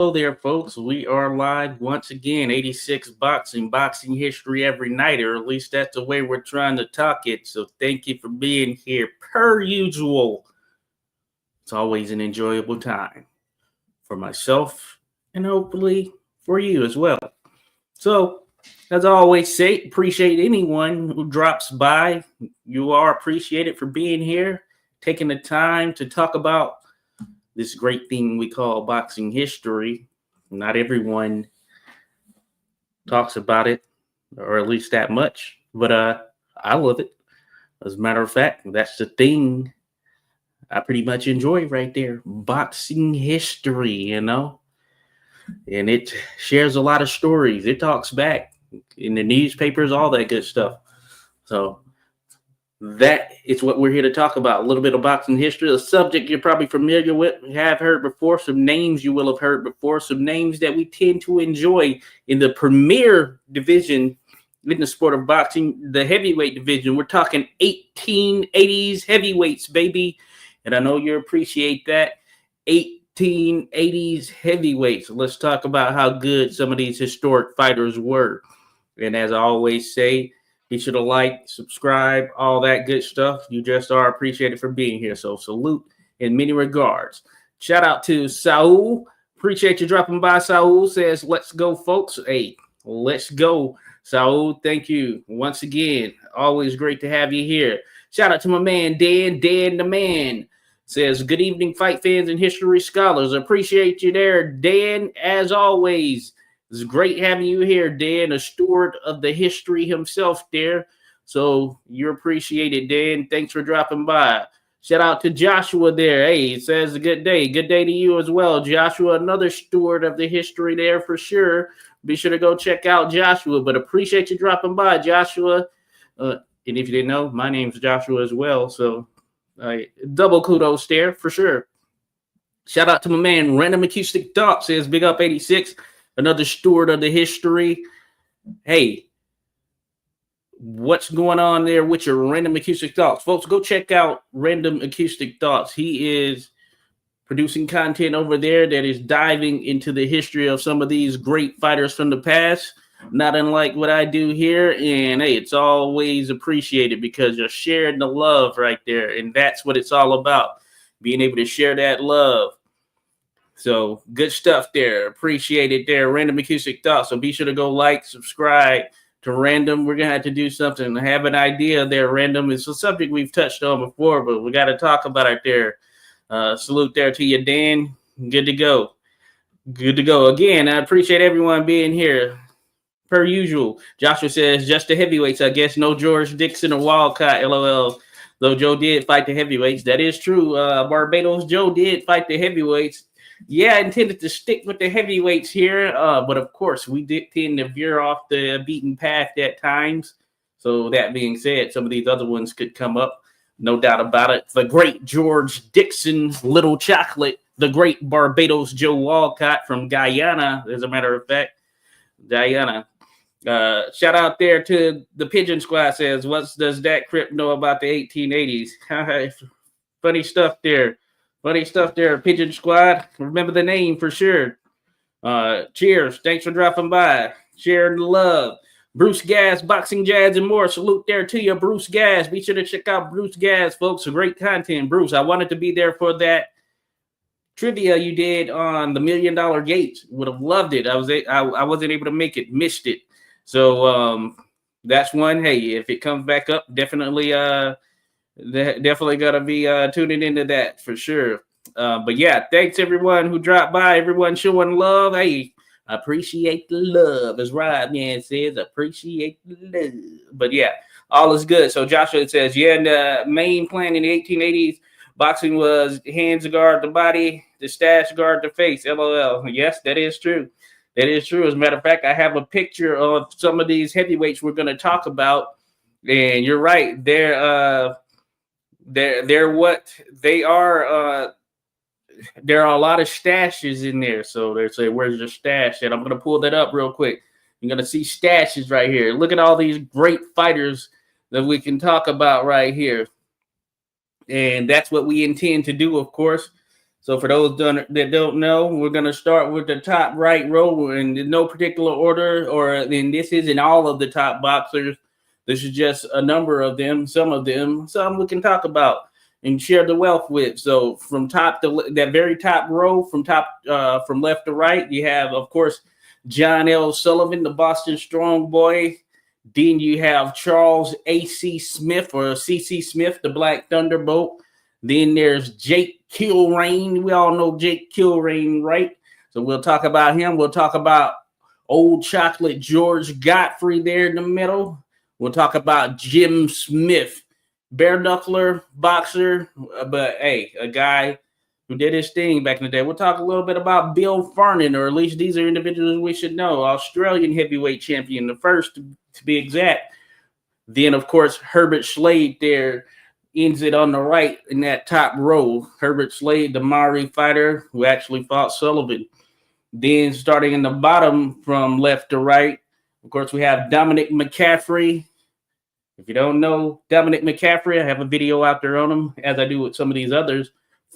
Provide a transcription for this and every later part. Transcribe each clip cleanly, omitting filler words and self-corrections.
Hello there, folks. We are live once again. 86 boxing history every night, or at least that's the way we're trying to talk it. So thank you for being here. Per usual, it's always an enjoyable time for myself and hopefully for you as well. So, as I always say, appreciate anyone who drops by. You are appreciated for being here, taking the time to talk about this great thing we call boxing history. Not everyone talks about it, or at least that much, but I love it. As a matter of fact, that's the thing I pretty much enjoy right there. Boxing history. And it shares a lot of stories. It talks back in the newspapers, all that good stuff. So that is what we're here to talk about. A little bit of boxing history, a subject you're probably familiar with, have heard before, some names you will have heard before, some names that we tend to enjoy in the premier division in the sport of boxing, the heavyweight division. We're talking 1880s heavyweights, baby. And I know you appreciate that. 1880s heavyweights. Let's talk about how good some of these historic fighters were. And as I always say, be sure to like, subscribe, all that good stuff. You just are appreciated for being here. So salute in many regards. Shout out to Saul. Appreciate you dropping by. Saul says, let's go, folks. Hey, let's go. Saul, thank you once again. Always great to have you here. Shout out to my man, Dan the man. Says, good evening, fight fans and history scholars. Appreciate you there, Dan, as always. It's great having you here, Dan, a steward of the history himself there. So you're appreciated, Dan. Thanks for dropping by. Shout out to Joshua there. Hey, it says a good day. Good day to you as well, Joshua. Another steward of the history there for sure. Be sure to go check out Joshua, but appreciate you dropping by, Joshua. And if you didn't know, my name's Joshua as well. So double kudos there for sure. Shout out to my man, Random Acoustic Thought says, big up 86. Another steward of the history. Hey, what's going on there with your Random Acoustic Thoughts? Folks, go check out Random Acoustic Thoughts. He is producing content over there that is diving into the history of some of these great fighters from the past, not unlike what I do here. And hey, it's always appreciated because you're sharing the love right there. And that's what it's all about, being able to share that love. So good stuff there. Appreciate it there. Random Acoustic Thoughts. So be sure to go like, subscribe to Random. We're going to have to do something. I have an idea there, Random. It's a subject we've touched on before, but we got to talk about it there. Salute there to you, Dan. Good to go. Good to go. Again, I appreciate everyone being here. Per usual. Joshua says, just the heavyweights, I guess. No George Dixon or Walcott, LOL. Though Joe did fight the heavyweights. That is true. Barbados Joe did fight the heavyweights. Yeah, I intended to stick with the heavyweights here, but of course, we did tend to veer off the beaten path at times. So that being said, some of these other ones could come up, no doubt about it. The great George Dixon, Little Chocolate, the great Barbados Joe Walcott from Guyana, as a matter of fact. Guyana. Shout out there to the Pigeon Squad says, what does that Crip know about the 1880s? Funny stuff there. Funny stuff there, Pigeon Squad. Remember the name for sure. Cheers. Thanks for dropping by. Sharing the love. Bruce Gas, Boxing Jazz, and more. Salute there to you, Bruce Gas. Be sure to check out Bruce Gas, folks. Great content, Bruce. I wanted to be there for that trivia you did on the $1 Million Gates. Would have loved it. I wasn't able to make it. Missed it. So that's one. Hey, if it comes back up, definitely got to be tuning into that for sure. But yeah, thanks everyone who dropped by, everyone showing love. Hey, appreciate the love, as Rob Man says, appreciate the love. But yeah, all is good. So Joshua says, yeah, and the main plan in the 1880s, boxing was hands guard the body, the stash guard the face. LOL. Yes, that is true. That is true. As a matter of fact, I have a picture of some of these heavyweights we're going to talk about. And you're right. They're what they are. There are a lot of stashes in there. So they say, where's your stash? And I'm going to pull that up real quick. You're going to see stashes right here. Look at all these great fighters that we can talk about right here. And that's what we intend to do, of course. So for those that don't know, we're going to start with the top right row in no particular order, or then this isn't all of the top boxers. This is just a number of them, some we can talk about and share the wealth with. So from top to that very top row, from left to right, you have, of course, John L. Sullivan, the Boston Strong Boy. Then you have Charles A.C. Smith, or C.C. Smith, the Black Thunderbolt. Then there's Jake Kilrain. We all know Jake Kilrain, right? So we'll talk about him. We'll talk about Old Chocolate George Godfrey there in the middle. We'll talk about Jim Smith, bare knuckler boxer, but hey, a guy who did his thing back in the day. We'll talk a little bit about Bill Farnan, or at least these are individuals we should know. Australian heavyweight champion, the first to be exact. Then, of course, Herbert Slade there ends it on the right in that top row. Herbert Slade, the Maori fighter who actually fought Sullivan. Then starting in the bottom from left to right, of course, we have Dominick McCaffrey. If you don't know Dominick McCaffrey, I have a video out there on him, as I do with some of these others.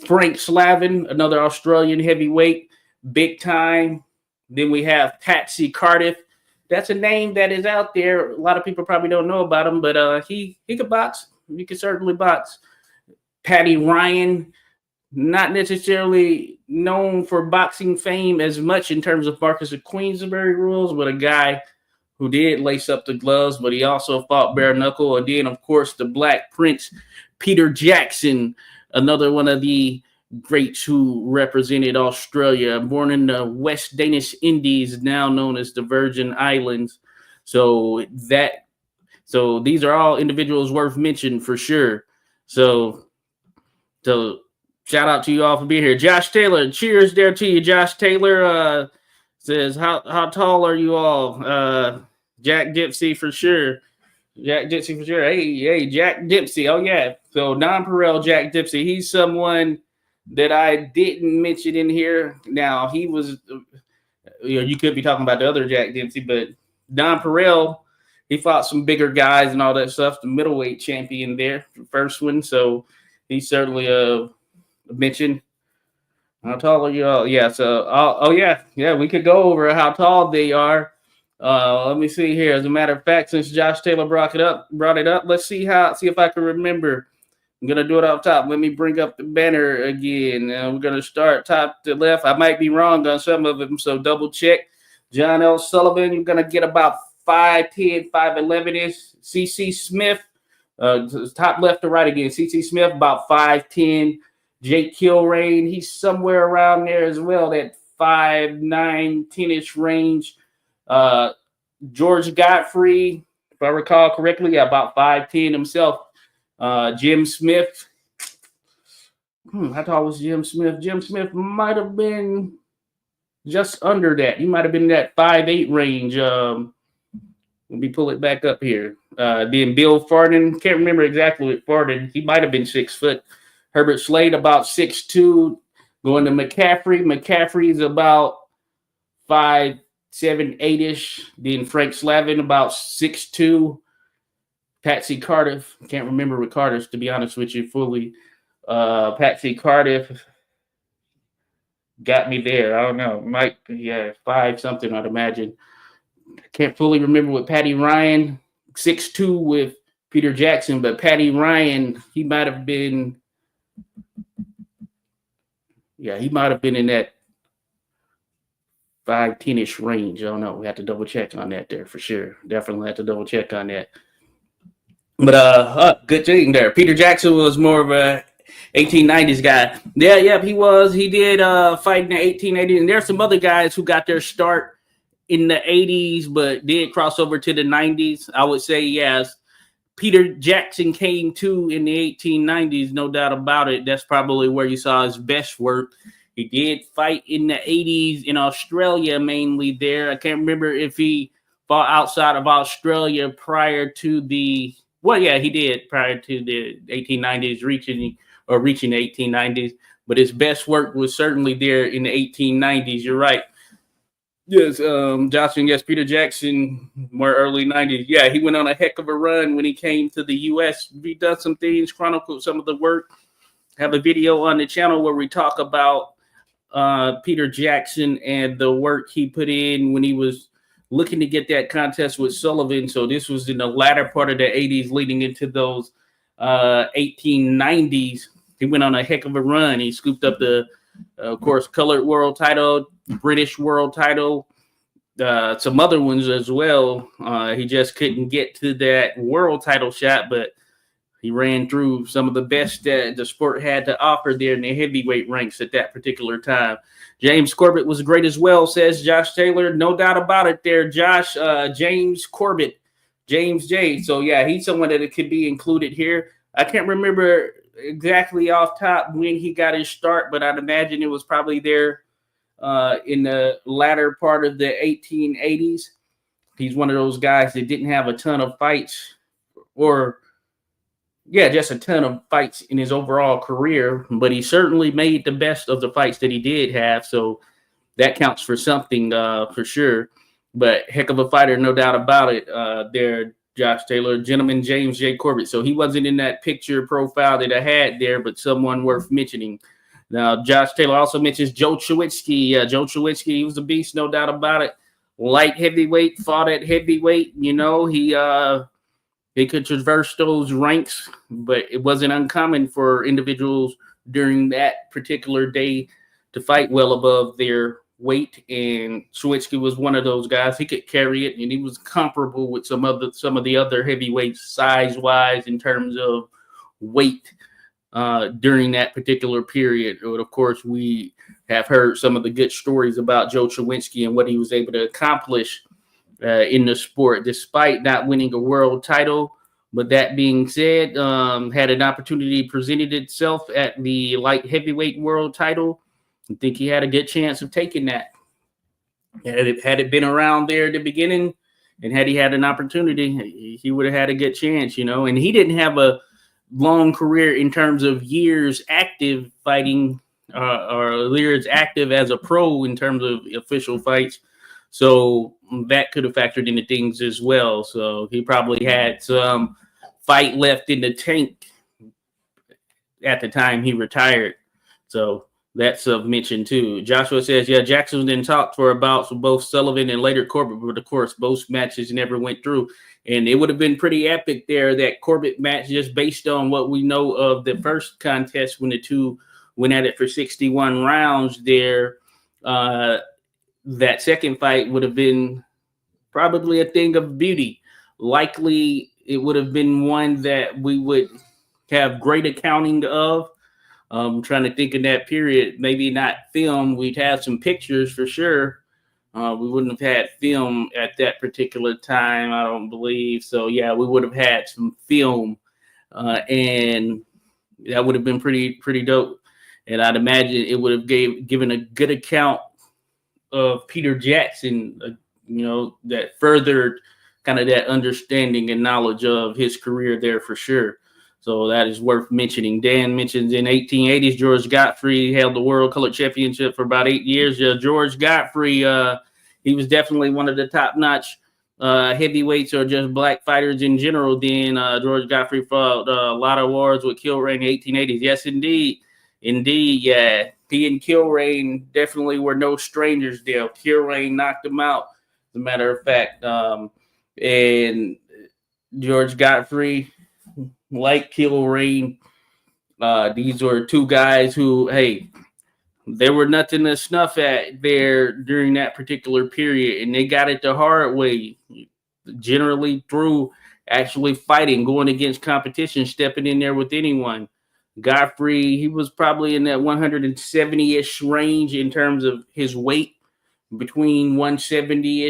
Frank Slavin, another Australian heavyweight, big time. Then we have Patsy Cardiff. That's a name that is out there. A lot of people probably don't know about him, but he could box. He could certainly box. Paddy Ryan, not necessarily known for boxing fame as much in terms of Marquess of Queensberry Rules, but a guy who did lace up the gloves, but he also fought bare knuckle. And then, of course, the Black Prince, Peter Jackson, another one of the greats who represented Australia, born in the West Danish Indies, now known as the Virgin Islands. So these are all individuals worth mentioning for sure. So shout out to you all for being here. Josh Taylor, cheers there to you. Josh Taylor says, how tall are you all? Jack Dipsy for sure. Jack Dipsy for sure. Hey, Jack Dipsy. Oh, yeah. So non-Perel Jack Dipsy. He's someone that I didn't mention in here. Now, he was, you could be talking about the other Jack Dipsy, but non-Perel, he fought some bigger guys and all that stuff. The middleweight champion there, the first one. So he's certainly a mention. How tall are you all? Yeah. So, yeah. We could go over how tall they are. Let me see here. As a matter of fact, since Josh Taylor brought it up, let's see if I can remember. I'm gonna do it off top. Let me bring up the banner again. We're gonna start top to left. I might be wrong on some of them, so double check. John L. Sullivan, you're gonna get about 5'10", 5'11-ish. C.C. Smith, top left to right again. C.C. Smith, about 5'10". Jake Kilrain, he's somewhere around there as well, that 5'9", 10-ish range. George Godfrey, if I recall correctly, about 5'10" himself. Jim Smith. How tall was Jim Smith? Jim Smith might have been just under that. He might have been in that 5'8" range. Let me pull it back up here. Then Bill Farnan, can't remember exactly what Farnan. He might have been 6 foot. Herbert Slade, about 6'2". Going to McCaffrey. McCaffrey's about 5'7", 8-ish. Then Frank Slavin, about 6'2". Patsy Cardiff, can't remember with Cardiff, to be honest with you fully. Patsy Cardiff got me there. I don't know. Might, 5 something, I'd imagine. Can't fully remember with Paddy Ryan. 6'2" with Peter Jackson, but Paddy Ryan, he might have been in that 5'10"-ish range. I don't know. We have to double check on that there for sure. Definitely have to double check on that. But good thing there. Peter Jackson was more of a 1890s guy. Yeah, he was. He did fight in the 1880s. And there's some other guys who got their start in the 80s, but did cross over to the 90s. I would say, yes, Peter Jackson came too in the 1890s, no doubt about it. That's probably where you saw his best work. He did fight in the 80s in Australia, mainly there. I can't remember if he fought outside of Australia prior to the... Well, yeah, he did prior to the 1890s, reaching the 1890s. But his best work was certainly there in the 1890s. You're right. Yes, Johnson, yes, Peter Jackson, more early 90s. Yeah, he went on a heck of a run when he came to the U.S. He done some things, chronicled some of the work. have a video on the channel where we talk about Peter Jackson and the work he put in when he was looking to get that contest with Sullivan. So this was in the latter part of the 80s leading into those 1890s. He went on a heck of a run. He scooped up the, of course, colored world title, British world title, some other ones as well. He just couldn't get to that world title shot, but he ran through some of the best that the sport had to offer there in the heavyweight ranks at that particular time. James Corbett was great as well, says Josh Taylor. No doubt about it there, Josh. James Corbett, James J. So, yeah, he's someone that could be included here. I can't remember exactly off top when he got his start, but I'd imagine it was probably there in the latter part of the 1880s. He's one of those guys that didn't have a ton of fights just a ton of fights in his overall career, but he certainly made the best of the fights that he did have. So that counts for something for sure. But heck of a fighter, no doubt about it. There, Josh Taylor, gentleman James J. Corbett. So he wasn't in that picture profile that I had there, but someone worth mentioning. Now, Josh Taylor also mentions Joe Chewitsky. Joe Chewitsky, he was a beast, no doubt about it. Light heavyweight, fought at heavyweight. You know, he could traverse those ranks, but it wasn't uncommon for individuals during that particular day to fight well above their weight. And Chewitsky was one of those guys. He could carry it, and he was comparable with some of the other heavyweights size-wise in terms of weight during that particular period. But of course, we have heard some of the good stories about Joe Chewitsky and what he was able to accomplish in the sport, despite not winning a world title. But that being said, had an opportunity presented itself at the light heavyweight world title. I think he had a good chance of taking that. Had it been around there at the beginning, and had he had an opportunity, he would have had a good chance, you know. And he didn't have a long career in terms of years active fighting or years active as a pro in terms of official fights. So that could have factored into things as well. So he probably had some fight left in the tank at the time he retired. So that's of mention too. Joshua says, yeah, Jackson then talked for bouts with both Sullivan and later Corbett, but of course, both matches never went through. And it would have been pretty epic there, that Corbett match, just based on what we know of the first contest when the two went at it for 61 rounds there. That second fight would have been probably a thing of beauty. Likely it would have been one that we would have great accounting of. I'm trying to think in that period, maybe not film. We'd have some pictures for sure. We wouldn't have had film at that particular time, I don't believe. So, yeah, we would have had some film, and that would have been pretty dope. And I'd imagine it would have given a good account of Peter Jackson, that furthered kind of that understanding and knowledge of his career there for sure. So that is worth mentioning. Dan mentions in 1880s, George Godfrey held the World Color Championship for about 8 years. George Godfrey, he was definitely one of the top-notch heavyweights or just black fighters in general. Then George Godfrey fought a lot of wars with Kilrain in the 1880s. Yes, indeed. Indeed, yeah. He and Kilrain definitely were no strangers there. Kilrain knocked him out, as a matter of fact. And George Godfrey, like Kilrain, these were two guys who, hey, there were nothing to snuff at there during that particular period, and they got it the hard way, generally through actually fighting, going against competition, stepping in there with anyone. Godfrey, he was probably in that 170-ish range in terms of his weight, between 170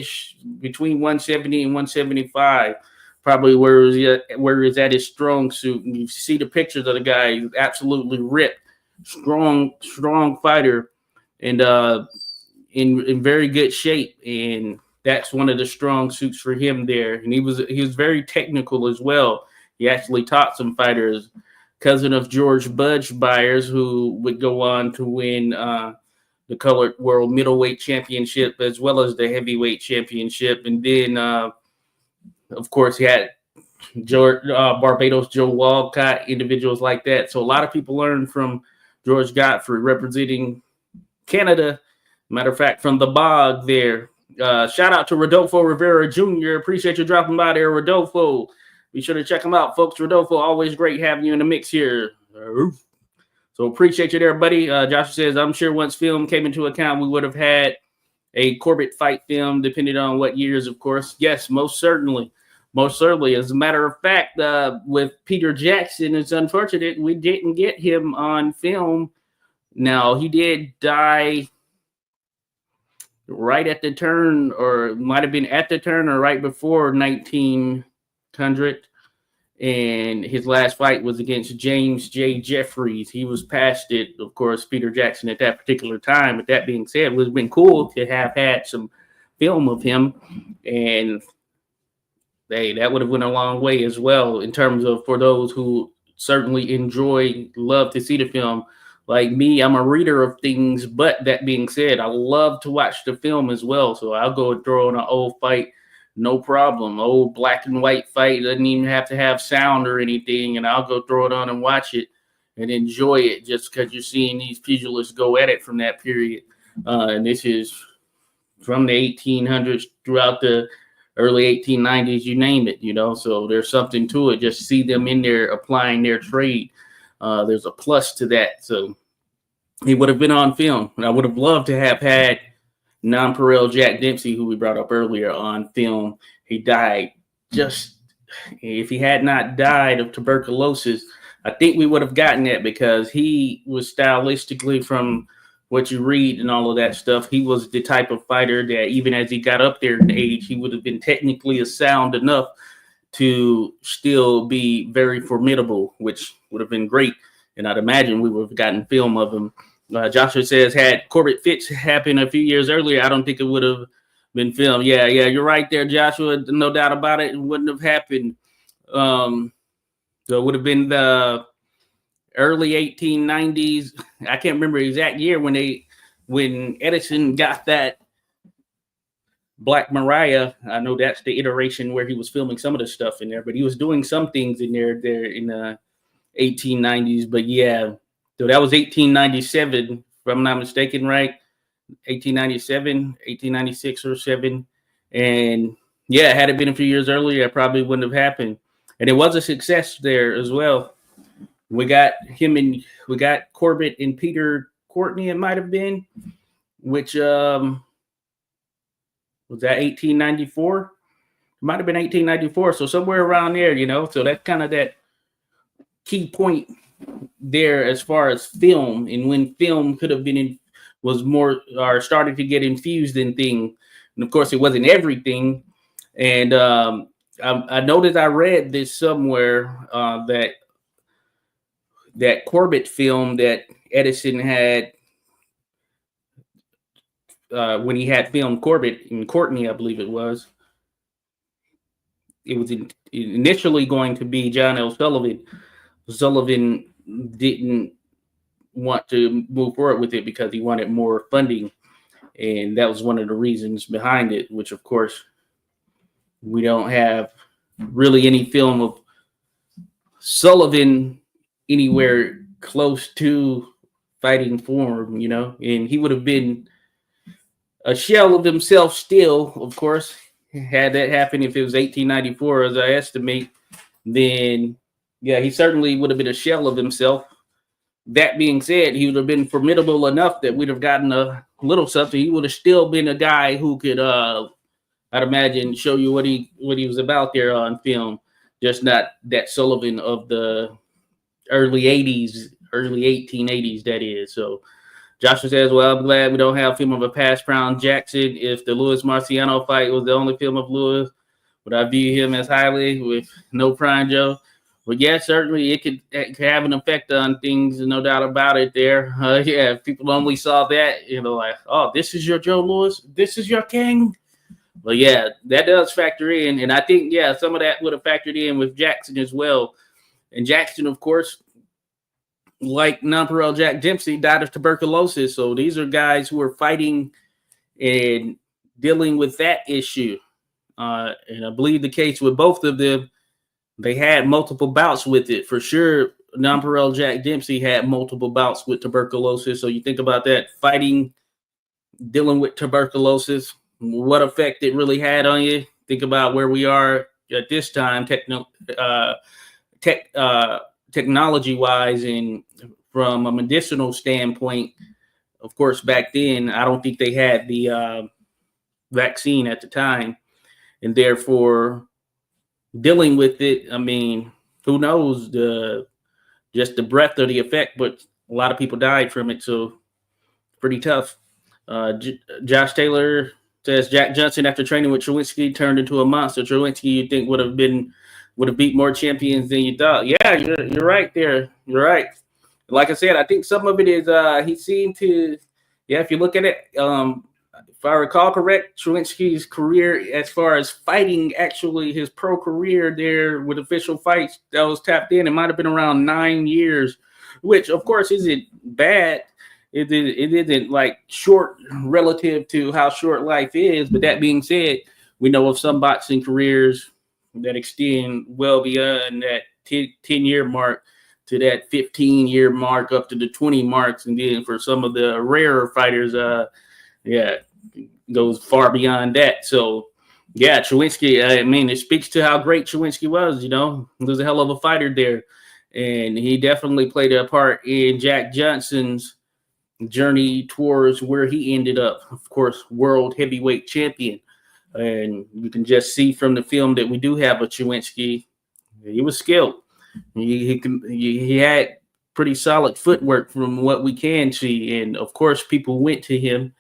and 175. Probably where he's at his strong suit. And you see the pictures of the guy, he's absolutely ripped, strong fighter, and in very good shape. And that's one of the strong suits for him there. And he was very technical as well. He actually taught some fighters. Cousin of George Budge Byers, who would go on to win the Colored World Middleweight Championship as well as the Heavyweight Championship. And then, of course, he had Barbados Joe Walcott, individuals like that. So a lot of people learn from George Godfrey representing Canada. Matter of fact, from the bog there. Shout out to Rodolfo Rivera Jr. Appreciate you dropping by there, Rodolfo. Be sure to check him out, folks. Rodolfo, always great having you in the mix here. So appreciate you there, buddy. Joshua says, I'm sure once film came into account, we would have had a Corbett fight film, depending on what years, of course. Yes, most certainly. Most certainly. As a matter of fact, with Peter Jackson, it's unfortunate we didn't get him on film. Now, he did die right at the turn, or might have been at the turn or right before 1900. And his last fight was against James J. Jeffries. He was past it, of course, Peter Jackson at that particular time. But that being said, it would have been cool to have had some film of him. And that would have went a long way as well in terms of, for those who certainly love to see the film. Like me, I'm a reader of things, but that being said, I love to watch the film as well. So I'll go and throw in an old fight, no problem. Old black and white fight, doesn't even have to have sound or anything, and I'll go throw it on and watch it and enjoy it just because you're seeing these pugilists go at it from that period. And this is from the 1800s throughout the early 1890s, you name it, so there's something to it. Just see them in there applying their trade. There's a plus to that. So he would have been on film. And I would have loved to have had Nonpareil Jack Dempsey, who we brought up earlier, on film. He died if he had not died of tuberculosis, I think we would have gotten that, because he was stylistically, from what you read and all of that stuff, he was the type of fighter that even as he got up there in age, he would have been technically sound enough to still be very formidable, which would have been great. And I'd imagine we would have gotten film of him. Joshua says, had Corbett Fitz happened a few years earlier, I don't think it would have been filmed. Yeah, you're right there, Joshua. No doubt about it. It wouldn't have happened. So it would have been the early 1890s. I can't remember the exact year when Edison got that Black Maria. I know that's the iteration where he was filming some of the stuff in there, but he was doing some things in there in the 1890s. But yeah, so that was 1897, if I'm not mistaken, right? 1897, 1896 or 7. And yeah, had it been a few years earlier, it probably wouldn't have happened. And it was a success there as well. We got Corbett and Peter Courtney, it might have been, which was that 1894? It might have been 1894. So somewhere around there, so that's kind of that key point there as far as film, and when film could have been was more, or started to get infused in things. And of course, it wasn't everything. And I noticed, I read this somewhere, that Corbett film that Edison had, when he had filmed Corbett and Courtney, I believe it was initially going to be John L. Sullivan. Sullivan didn't want to move forward with it because he wanted more funding. And that was one of the reasons behind it, which of course we don't have really any film of Sullivan anywhere close to fighting form, and he would have been a shell of himself still, of course. Had that happened, if it was 1894, as I estimate, then yeah, he certainly would have been a shell of himself. That being said, he would have been formidable enough that we'd have gotten a little something. He would have still been a guy who could, I'd imagine, show you what he was about there on film. Just not that Sullivan of the early 80s, early 1880s, that is. So Joshua says, well, I'm glad we don't have film of a past Crown Jackson. If the Louis Marciano fight was the only film of Louis, would I view him as highly with no Prime Joe? But yeah, certainly it could have an effect on things, no doubt about it there. Yeah, if people only saw that, like, oh, this is your Joe Louis, this is your king. But yeah, that does factor in. And I think, yeah, some of that would have factored in with Jackson as well. And Jackson, of course, like Nonpareil Jack Dempsey, died of tuberculosis. So these are guys who are fighting and dealing with that issue. And I believe the case with both of them they had multiple bouts with it for sure. Nonpareil Jack Dempsey had multiple bouts with tuberculosis. So you think about that, fighting, dealing with tuberculosis, what effect it really had on you. Think about where we are at this time, technology wise, and from a medicinal standpoint. Of course, back then, I don't think they had the vaccine at the time, and therefore dealing with it. I mean, who knows just the breadth of the effect, but a lot of people died from it, so pretty tough. Josh Taylor says Jack Johnson, after training with Trowinski, turned into a monster. Trowinski, you think would have beat more champions than you thought. Yeah, you're right there. You're right. Like I said, I think some of it is he seemed to. Yeah, if you look at it, if I recall correct, Trowinski's career as far as fighting, actually his pro career there with official fights that was tapped in, it might have been around 9 years, which of course isn't bad. It isn't like short relative to how short life is. But that being said, we know of some boxing careers that extend well beyond that 10-year mark to that 15-year mark up to the 20 marks. And then for some of the rarer fighters, goes far beyond that. So, yeah, Trowinski, I mean, it speaks to how great Trowinski was, He was a hell of a fighter there. And he definitely played a part in Jack Johnson's journey towards where he ended up, of course, world heavyweight champion. And you can just see from the film that we do have of Trowinski, he was skilled. He had pretty solid footwork from what we can see. And, of course, people went to him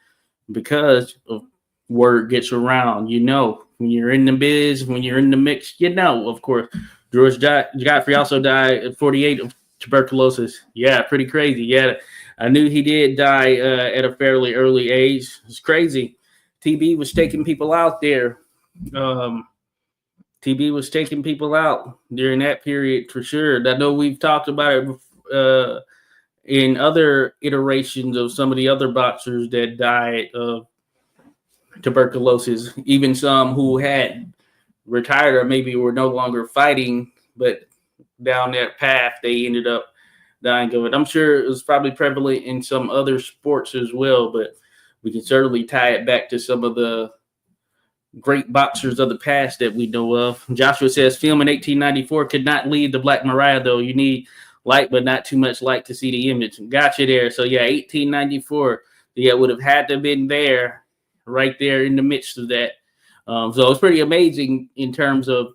because of word gets around. When you're in the biz, when you're in the mix, of course. George Godfrey also died at 48 of tuberculosis. Yeah, pretty crazy. Yeah, I knew he did die at a fairly early age. It's crazy. TB was taking people out there. TB was taking people out during that period for sure. I know we've talked about it in other iterations of some of the other boxers that died of tuberculosis, even some who had retired or maybe were no longer fighting, but down that path, they ended up dying of it. I'm sure it was probably prevalent in some other sports as well, but we can certainly tie it back to some of the great boxers of the past that we know of. Joshua says, film in 1894 could not lead the Black Mariah, though. You need light, but not too much light to see the image. Gotcha there. So, yeah, 1894, would have had to have been there, right there in the midst of that. So it's pretty amazing in terms of,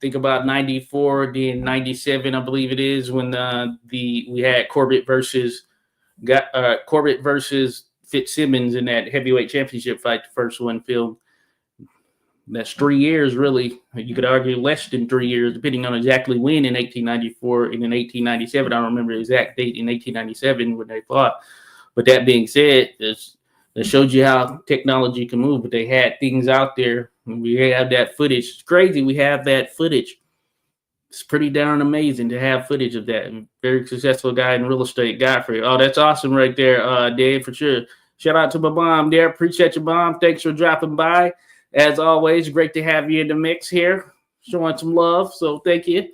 think about 94, then 97, I believe it is, when we had Corbett versus Fitzsimmons in that heavyweight championship fight, the first one filmed. That's 3 years, really. You could argue less than 3 years, depending on exactly when in 1894 and in 1897. I don't remember the exact date in 1897 when they fought. But that being said, that showed you how technology can move. But they had things out there. We have that footage. It's crazy we have that footage. It's pretty darn amazing to have footage of that. Very successful guy in real estate, Godfrey. Oh, that's awesome right there, Dave, for sure. Shout out to my mom there. Appreciate your mom. Thanks for dropping by. As always, great to have you in the mix here, showing some love. So thank you.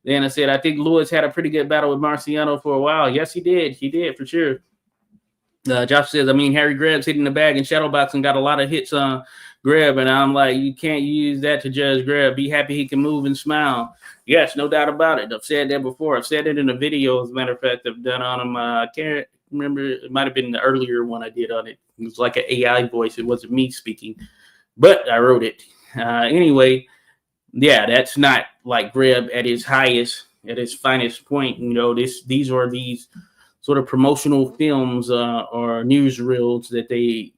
Then I said, I think Lewis had a pretty good battle with Marciano for a while. Yes, he did. He did, for sure. Josh says, Harry Grebb's hitting the bag in shadowboxing, got a lot of hits on Greb. And I'm like, you can't use that to judge Greb. Be happy he can move and smile. Yes, no doubt about it. I've said that before. I've said it in a video, as a matter of fact, I've done on him. I can't remember. It might have been the earlier one I did on it. It was like an AI voice. It wasn't me speaking. But I wrote it. Anyway, yeah, that's not like Greb at his highest, at his finest point. These are these sort of promotional films or newsreels that they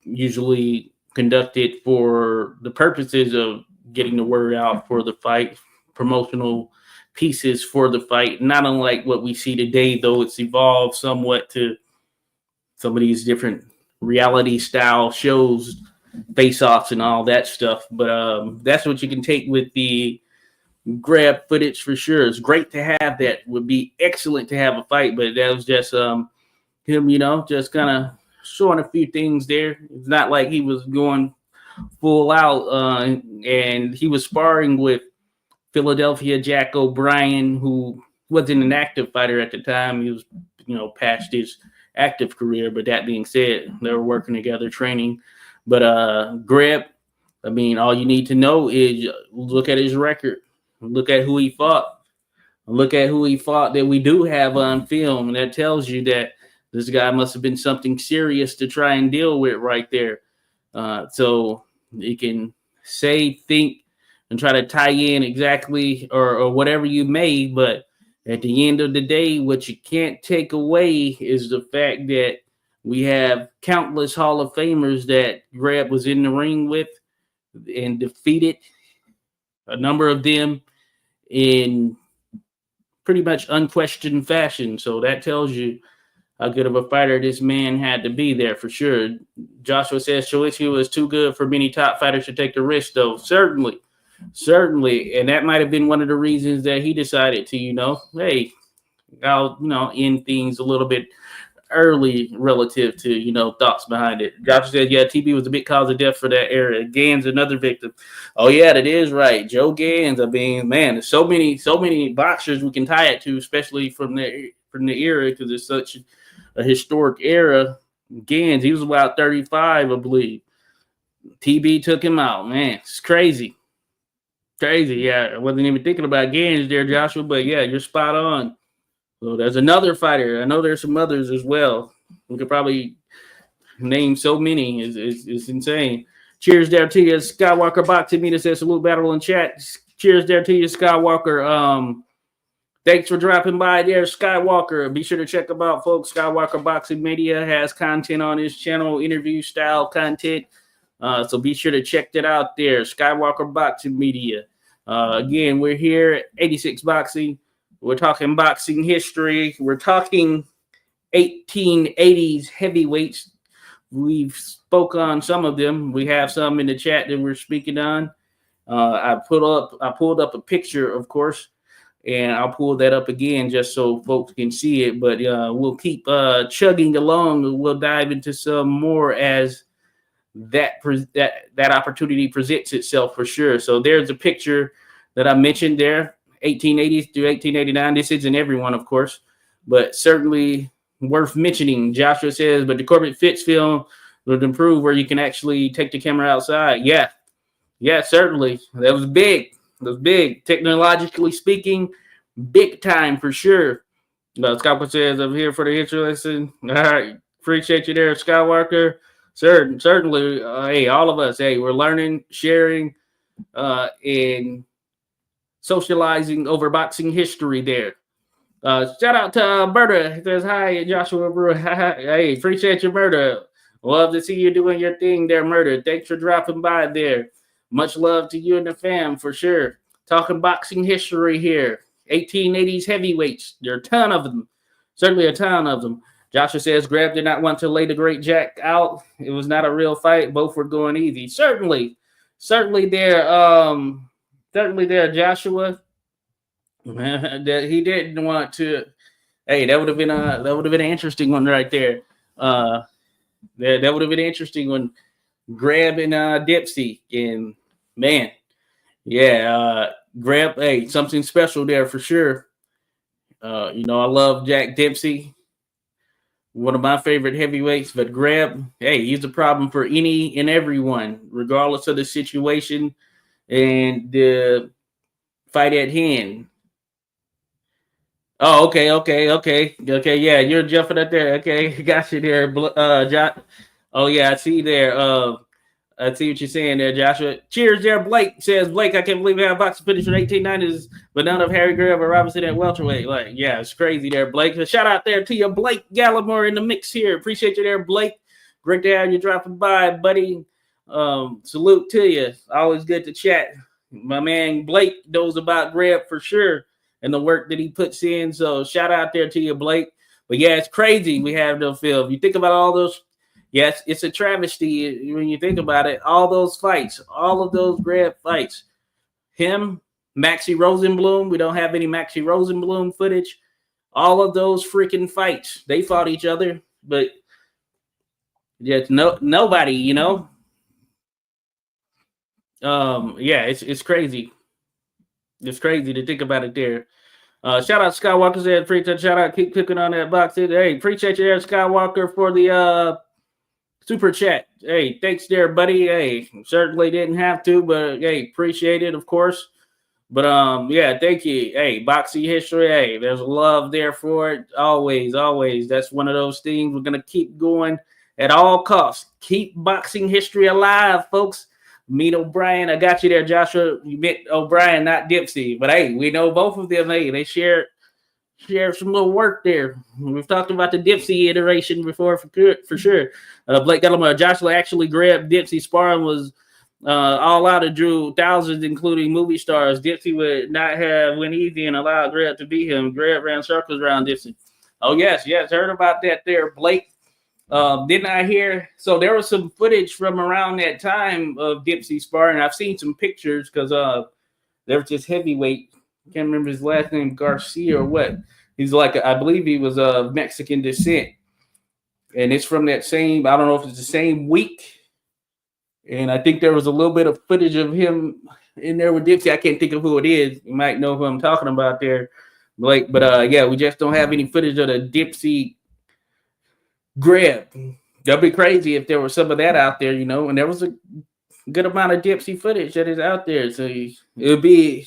usually conducted for the purposes of getting the word out for the fight, promotional pieces for the fight. Not unlike what we see today, though it's evolved somewhat to some of these different reality style shows, face-offs and all that stuff. But that's what you can take with the Grab footage for sure. It's great to have that. Would be excellent to have a fight, but that was just him, just kind of showing a few things there. It's not like he was going full out, and he was sparring with Philadelphia Jack O'Brien, who wasn't an active fighter at the time. He was, past his active career. But that being said, they were working together, training. But Greb, I mean, all you need to know is look at his record, look at who he fought, look at who he fought that we do have on film, and that tells you that this guy must have been something serious to try and deal with right there. So you can say, think, and try to tie in exactly or whatever you may, but at the end of the day, what you can't take away is the fact that we have countless Hall of Famers that Greb was in the ring with and defeated, a number of them in pretty much unquestioned fashion. So that tells you how good of a fighter this man had to be there for sure. Joshua says Choichi was too good for many top fighters to take the risk, though. Certainly. And that might have been one of the reasons that he decided to, hey, I'll, end things a little bit early relative to, thoughts behind it. Joshua said, yeah, TB was a big cause of death for that era. Gans, another victim. Oh, yeah, that is right. Joe Gans. I mean, man, there's so many boxers we can tie it to, especially from the era, because it's such a historic era. Gans, he was about 35, I believe. TB took him out. Man, it's crazy. Yeah, I wasn't even thinking about Gans there, Joshua, but yeah, you're spot on. So there's another fighter. I know there's some others as well. We could probably name so many. It's insane. Cheers there to you, Skywalker Boxing Meter says salute battle in chat. Cheers there to you, Skywalker. Thanks for dropping by there, Skywalker. Be sure to check them out, folks. Skywalker Boxing Media has content on his channel, interview style content. So be sure to check that out there, Skywalker Boxing Media. Again, we're here at 86 Boxing. We're talking boxing history. We're talking 1880s heavyweights. We've spoke on some of them. We have some in the chat that we're speaking on. I pulled up a picture, of course, and I'll pull that up again just so folks can see it. But we'll keep chugging along. We'll dive into some more as that opportunity presents itself for sure. So there's a picture that I mentioned there, 1880s through 1889. This isn't everyone, of course, but certainly worth mentioning. Joshua says, but the Corbett Fitz film would improve where you can actually take the camera outside. Yeah, certainly. That was big. Technologically speaking, big time for sure. Skywalker says, I'm here for the intro lesson. All right. Appreciate you there, Skywalker. Certainly, hey, all of us, hey, we're learning, sharing, and socializing over boxing history there. Shout out to Murda. He says, hi, Joshua Brewer. Hey, appreciate you, Murda. Love to see you doing your thing there, Murda. Thanks for dropping by there. Much love to you and the fam for sure. Talking boxing history here. 1880s heavyweights. There are a ton of them. Certainly a ton of them. Joshua says, Greb did not want to lay the great Jack out. It was not a real fight. Both were going easy. Certainly there, Joshua. That he didn't want to. Hey, that would have been an interesting one right there. That would have been an interesting one. Greb and Dipsy, and man, yeah, Greb. Hey, something special there for sure. I love Jack Dempsey, one of my favorite heavyweights. But Greb, hey, he's a problem for any and everyone, regardless of the situation and the fight at hand. Oh, okay. Yeah, you're jumping up there. Okay, got you there, Josh. Oh yeah, I see there. I see what you're saying there, Joshua. Cheers there, Blake. Says Blake, I can't believe we have boxing footage from the 1890s, but none of Harry Greb or Robinson at welterweight. Like, yeah, it's crazy there, Blake. So shout out there to you, Blake Gallimore in the mix here. Appreciate you there, Blake. Great to have you dropping by, buddy. Salute to you. Always good to chat. My man Blake knows about Greb for sure and the work that he puts in. So shout out there to you, Blake. But yeah, it's crazy we have no film. You think about all those. Yes, it's a travesty when you think about it. All those fights, all of those Greb fights. Him, Maxie Rosenblum. We don't have any Maxie Rosenblum footage. All of those freaking fights. They fought each other, but yeah, nobody, Yeah, it's crazy. It's crazy to think about it there. Shout out Skywalker said free touch. Shout out, keep clicking on that box. Hey, appreciate you there, Skywalker, for the super chat. Hey, thanks there, buddy. Hey, certainly didn't have to, but hey, appreciate it, of course. But yeah, thank you. Hey, boxing history. Hey, there's love there for it. Always, always. That's one of those things we're gonna keep going at all costs. Keep boxing history alive, folks. Meet O'Brien. I got you there, Joshua. You met O'Brien, not Dempsey. But hey, we know both of them. Hey, they share some little work there. We've talked about the Dempsey iteration before for sure. Blake Dellamore, Joshua actually grabbed Dempsey. Sparring was all out and drew thousands, including movie stars. Dempsey would not have went easy and allowed Greb to beat him. Greb ran circles around Dempsey. Oh, yes. Heard about that there, Blake. Didn't I hear? So there was some footage from around that time of Dempsey sparring. I've seen some pictures because there was this heavyweight. I can't remember his last name, Garcia or what. He's like, I believe he was of Mexican descent. And it's from that same, I don't know if it's the same week. And I think there was a little bit of footage of him in there with Dempsey. I can't think of who it is. You might know who I'm talking about there, Blake. But yeah, we just don't have any footage of the Dempsey grab. That'd be crazy if there was some of that out there, you know. And there was a good amount of Dempsey footage that is out there. So it would be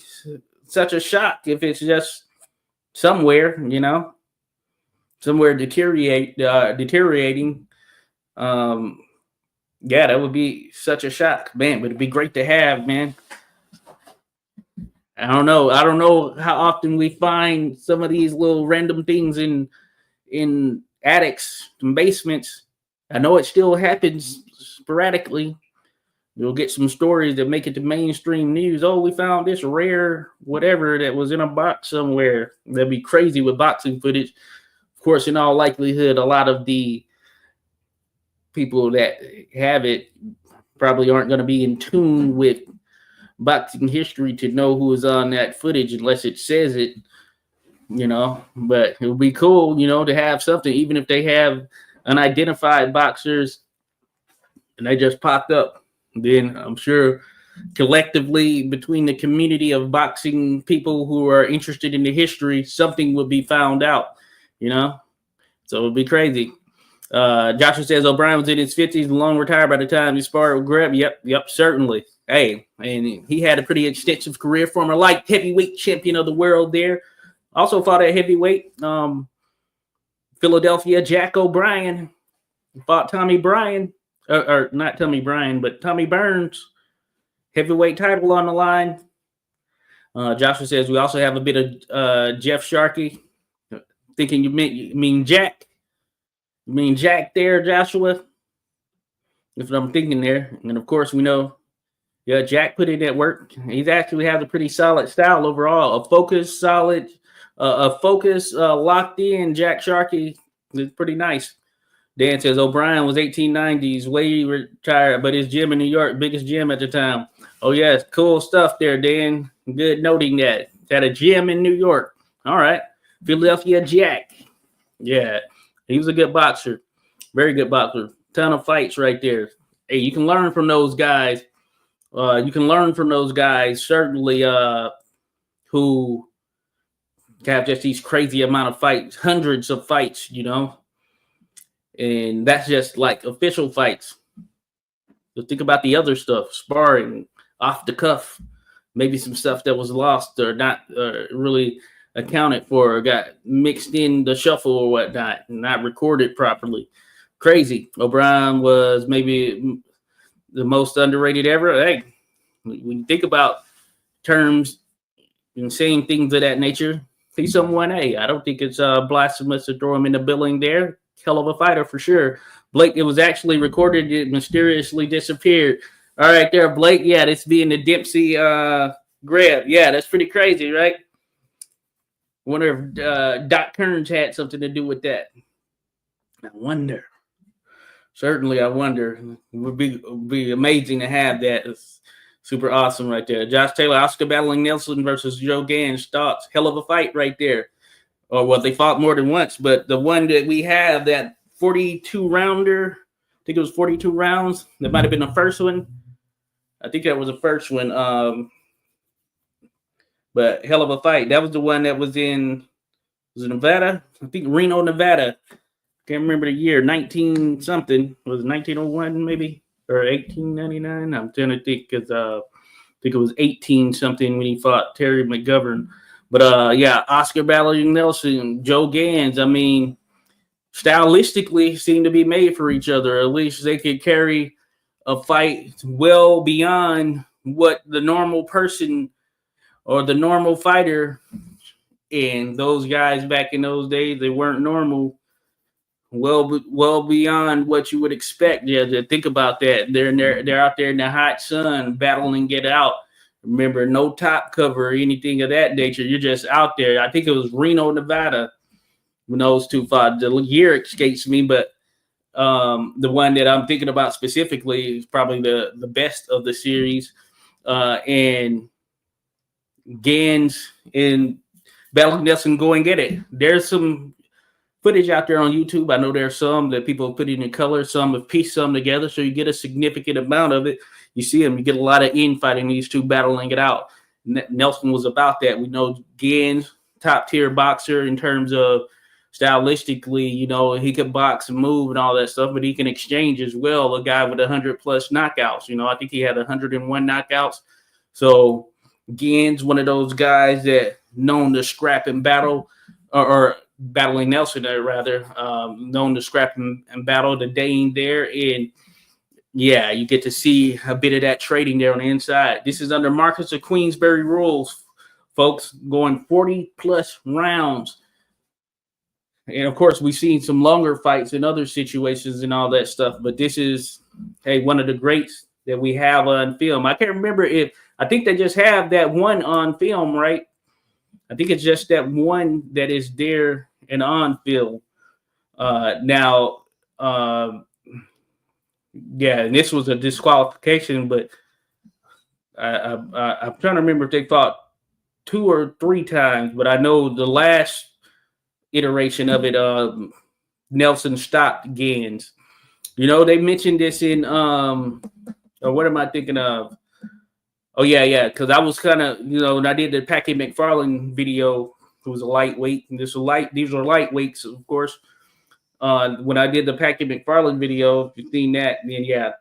such a shock if it's just somewhere, you know, somewhere deteriorating. Yeah, that would be such a shock, man. But it'd be great to have, man. I don't know how often we find some of these little random things in attics and basements. I know it still happens sporadically. You'll get some stories that make it to mainstream news. Oh, we found this rare whatever that was in a box somewhere. That'd be crazy with boxing footage. Of course, in all likelihood, a lot of the people that have it probably aren't going to be in tune with boxing history to know who is on that footage unless it says it, you know. But it would be cool, you know, to have something, even if they have unidentified boxers and they just popped up. Then I'm sure collectively between the community of boxing people who are interested in the history, something would be found out, you know. So it would be crazy. Joshua says O'Brien was in his 50s and long retired by the time he sparred with Greb. Yep, certainly. Hey, and he had a pretty extensive career, former light heavyweight champion of the world there. Also fought at heavyweight. Philadelphia Jack O'Brien fought Tommy Bryan, or not Tommy Bryan, but Tommy Burns. Heavyweight title on the line. Joshua says we also have a bit of Jeff Sharkey. Thinking you mean Jack. You mean Jack there, Joshua? If I'm thinking there. And of course we know, yeah, Jack put in that work. He's actually has a pretty solid style overall. A focus, solid, locked in. Jack Sharkey is pretty nice. Dan says O'Brien was 1890s, way retired, but his gym in New York, biggest gym at the time. Oh, yes, cool stuff there, Dan. Good noting that. Had a gym in New York. All right. Philadelphia Jack. Yeah, he was a good boxer. Very good boxer. Ton of fights right there. Hey, you can learn from those guys. Certainly, who have just these crazy amount of fights, hundreds of fights, you know. And that's just like official fights. So think about the other stuff, sparring, off the cuff, maybe some stuff that was lost or not really accounted for or got mixed in the shuffle or whatnot, not recorded properly. Crazy. O'Brien was maybe the most underrated ever. Hey, when you think about terms and saying things of that nature, he's someone, hey, I don't think it's blasphemous to throw him in the billing there. Hell of a fighter for sure. Blake, it was actually recorded. It mysteriously disappeared. All right there, Blake. Yeah, this being the Dempsey grab. Yeah, that's pretty crazy, right? Wonder if Doc Kearns had something to do with that. I wonder. Certainly, I wonder. It would be amazing to have that. It's super awesome right there. Josh Taylor, Oscar battling Nelson versus Joe Gans. Thoughts? Hell of a fight right there. Or well, they fought more than once, but the one that we have, that 42 rounder, I think it was 42 rounds. That might have been the first one. I think that was the first one. But hell of a fight. That was the one that was in, was it Nevada? I think Reno, Nevada. Can't remember the year. 19 something. Was it 1901 maybe? Or 1899? I'm trying to think because I think it was 18 something when he fought Terry McGovern. But yeah, Oscar battling Nelson, Joe Gans. I mean, stylistically seem to be made for each other. At least they could carry a fight well beyond what the normal person or the normal fighter, and those guys back in those days, they weren't normal. Well beyond what you would expect. Yeah, to think about that. They're out there in the hot sun battling, get out. Remember, no top cover or anything of that nature. You're just out there. I think it was Reno, Nevada, when those two fought. The year escapes me, but the one that I'm thinking about specifically is probably the best of the series. And Gans and battling Nelson go and get it. There's some footage out there on YouTube. I know there's some that people have put in color, some have pieced some together, so you get a significant amount of it. You see them, you get a lot of infighting, these two battling it out. Nelson was about that. We know Gans, top tier boxer in terms of stylistically, you know, he could box and move and all that stuff, but he can exchange as well. A guy with 100+ knockouts. You know, I think he had 101 knockouts. So Gans, one of those guys that known to scrap and battle, or battling Nelson, rather, known to scrap and battle. The Dane there, and yeah, you get to see a bit of that trading there on the inside. This is under Marquess of Queensberry rules, folks, going 40+ rounds. And of course, we've seen some longer fights in other situations and all that stuff, but this is, hey, one of the greats that we have on film. I can't remember if, I think they just have that one on film, right? I think it's just that one that is there and on film. Now, yeah, and this was a disqualification, but I'm trying to remember if they fought 2 or 3 times, but I know the last iteration of it, Nelson stopped Gans. You know, they mentioned this in, or what am I thinking of? Oh, yeah, because I was kind of, you know, when I did the Packy McFarlane video, who was a lightweight, and these are lightweights, of course. When I did the Packy McFarlane video, if you've seen that, then yeah,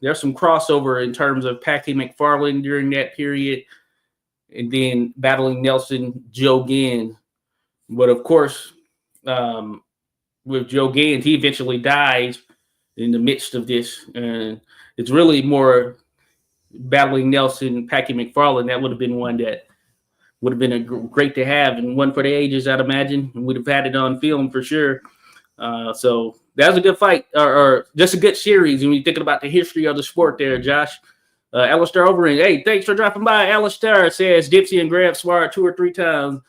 there's some crossover in terms of Packy McFarlane during that period, and then battling Nelson, Joe Gans. But of course, with Joe Gans, he eventually dies in the midst of this, and it's really more battling Nelson, Packy McFarlane. That would have been one that would have been great to have, and one for the ages, I'd imagine. We'd have had it on film for sure. So that was a good fight, or just a good series. When you're thinking about the history of the sport there, Josh. Alistair Overend, hey, thanks for dropping by. Alistair says Dipsy and Grab sparred 2 or 3 times.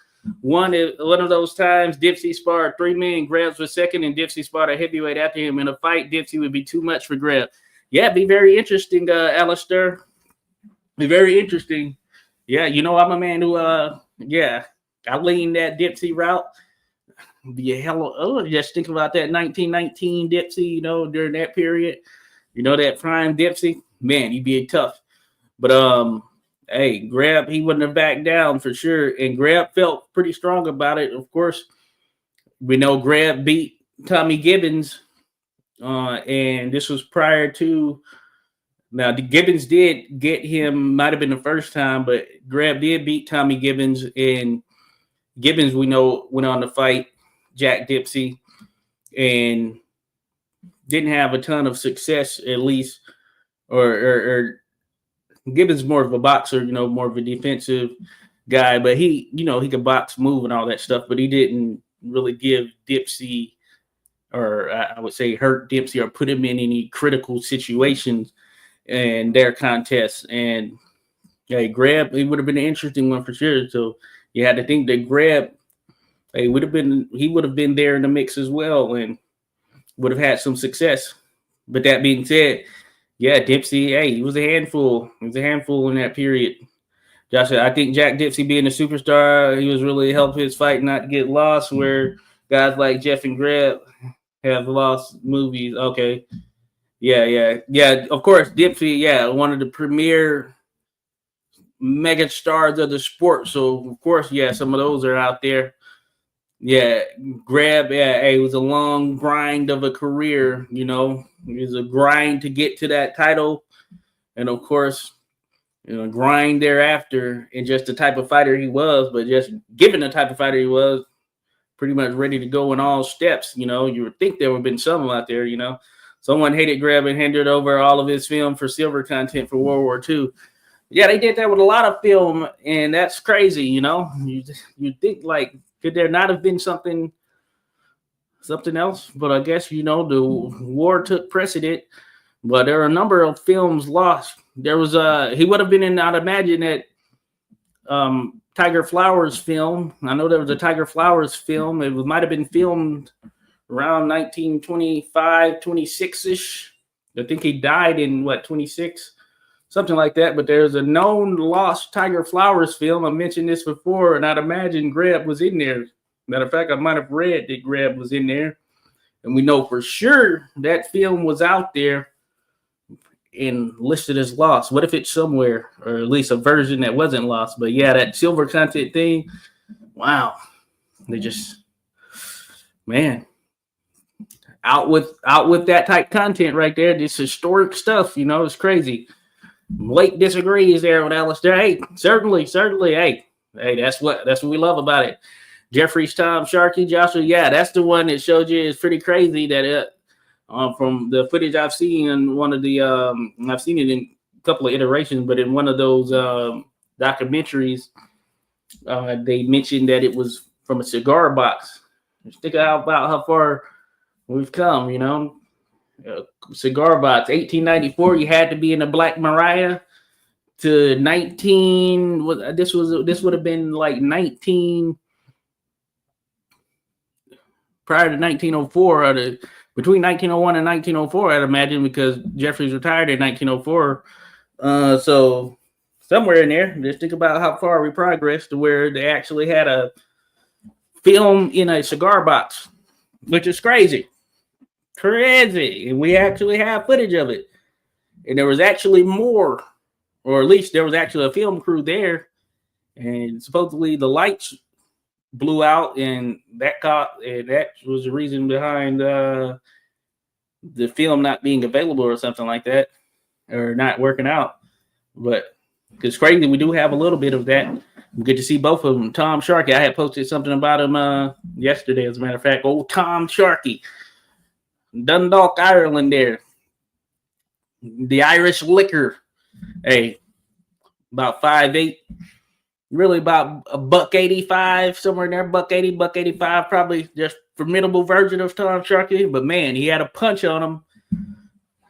One of those times, Dipsy sparred 3 men. Grabs was second, and Dipsy sparred a heavyweight after him. In a fight, Dipsy would be too much for Grab. Yeah, it'd be very interesting, Alistair. Be very interesting. Yeah, you know, I'm a man who, yeah, I lean that Dipsy route. Be a hell of, just thinking about that 1919 Dipsy, you know, during that period. You know, that prime Dipsy, man, he'd be tough. But, hey, Grab, he wouldn't have backed down for sure. And Grab felt pretty strong about it. Of course, we know Grab beat Tommy Gibbons. And this was prior to, now the Gibbons did get him, might have been the first time, but Grab did beat Tommy Gibbons. And Gibbons, we know, went on to fight Jack Dipsy and didn't have a ton of success, at least, or Gibbons more of a boxer, you know, more of a defensive guy, but he, you know, he could box, move, and all that stuff, but he didn't really give Dipsy, or I would say hurt Dipsy, or put him in any critical situations in their contests. And yeah, Grab, it would have been an interesting one for sure. So you had to think that Grab, he would have been there in the mix as well and would have had some success. But that being said, yeah, Dipsy, hey, he was a handful. He was a handful in that period. Josh, I think Jack Dipsy being a superstar, he was really helping his fight not to get lost, where guys like Jeff and Grab have lost movies. Okay. Yeah. Of course, Dipsy, yeah, one of the premier mega stars of the sport. So of course, yeah, some of those are out there. Yeah, Grab. Yeah, hey, it was a long grind of a career. It was a grind to get to that title, and of course, grind thereafter. And just the type of fighter he was, but just given the type of fighter he was, pretty much ready to go in all steps. You would think there would have been some out there. Someone hated Grab and handed over all of his film for silver content for World War II. Yeah, they did that with a lot of film, and that's crazy. You think, like, could there not have been something else? But I guess the war took precedent. But there are a number of films lost. There was he would have been in, I'd imagine, that Tiger Flowers film. I know there was a Tiger Flowers film. It might have been filmed around 1925, 26-ish. I think he died in 26, something like that. But there's a known lost Tiger Flowers film. I mentioned this before, and I'd imagine Grab was in there. Matter of fact, I might have read that Grab was in there. And we know for sure that film was out there and listed as lost. What if it's somewhere, or at least a version that wasn't lost? But yeah, that silver content thing, wow. They just, man, out with that type content right there. This historic stuff, it's crazy. Blake disagrees there with Alistair. Hey, certainly, hey, that's what we love about it. Jeffrey's Tom Sharkey, Joshua, yeah, that's the one that showed you. It's pretty crazy that from the footage I've seen in one of the I've seen it in a couple of iterations, but in one of those documentaries, they mentioned that it was from a cigar box. Just think about how far we've come, cigar box. 1894, you had to be in a Black Maria. To 19, this would have been like 19 prior to 1904, or between 1901 and 1904, I'd imagine, because Jeffries retired in 1904. So somewhere in there, just think about how far we progressed to where they actually had a film in a cigar box, which is crazy. And we actually have footage of it. And there was actually more, or at least there was actually a film crew there. And supposedly the lights blew out, and that was the reason behind the film not being available or something like that, or not working out. But it's crazy. We do have a little bit of that. Good to see both of them. Tom Sharkey, I had posted something about him yesterday, as a matter of fact. Old Tom Sharkey, Dundalk, Ireland there. The Irish liquor. Hey, about 5'8", really about $185, somewhere in there, $180, $185, probably just formidable version of Tom Sharkey. But man, he had a punch on him.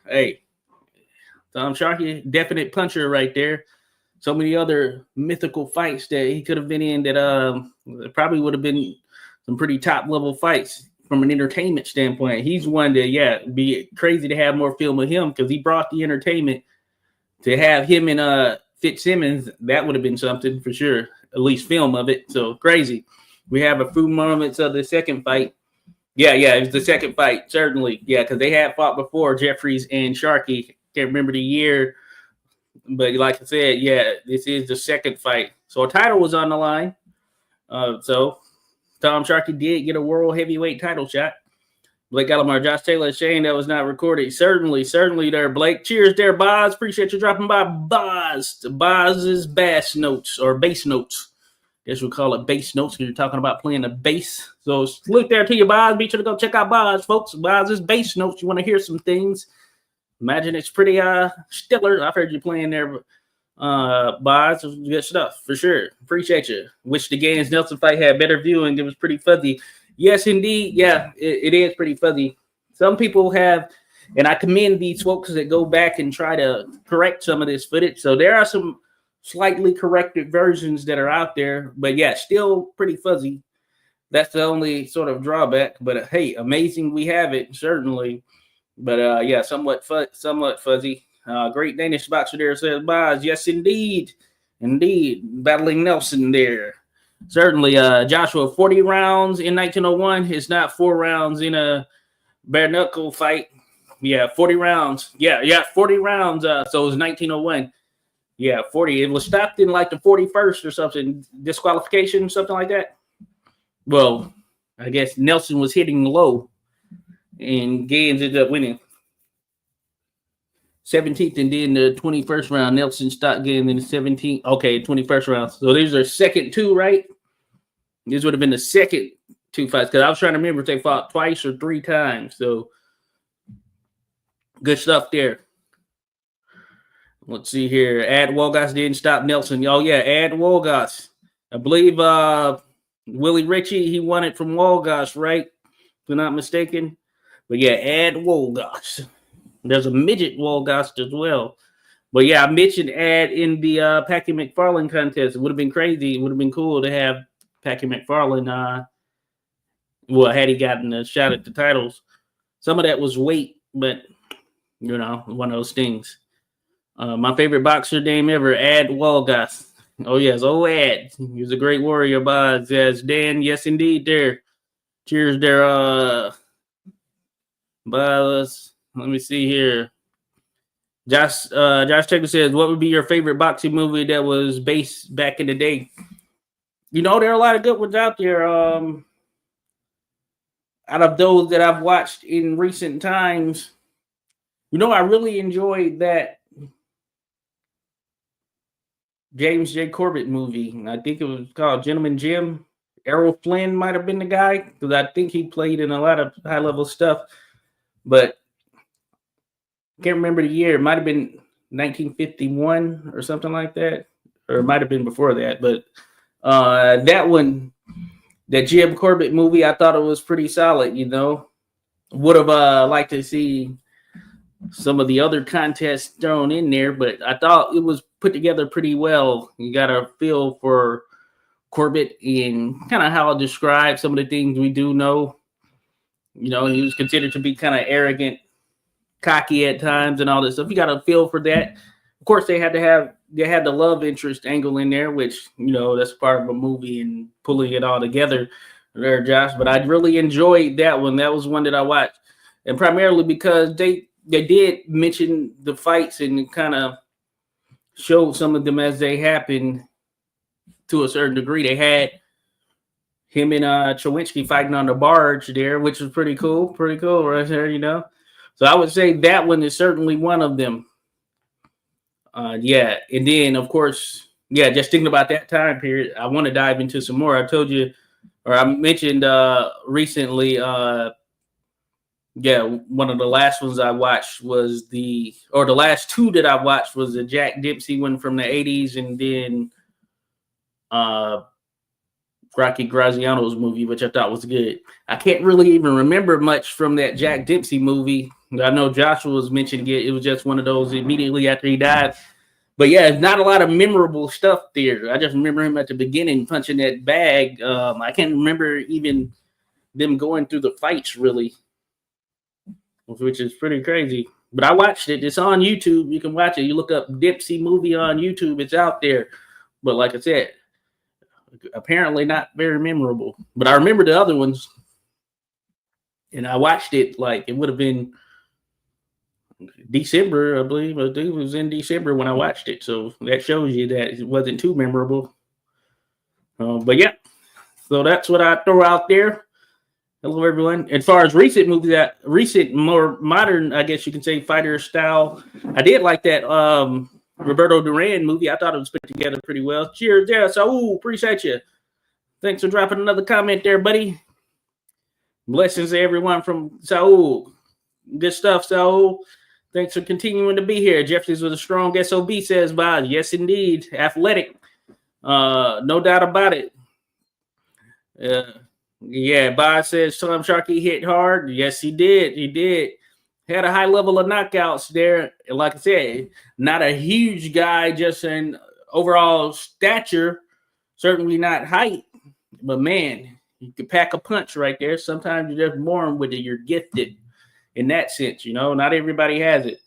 Hey, Tom Sharkey, definite puncher right there. So many other mythical fights that he could have been in that probably would have been some pretty top level fights from an entertainment standpoint. He's one that, yeah, be crazy to have more film of him, because he brought the entertainment. To have him and Fitzsimmons, that would have been something for sure, at least film of it. So crazy. We have a few moments of the second fight. Yeah, it was the second fight, certainly. Yeah, because they had fought before, Jeffries and Sharkey. Can't remember the year. But like I said, yeah, this is the second fight. So a title was on the line. So Tom Sharkey did get a world heavyweight title shot. Blake Gallimore, Josh Taylor, Shane, that was not recorded. Certainly there, Blake. Cheers there, Boz. Appreciate you dropping by, Boz. Boz's bass notes, or bass notes. Guess we'll call it bass notes, because you're talking about playing the bass. So look there to your Boz. Be sure to go check out Boz, folks. Boz's bass notes. You want to hear some things. Imagine it's pretty stellar. I've heard you playing there, Boz. Good stuff, for sure. Appreciate you. Wish the Gaines Nelson fight had better viewing. It was pretty fuzzy. Yes, indeed. Yeah, it is pretty fuzzy. Some people have, and I commend these folks that go back and try to correct some of this footage. So there are some slightly corrected versions that are out there, but yeah, still pretty fuzzy. That's the only sort of drawback. But hey, amazing we have it, certainly. But yeah, somewhat fuzzy. Great Danish boxer there, says Boz. Yes, indeed. Battling Nelson there. Certainly, Joshua, 40 rounds in 1901 is not 4 rounds in a bare knuckle fight. Yeah, 40 rounds. Yeah, 40 rounds. So it was 1901. Yeah, 40. It was stopped in like the 41st or something. Disqualification, something like that. Well, I guess Nelson was hitting low, and Gaines ended up winning. 17th, and then the 21st round, Nelson stopped Gaines in the 17th. Okay, 21st round. So these are second two, right? This would have been the second two fights, because I was trying to remember if they fought twice or three times. So good stuff there. Let's see here. Ad Wolgas didn't stop Nelson. Oh, yeah, Ad Wolgas. I believe Willie Ritchie, he won it from Wolgas, right? If I'm not mistaken. But yeah, Ad Wolgas. There's a midget Wolgas as well. But yeah, I mentioned Ad in the Packy McFarlane contest. It would have been crazy. It would have been cool to have Packy McFarlane. Well, had he gotten a shot at the titles. Some of that was weight, but, you know, one of those things. My favorite boxer name ever, Ad Wolgas. Oh, yes. Oh, Ad. He was a great warrior, Boz. Yes, Dan. Yes, indeed, there. Cheers there, Boz. Let me see here. Josh Taylor says, what would be your favorite boxing movie that was based back in the day? You know, there are a lot of good ones out there. Out of those that I've watched in recent times, you know, I really enjoyed that James J. Corbett movie. I think it was called Gentleman Jim. Errol Flynn might have been the guy, because I think he played in a lot of high-level stuff. But I can't remember the year. It might have been 1951 or something like that. Or it might have been before that. But that one, that Jim Corbett movie, I thought it was pretty solid, you know. Would have liked to see some of the other contests thrown in there, but I thought it was put together pretty well. You got a feel for Corbett and kind of how I describe some of the things we do know. You know, he was considered to be kind of arrogant, cocky at times and all this stuff. You got a feel for that. Of course, they had the love interest angle in there, which, you know, that's part of a movie and pulling it all together there, Josh. But I really enjoyed that one. That was one that I watched. And primarily because they did mention the fights and kind of showed some of them as they happened to a certain degree. They had him and Chowinski fighting on the barge there, which was pretty cool right there, you know. So I would say that one is certainly one of them. Yeah, and then, of course, yeah, just thinking about that time period, I want to dive into some more. I told you, or I mentioned recently, yeah, one of the last ones I watched was the last two that I watched was the Jack Dempsey one from the 80s, and then Rocky Graziano's movie, which I thought was good. I can't really even remember much from that Jack Dempsey movie. I know Joshua was mentioning it. It was just one of those immediately after he died. But yeah, not a lot of memorable stuff there. I just remember him at the beginning punching that bag. I can't remember even them going through the fights really, which is pretty crazy. But I watched it. It's on YouTube. You can watch it. You look up Dempsey movie on YouTube. It's out there. But like I said, apparently not very memorable. But I remember the other ones. And I watched it like it would have been December, I believe. I think it was in December when I watched it. So that shows you that it wasn't too memorable. But yeah, so that's what I throw out there. Hello, everyone. As far as recent movies, more modern, I guess you can say, fighter style, I did like that Roberto Duran movie. I thought it was put together pretty well. Cheers there, Saul. Appreciate you. Thanks for dropping another comment there, buddy. Blessings to everyone from Saul. Good stuff, Saul. Thanks for continuing to be here. Jeffries with a strong SOB, says Bob. Yes, indeed. Athletic. No doubt about it. Yeah, Bob says Tom Sharkey hit hard. Yes, he did. He did. Had a high level of knockouts there. Like I said, not a huge guy, just in overall stature. Certainly not height. But, man, you can pack a punch right there. Sometimes you're just born with it. You're gifted in that sense, you know. Not everybody has it.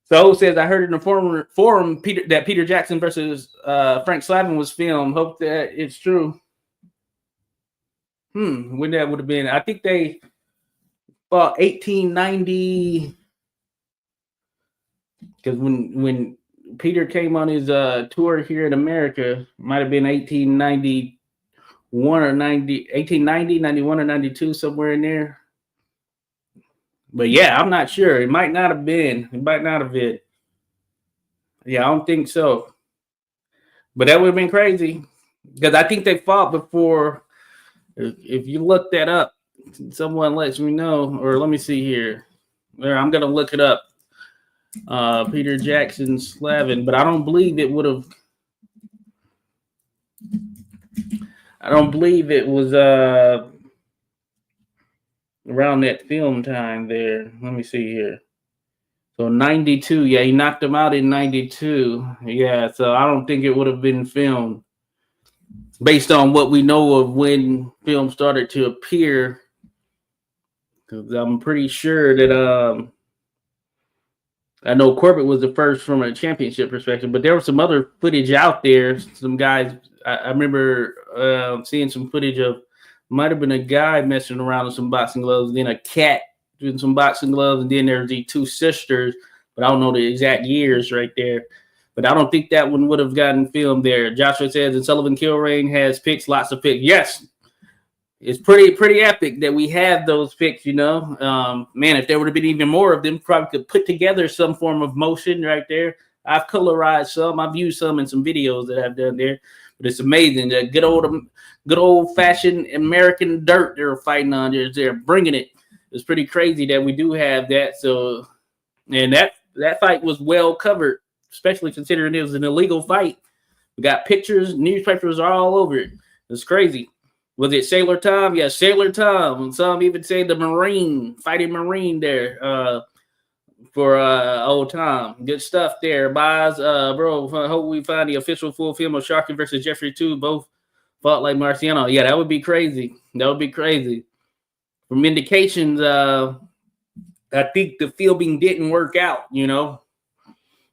So says, I heard in the forum that Peter Jackson versus Frank Slavin was filmed. Hope that it's true. When that would have been, I think they fought 1890. Because when Peter came on his tour here in America, might have been 1891 or 1890, 91 or 92, somewhere in there. But yeah, I'm not sure. It might not have been. It might not have been. Yeah, I don't think so. But that would have been crazy. Because I think they fought before. If you look that up, someone lets me know. Or let me see here. I'm going to look it up. Peter Jackson Sullivan. But I don't believe it would have. I don't believe it was around that film time there. Let me see here. So 92. Yeah, he knocked him out in 92. Yeah, so I don't think it would have been filmed. Based on what we know of when film started to appear, because I'm pretty sure that I know Corbett was the first from a championship perspective, but there was some other footage out there. Some guys, I remember seeing some footage of, might have been a guy messing around with some boxing gloves, then a cat doing some boxing gloves, and then there's the two sisters, but I don't know the exact years right there. But I don't think that one would have gotten filmed there. Joshua says, and Sullivan Kilrain has picks, lots of picks. Yes, it's pretty epic that we have those picks, you know. Man, if there would have been even more of them, probably could put together some form of motion right there. I've colorized some. I've used some in some videos that I've done there. But it's amazing. That good old-fashioned American dirt they're fighting on. They're bringing it. It's pretty crazy that we do have that. So, and that fight was well covered, especially considering it was an illegal fight. We got pictures, newspapers are all over it. It's crazy. Was it Sailor Tom? Yeah, Sailor Tom. Some even say the Marine, fighting Marine there for old Tom. Good stuff there. Boz, bro, hope we find the official full film of Sharkey versus Jeffrey 2. Both fought like Marciano. Yeah, that would be crazy. That would be crazy. From indications, I think the filming didn't work out, you know.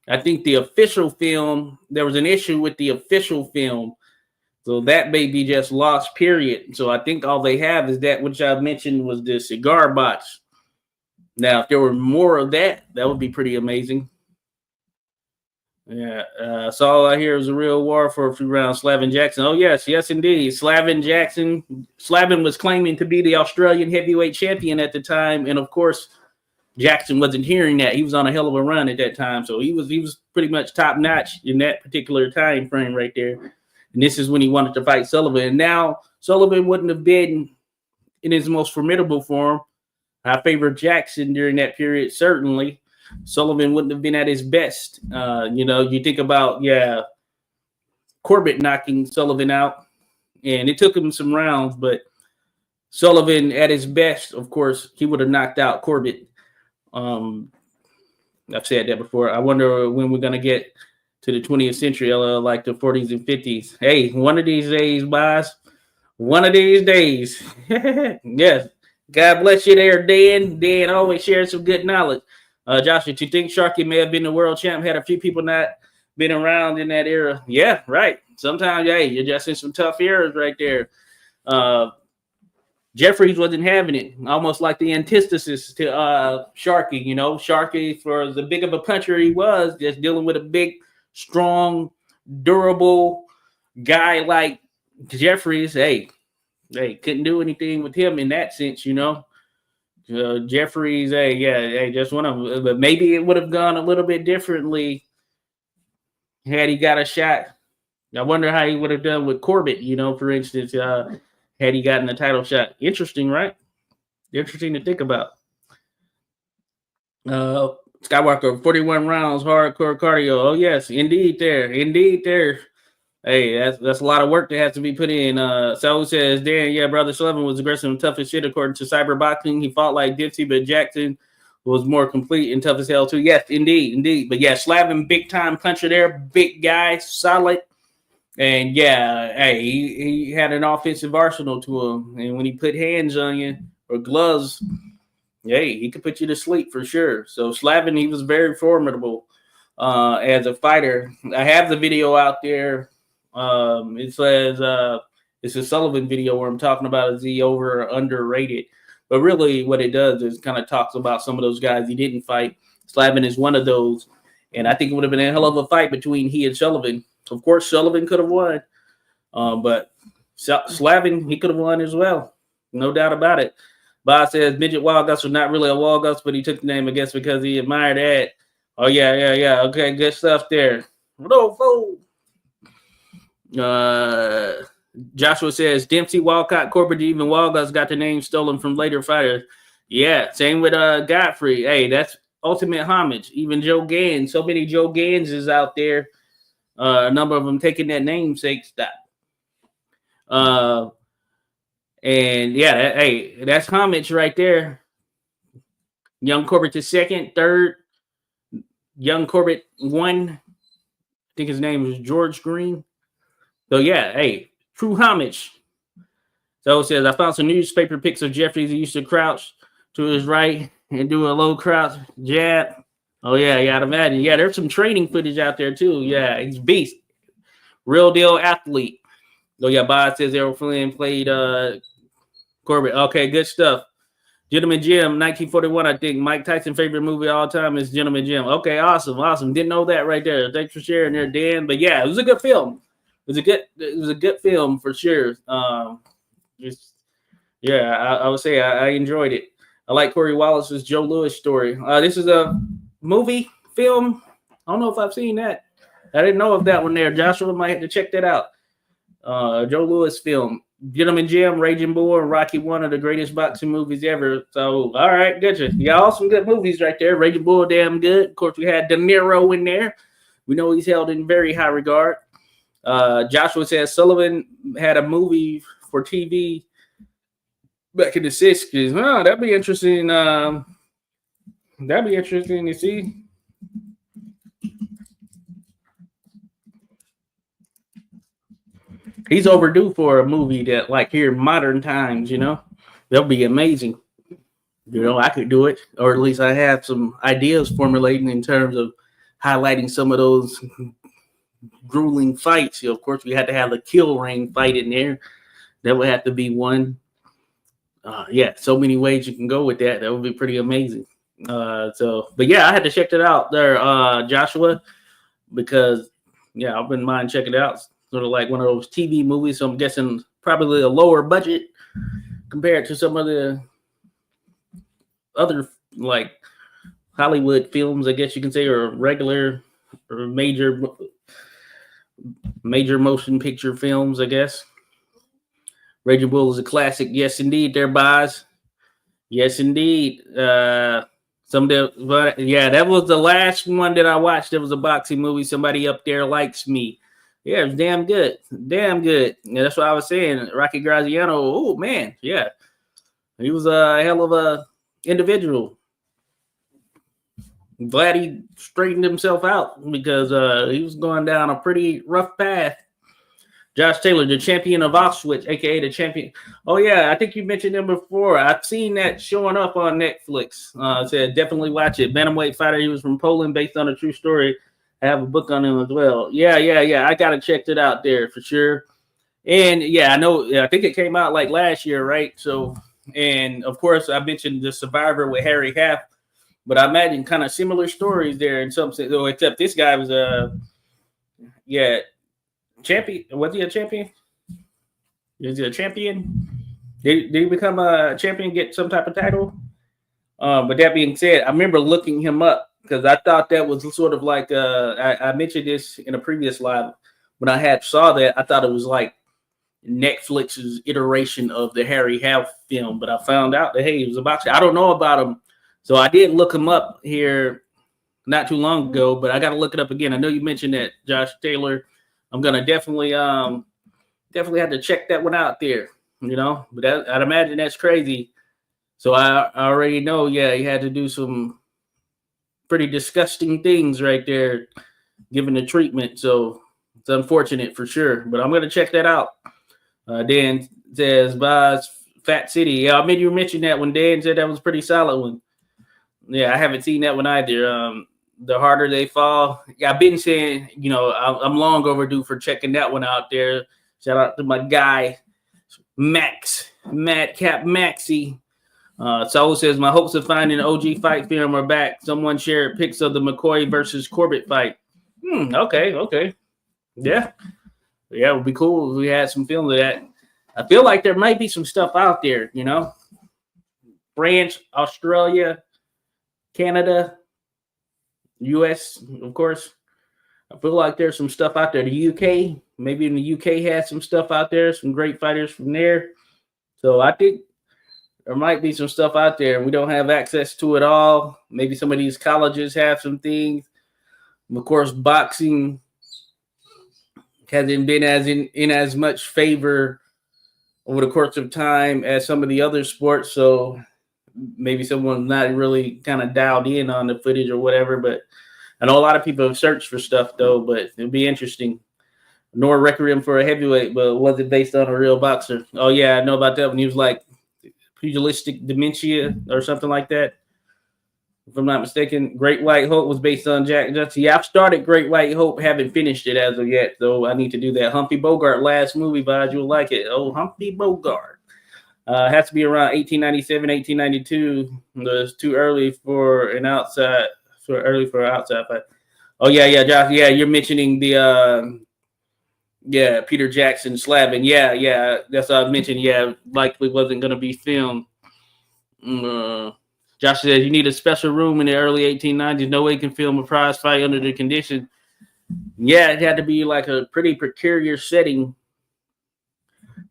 I think the official film, there was an issue with the official film. So that may be just lost, period. So I think all they have is that, which I mentioned, was the cigar box. Now, if there were more of that, that would be pretty amazing. Yeah. So all I hear is a real war for a few rounds. Sullivan Jackson. Oh, yes, indeed. Sullivan Jackson. Sullivan was claiming to be the Australian heavyweight champion at the time. And, of course, Jackson wasn't hearing that. He was on a hell of a run at that time. So he was pretty much top notch in that particular time frame right there. And this is when he wanted to fight Sullivan. And now Sullivan wouldn't have been in his most formidable form. I favor Jackson during that period, certainly. Sullivan wouldn't have been at his best. You know, you think about, Corbett knocking Sullivan out. And it took him some rounds, but Sullivan at his best, of course, he would have knocked out Corbett. I've said that before. I wonder when we're going to get to the 20th century, like the 40s and 50s. Hey, one of these days, boss. One of these days. Yes. God bless you there, Dan. Dan always shares some good knowledge. Joshua, do you think Sharkey may have been the world champ? Had a few people not been around in that era. Yeah, right. Sometimes, you're just in some tough eras right there. Jeffries wasn't having it, almost like the antithesis to Sharkey. You know, Sharkey, for as big of a puncher he was, just dealing with a big, strong, durable guy like Jeffries. Hey, couldn't do anything with him in that sense, you know. Jeffries, just one of them. But maybe it would have gone a little bit differently had he got a shot. I wonder how he would have done with Corbett, you know, for instance, had he gotten a title shot. Interesting, right? Interesting to think about. Skywalker, 41 rounds, hardcore cardio. Oh, yes, indeed there. Hey, that's a lot of work that has to be put in. Saul says, Dan, brother Sullivan was aggressive and tough as shit according to Cyberboxing. He fought like Dipsy, but Jackson was more complete and tough as hell too. Yes, indeed. But Sullivan, big time puncher there, big guy, solid. And he had an offensive arsenal to him. And when he put hands on you or gloves, he could put you to sleep for sure. So Sullivan, he was very formidable as a fighter. I have the video out there. It says it's a Sullivan video where I'm talking about is he over or underrated. But really, what it does is kind of talks about some of those guys he didn't fight. Sullivan is one of those, and I think it would have been a hell of a fight between he and Sullivan. Of course, Sullivan could have won, but Sullivan, he could have won as well, no doubt about it. Bob says midget Walgus was not really a Walgus, but he took the name, I guess, because he admired that. Oh yeah. Okay, good stuff there. Joshua says Dempsey, Walcott, Corbett, even Walgus got the name stolen from later fighters. Yeah, same with Godfrey. Hey, that's ultimate homage. Even Joe Gans, so many Joe Ganses out there. A number of them taking that namesake stop. And yeah, hey, that's homage right there. Young Corbett the second, third. Young Corbett one. I think his name was George Green. So yeah, hey, true homage. So it says I found some newspaper pics of Jeffries. He used to crouch to his right and do a low crouch jab. Oh yeah, I'd imagine. Yeah, there's some training footage out there too. Yeah, he's beast, real deal athlete. Oh yeah, Bob says Errol Flynn played Corbett. Okay, good stuff. Gentleman Jim, 1941. I think Mike Tyson's favorite movie of all time is Gentleman Jim. Okay, awesome. Didn't know that right there. Thanks for sharing there, Dan. But yeah, it was a good film. It was a good film for sure. I would say I enjoyed it. I like Corey Wallace's Joe Louis story. This is a movie film. I don't know if I've seen that. I didn't know of that one there. Joshua might have to check that out. Joe Louis film. Gentleman Jim, Raging Bull, and Rocky, one of the greatest boxing movies ever. So, all right, gotcha. Y'all, some good movies right there. Raging Bull, damn good. Of course, we had De Niro in there. We know he's held in very high regard. Joshua says Sullivan had a movie for TV back in the 60s. Oh, that'd be interesting. That'd be interesting to see. He's overdue for a movie that, like, here in modern times, that'll be amazing. I could do it, or at least I have some ideas formulating in terms of highlighting some of those grueling fights. Of course, we had to have the Kilrain fight in there. That would have to be one. So many ways you can go with that. That would be pretty amazing. But yeah, I had to check that out there, Joshua, because I wouldn't mind checking it out. Sort of like one of those TV movies. So I'm guessing probably a lower budget compared to some of the other like Hollywood films, I guess you can say, or regular or major motion picture films, I guess. Raging Bull is a classic. Yes, indeed, there, boys. Yes, indeed. That was the last one that I watched. It was a boxing movie. Somebody up there likes me. Yeah, it was damn good. Damn good. Yeah, that's what I was saying. Rocky Graziano, oh, man. Yeah. He was a hell of a individual. I'm glad he straightened himself out because he was going down a pretty rough path. Josh Taylor, the champion of Auschwitz, a.k.a. the champion. Oh, yeah, I think you mentioned him before. I've seen that showing up on Netflix. Said definitely watch it. Bantamweight fighter. He was from Poland, based on a true story. I have a book on him as well. Yeah. I got to check it out there for sure. And, I know. I think it came out like last year, right? So, and, of course, I mentioned The Survivor with Harry Half. But I imagine kind of similar stories there in some sense. Except this guy was champion. Was he a champion? Is he a champion? Did he become a champion, get some type of title? But that being said, I remember looking him up because I thought that was sort of like I mentioned this in a previous live. When I saw that, I thought it was like Netflix's iteration of the Harry Half film. But I found out that, hey, he was a boxer. I don't know about him. So I did look him up here not too long ago, but I got to look it up again. I know you mentioned that, Josh Taylor. I'm gonna definitely have to check that one out there, But I'd imagine that's crazy. So I already know, he had to do some pretty disgusting things right there, given the treatment. So it's unfortunate for sure. But I'm gonna check that out. Dan says, "Boz, Fat City." Yeah, I mean you mentioned that when Dan said that was a pretty solid one. Yeah, I haven't seen that one either. The Harder They Fall. Yeah, I've been saying, I'm long overdue for checking that one out there. Shout out to my guy, Madcap Maxie. Saul says, my hopes of finding an OG fight film are back. Someone shared pics of the McCoy versus Corbett fight. Okay. Yeah, it would be cool if we had some film of that. I feel like there might be some stuff out there, France, Australia, Canada, US, of course. I feel like there's some stuff out there. The UK, maybe in the UK has some stuff out there, some great fighters from there. So I think there might be some stuff out there, and we don't have access to it all. Maybe some of these colleges have some things. Of course, boxing hasn't been in as much favor over the course of time as some of the other sports. So maybe someone's not really kind of dialed in on the footage or whatever. But I know a lot of people have searched for stuff, though, but it'll be interesting. Nor Requiem for a heavyweight, but was it based on a real boxer? Oh, yeah, I know about that when he was like pugilistic dementia or something like that. If I'm not mistaken, Great White Hope was based on Jack Johnson. Yeah, I've started Great White Hope, haven't finished it as of yet, though. I need to do that. Humphrey Bogart, last movie, but you'll like it. Oh, Humphrey Bogart. Has to be around 1897, 1892. It's too early for an outside, for outside fight. Oh, yeah, Josh. Yeah, you're mentioning the Peter Jackson Slavin. Yeah, that's what I mentioned. Yeah, likely wasn't going to be filmed. Josh says you need a special room in the early 1890s. No way you can film a prize fight under the condition. Yeah, it had to be like a pretty precarious setting.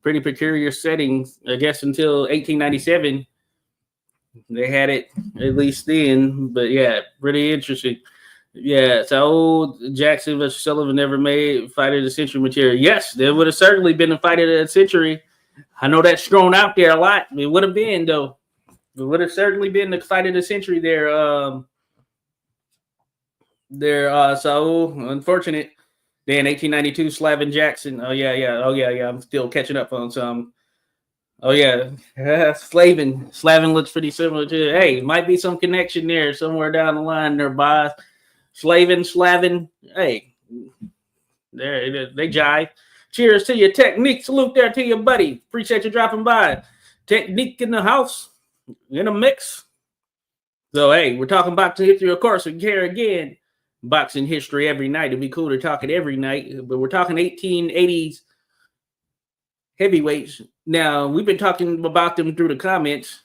I guess until 1897. They had it at least then. But yeah, pretty interesting. Yeah, so Jackson versus Sullivan never made fight of the century material. Yes, there would have certainly been a fight of the century. I know that's thrown out there a lot. It would have been, though. It would have certainly been the fight of the century there. So unfortunate. Then 1892, Slavin Jackson. Oh yeah. I'm still catching up on some. Oh yeah, Slavin looks pretty similar to. Hey, might be some connection there somewhere down the line nearby. Slavin. Hey, there they jive. Cheers to your technique. Salute there to your buddy. Appreciate you dropping by. Technique in the house. In a mix. So, hey, we're talking boxing history, of course. We care again. Boxing history every night. It'd be cool to talk it every night. But we're talking 1880s heavyweights. Now, we've been talking about them through the comments.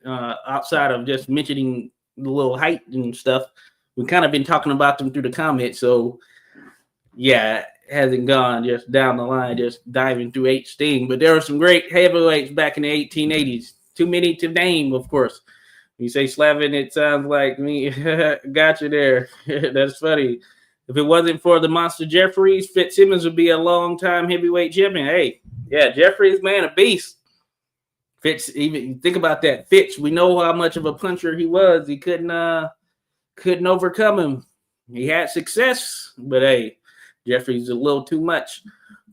Outside of just mentioning the little height and stuff. We've kind of been talking about them through the comments. So, yeah, it hasn't gone just down the line, just diving through each thing. But there were some great heavyweights back in the 1880s. Too many to name, of course. You say Slavin, it sounds like me. Got you there. That's funny. If it wasn't for the monster Jeffries, Fitzsimmons would be a long-time heavyweight champion. Hey, yeah, Jeffries, man, a beast. Fitz, even think about that. Fitz, we know how much of a puncher he was. He couldn't overcome him. He had success, but hey, Jeffries a little too much.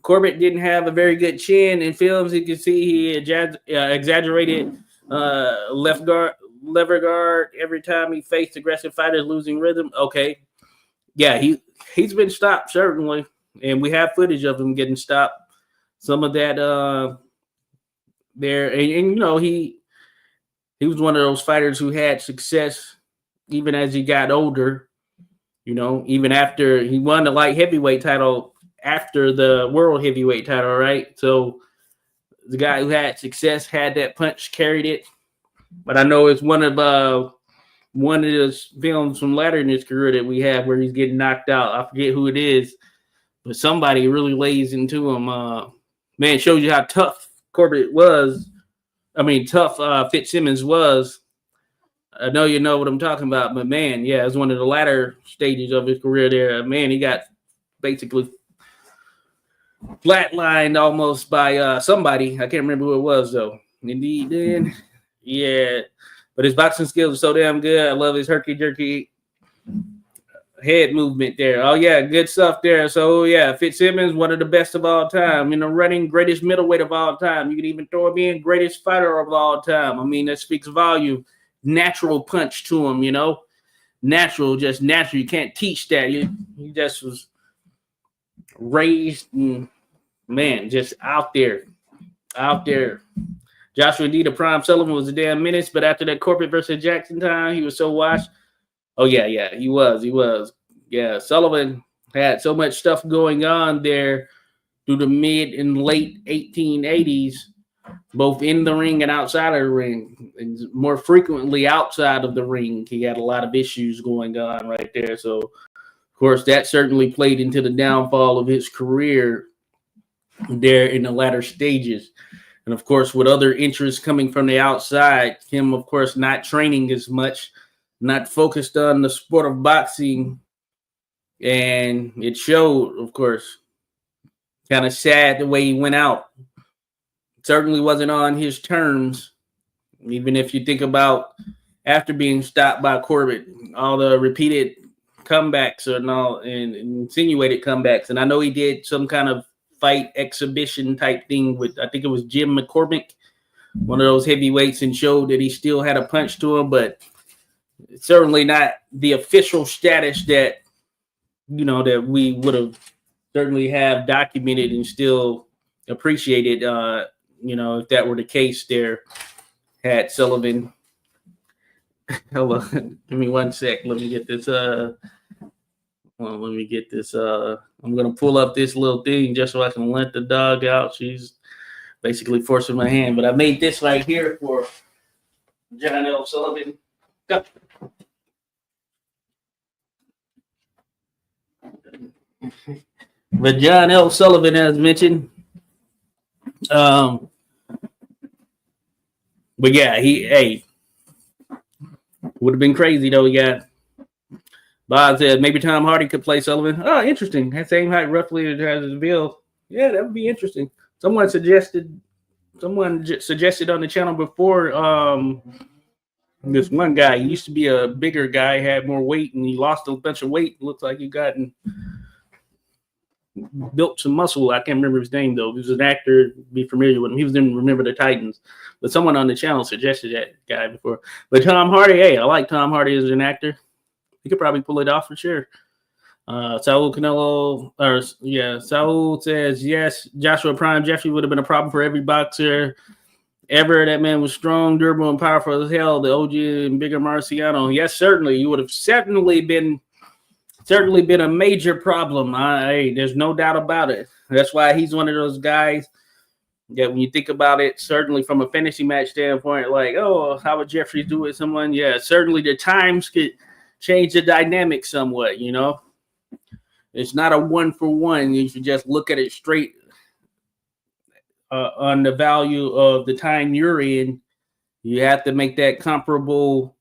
Corbett didn't have a very good chin in films. You can see he exaggerated lever guard every time he faced aggressive fighters losing rhythm. Okay. Yeah, he's been stopped, certainly. And we have footage of him getting stopped. Some of that there. And he was one of those fighters who had success even as he got older. Even after he won the light heavyweight title after the world heavyweight title, right? So the guy who had success had that punch, carried it. But I know it's one of his films from later in his career that we have where he's getting knocked out. I forget who it is, but somebody really lays into him. Man, shows you how tough Corbett was. I mean, tough Fitzsimmons was. I know you know what I'm talking about, but man, yeah, it's one of the latter stages of his career there. Man, he got basically flatlined almost by somebody. I can't remember who it was, though. Indeed, then. Yeah. But his boxing skills are so damn good. I love his herky-jerky head movement there. Oh, yeah, good stuff there. So, yeah, Fitzsimmons, one of the best of all time. In the running, greatest middleweight of all time. You can even throw him in, greatest fighter of all time. I mean, that speaks volume. Natural punch to him, Natural, just natural. You can't teach that. He just was raised, and, man, just out there. Joshua D. the Prime Sullivan was a damn menace, but after that Corbett versus Jackson time, he was so washed. Oh, yeah, he was. Yeah, Sullivan had so much stuff going on there through the mid and late 1880s, both in the ring and outside of the ring, and more frequently outside of the ring. He had a lot of issues going on right there. So, of course, that certainly played into the downfall of his career there in the latter stages. And, of course, with other interests coming from the outside, him, of course, not training as much, not focused on the sport of boxing. And it showed, of course. Kind of sad the way he went out. Certainly wasn't on his terms. Even if you think about after being stopped by Corbett, all the repeated comebacks and insinuated comebacks. And I know he did some kind of fight exhibition type thing with, I think it was Jim McCormick, one of those heavyweights, and showed that he still had a punch to him, but certainly not the official status that, that we would have certainly have documented and still appreciated, if that were the case there, had Sullivan. Hold on, give me 1 sec. Let me get this. I'm gonna pull up this little thing just so I can let the dog out. She's basically forcing my hand, but I made this right here for John L. Sullivan. Go. But John L. Sullivan, as mentioned, but yeah, he would have been crazy though. Yeah, Bob said maybe Tom Hardy could play Sullivan. Oh, interesting. That same height, roughly, as Bill. Yeah, that would be interesting. Someone suggested on the channel before. This one guy, he used to be a bigger guy, had more weight, and he lost a bunch of weight. Looks like he built some muscle. I can't remember his name though. He was an actor. Be familiar with him. He was in Remember the Titans. But someone on the channel suggested that guy before. But Tom Hardy, hey, I like Tom Hardy as an actor. He could probably pull it off for sure. Saul says yes. Joshua Prime Jeffrey would have been a problem for every boxer ever. That man was strong, durable, and powerful as hell. The OG and bigger Marciano. Yes, certainly. You would have certainly been a major problem. There's no doubt about it. That's why he's one of those guys that when you think about it, certainly from a fantasy match standpoint, like, oh, how would Jeffrey do with someone? Yeah, certainly the times could change the dynamic somewhat, It's not a 1-for-1. You should just look at it straight on the value of the time you're in. You have to make that comparable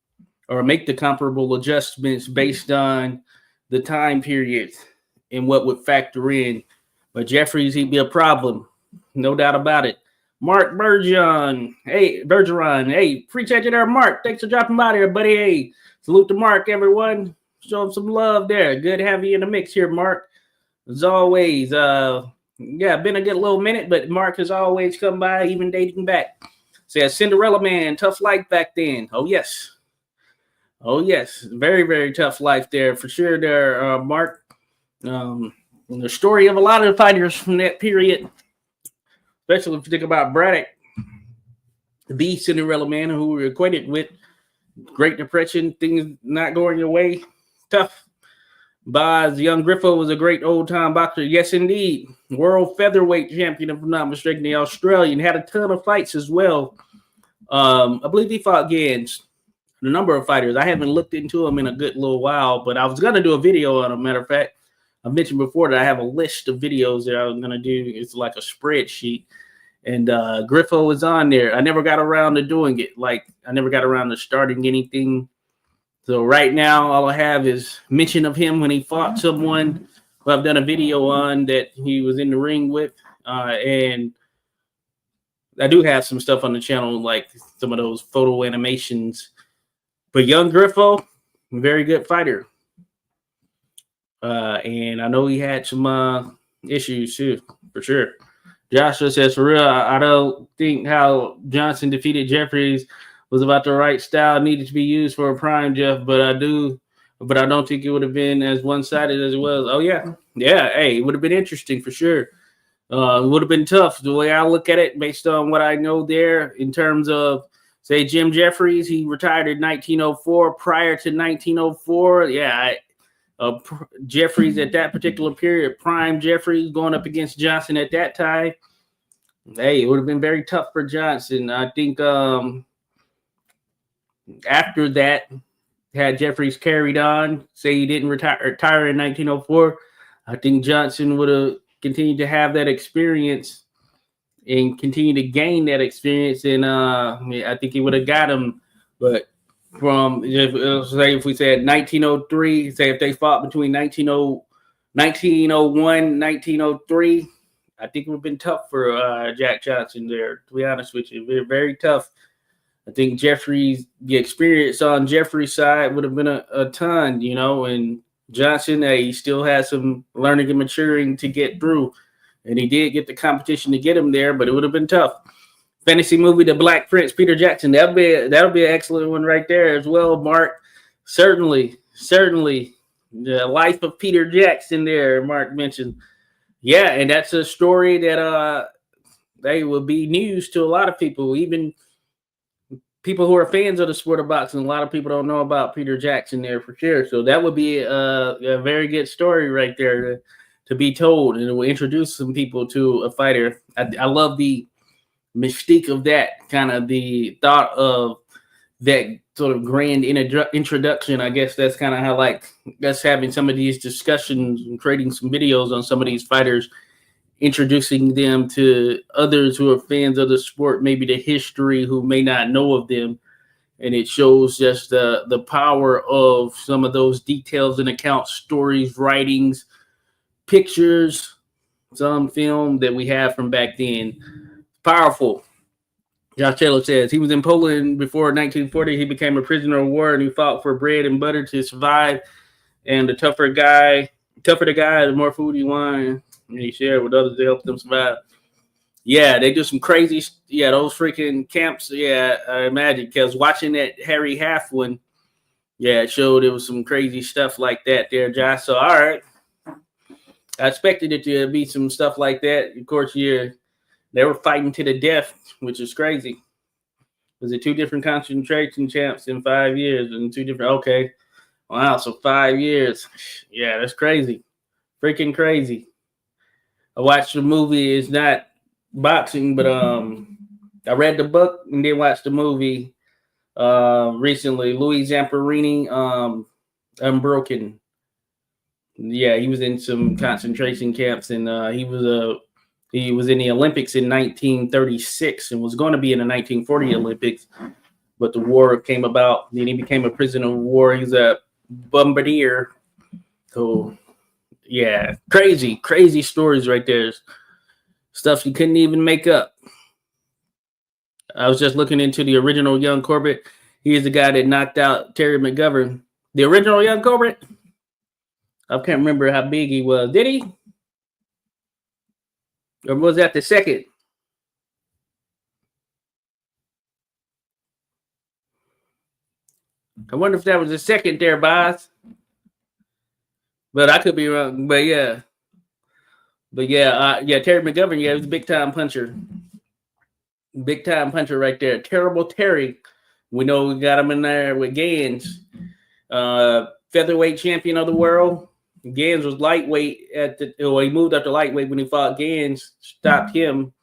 or make the comparable adjustments based on the time period and what would factor in. But Jeffries, he'd be a problem. No doubt about it. Mark Bergeron. Hey, appreciate you there, Mark. Thanks for dropping by there, buddy. Hey, salute to Mark, everyone. Show him some love there. Good to have you in the mix here, Mark. As always, been a good little minute, but Mark has always come by, even dating back. Says Cinderella Man, tough life back then. Oh, yes. Very, very tough life there for sure there, Mark. The story of a lot of the fighters from that period, especially if you think about Braddock, the Cinderella Man, who we're acquainted with, Great Depression, things not going your way, tough. Boz, Young Griffo was a great old-time boxer. Yes, indeed. World featherweight champion, if I'm not mistaken, the Australian. Had a ton of fights as well. I believe he fought against a number of fighters. I haven't looked into him in a good little while, but I was going to do a video on him. Matter of fact, I mentioned before that I have a list of videos that I was going to do. It's like a spreadsheet. And Griffo was on there. I never got around to doing it. Like, I never got around to starting anything. So right now, all I have is mention of him when he fought someone who I've done a video on that he was in the ring with. And I do have some stuff on the channel, like some of those photo animations. But Young Griffo, very good fighter. And I know he had some issues too, for sure. Joshua says, for real, I don't think how Johnson defeated Jeffries was about the right style needed to be used for a prime Jeff, but I don't think it would have been as one-sided as it was. Oh, yeah. Yeah, hey, it would have been interesting for sure. It would have been tough. The way I look at it, based on what I know there, in terms of, say, Jim Jeffries, he retired in 1904. Prior to 1904, Jeffries at that particular period, prime Jeffries going up against Johnson at that time. Hey, it would have been very tough for Johnson. I think after that, had Jeffries carried on, say he didn't retire in 1904, I think Johnson would have continued to have that experience and continue to gain that experience. And I think he would have got him. But from, if we said 1903, say if they fought between 1901, 1903, I think it would have been tough for Jack Johnson there, to be honest with you. Very, very tough. I think Jeffries, the experience on Jeffries' side would have been a ton, and Johnson, he still has some learning and maturing to get through. And he did get the competition to get him there, but it would have been tough. Fantasy movie, The Black Prince, Peter Jackson. That'll be an excellent one right there as well, Mark. Certainly. The life of Peter Jackson there, Mark mentioned. Yeah, and that's a story that they will be news to a lot of people, even people who are fans of the sport of boxing. A lot of people don't know about Peter Jackson there for sure. So that would be a very good story right there to be told, and it will introduce some people to a fighter. I love the mystique of that, kind of the thought of that sort of grand introduction. I guess that's kind of how, like, us having some of these discussions and creating some videos on some of these fighters, introducing them to others who are fans of the sport, maybe the history, who may not know of them. And it shows just the power of some of those details and accounts, stories, writings, pictures, some film that we have from back then. Powerful. Josh Taylor says he was in Poland before 1940. He became a prisoner of war, and he fought for bread and butter to survive. And the tougher the guy, the more food he wanted, and he shared with others to help them survive. Yeah, they do some crazy. Yeah, those freaking camps. Yeah, I imagine, because watching that Harry Half one, yeah, it showed there was some crazy stuff like that there, Josh. So all right, I expected it to be some stuff like that. Of course, they were fighting to the death, which is crazy. Was it 2 different concentration camps in 5 years and 2 different? Okay, wow. So 5 years. Yeah, that's crazy. Freaking crazy. I watched the movie. It's not boxing, but I read the book and then watched the movie recently. Louis Zamperini, Unbroken. Yeah, he was in some concentration camps, and he was in the Olympics in 1936 and was going to be in the 1940 Olympics, but the war came about. Then he became a prisoner of war. He's a bombardier. So yeah, crazy stories right there. Stuff you couldn't even make up. I was just looking into the original Young Corbett. He is the guy that knocked out Terry McGovern. The original Young Corbett? I can't remember how big he was. Did he? Or was that the second? I wonder if that was the second there, boss. But I could be wrong. But yeah. Terry McGovern, he was a big time puncher. Big time puncher right there. Terrible Terry. We know we got him in there with Gans. Featherweight champion of the world. Gans was lightweight he moved up to lightweight when he fought Gans, stopped him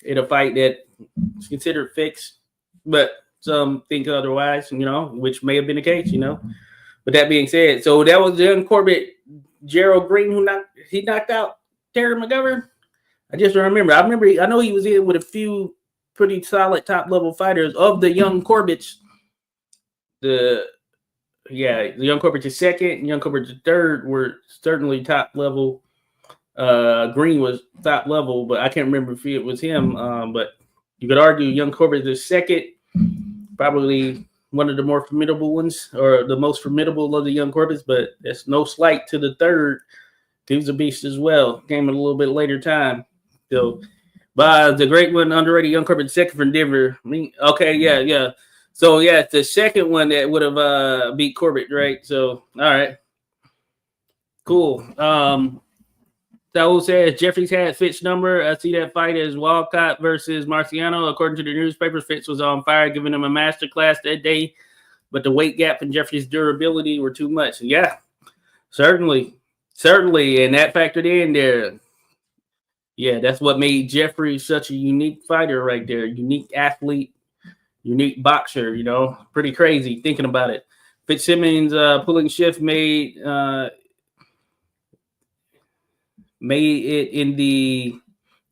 in a fight that is considered fixed, but some think otherwise, which may have been the case, But that being said, so that was Young Corbett, Gerald Green, who knocked out Terry McGovern. I just remember. I know he was in with a few pretty solid top level fighters of the Young Corbett's. The Young Corbett's second, Young Corbett's third were certainly top level. Green was top level, but I can't remember if it was him. But you could argue Young Corbett's second, probably one of the more formidable ones, or the most formidable of the Young Corbetts. But that's no slight to the third. He was a beast as well. Came at a little bit later time. So, but the great one, underrated Young Corbett second from Denver. Okay, yeah. So yeah, it's the second one that would have beat Corbett, right? So all right, cool. So Saul says Jeffries had Fitz number. I see that fight as Walcott versus Marciano. According to the newspapers, Fitz was on fire, giving him a master class that day. But the weight gap and Jeffries' durability were too much. Yeah, certainly. And that factored in there. Yeah, that's what made Jeffrey such a unique fighter right there. Unique athlete, unique boxer, pretty crazy thinking about it. Fitzsimmons pulling shift made it in the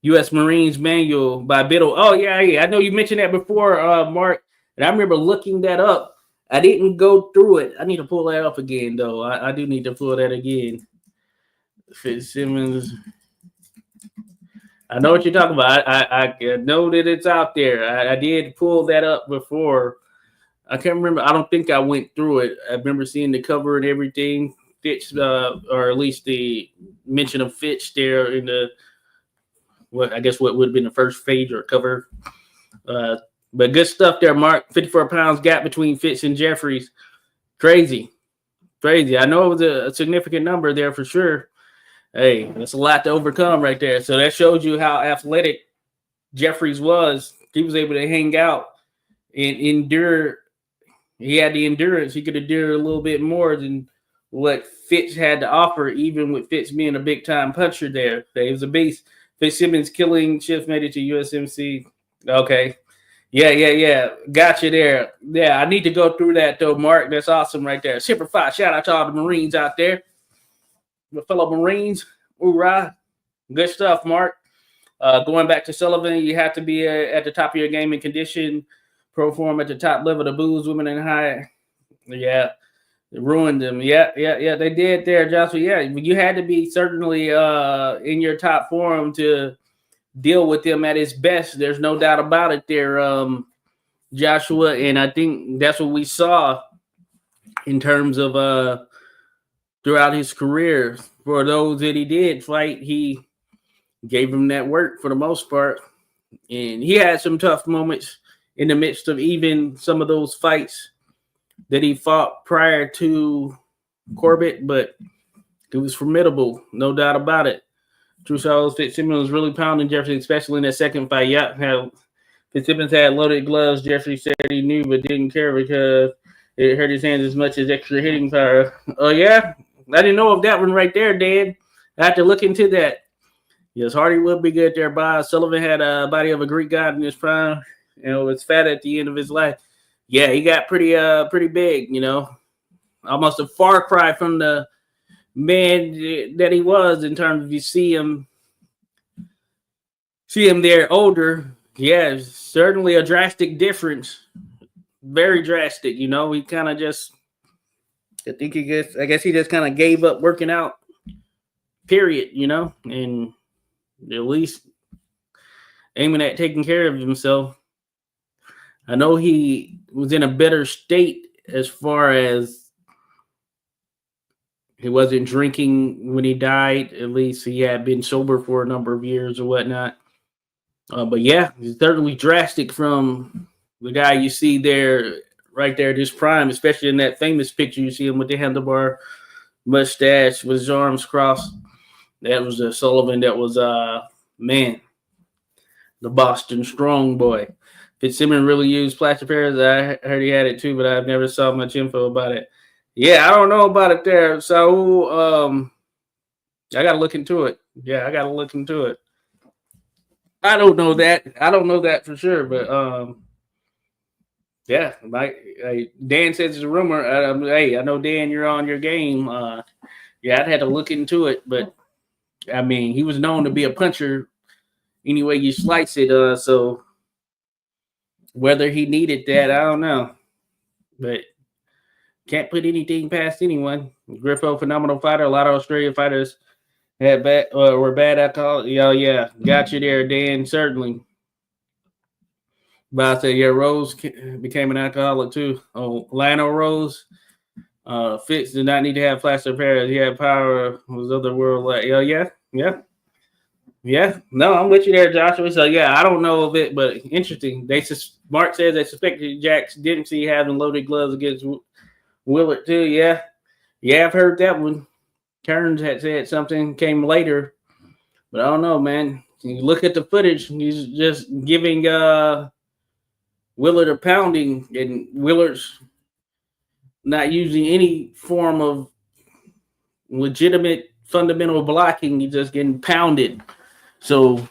U.S. Marines manual by Biddle. Oh, yeah. I know you mentioned that before, Mark, and I remember looking that up. I didn't go through it. I need to pull that up again, though. I do need to pull that again. Fitzsimmons. I know what you're talking about. I know that it's out there. I did pull that up before. I can't remember. I don't think I went through it. I remember seeing the cover and everything. Fitch, or at least the mention of Fitch there in the, I guess what would have been the first page or cover. But good stuff there, Mark. 54 pounds gap between Fitz and Jeffries. Crazy. I know it was a significant number there for sure. Hey, that's a lot to overcome right there. So that shows you how athletic Jeffries was. He was able to hang out and endure. He had the endurance. He could endure a little bit more than what Fitz had to offer, even with Fitz being a big-time puncher there. He was a beast. Fitzsimmons killing shift made it to USMC. Okay. Yeah. Gotcha there. Yeah, I need to go through that, though, Mark. That's awesome right there. Super 5. Shout out to all the Marines out there. The fellow Marines, hoorah. Good stuff, Mark. Going back to Sullivan, you have to be at the top of your game in condition, perform at the top level. The booze, women, and high. Yeah, it ruined them. Yeah, they did there, Joshua. Yeah, you had to be certainly in your top form to deal with them at his best. There's no doubt about it there, Joshua. And I think that's what we saw in terms of throughout his career. For those that he did fight, he gave him that work for the most part. And he had some tough moments in the midst of even some of those fights that he fought prior to Corbett, but it was formidable, no doubt about it. Trussell's Fitzsimmons was really pounding Jeffries, especially in that second fight. Yeah, Fitzsimmons had loaded gloves. Jeffries said he knew but didn't care because it hurt his hands as much as extra hitting power. Oh, yeah? I didn't know of that one right there, Dan. I have to look into that. Yes, Hardy would be good there, Bob. Sullivan had a body of a Greek god in his prime and was fat at the end of his life. Yeah, he got pretty big, almost a far cry from the man that he was in terms of you see him there older. Yeah, certainly a drastic difference. Very drastic, he kind of just, I guess he just kind of gave up working out, period, and at least aiming at taking care of himself. I know he was in a better state as far as he wasn't drinking when he died. At least he had been sober for a number of years or whatnot. But yeah, it's certainly drastic from the guy you see there, right there, this prime, especially in that famous picture you see him with the handlebar mustache with his arms crossed. That was a Sullivan that was, the Boston Strong Boy. Fitzsimmons really used plaster Paris. I heard he had it too, but I've never saw much info about it. Yeah, I don't know about it there. So I got to look into it. Yeah, I got to look into it. I don't know that for sure, but yeah, Dan says it's a rumor. Hey, I know, Dan, you're on your game. Yeah, I'd have to look into it, but I mean, he was known to be a puncher any way you slice it. So whether he needed that, I don't know, but can't put anything past anyone. Griffo, phenomenal fighter. A lot of Australian fighters were bad alcohol. Yeah, got you there, Dan. Certainly. But I said, yeah, Rose became an alcoholic too. Oh, Lionel Rose. Fitz did not need to have plaster Paris. He had power. Was other world like, yeah. No, I'm with you there, Joshua. So yeah, I don't know of it, but interesting. Mark says they suspected Jax Dempsey having loaded gloves against Willard too. Yeah, I've heard that one. Kearns had said something, came later. But I don't know, man. You look at the footage, he's just giving Willard a pounding, and Willard's not using any form of legitimate fundamental blocking. He's just getting pounded. So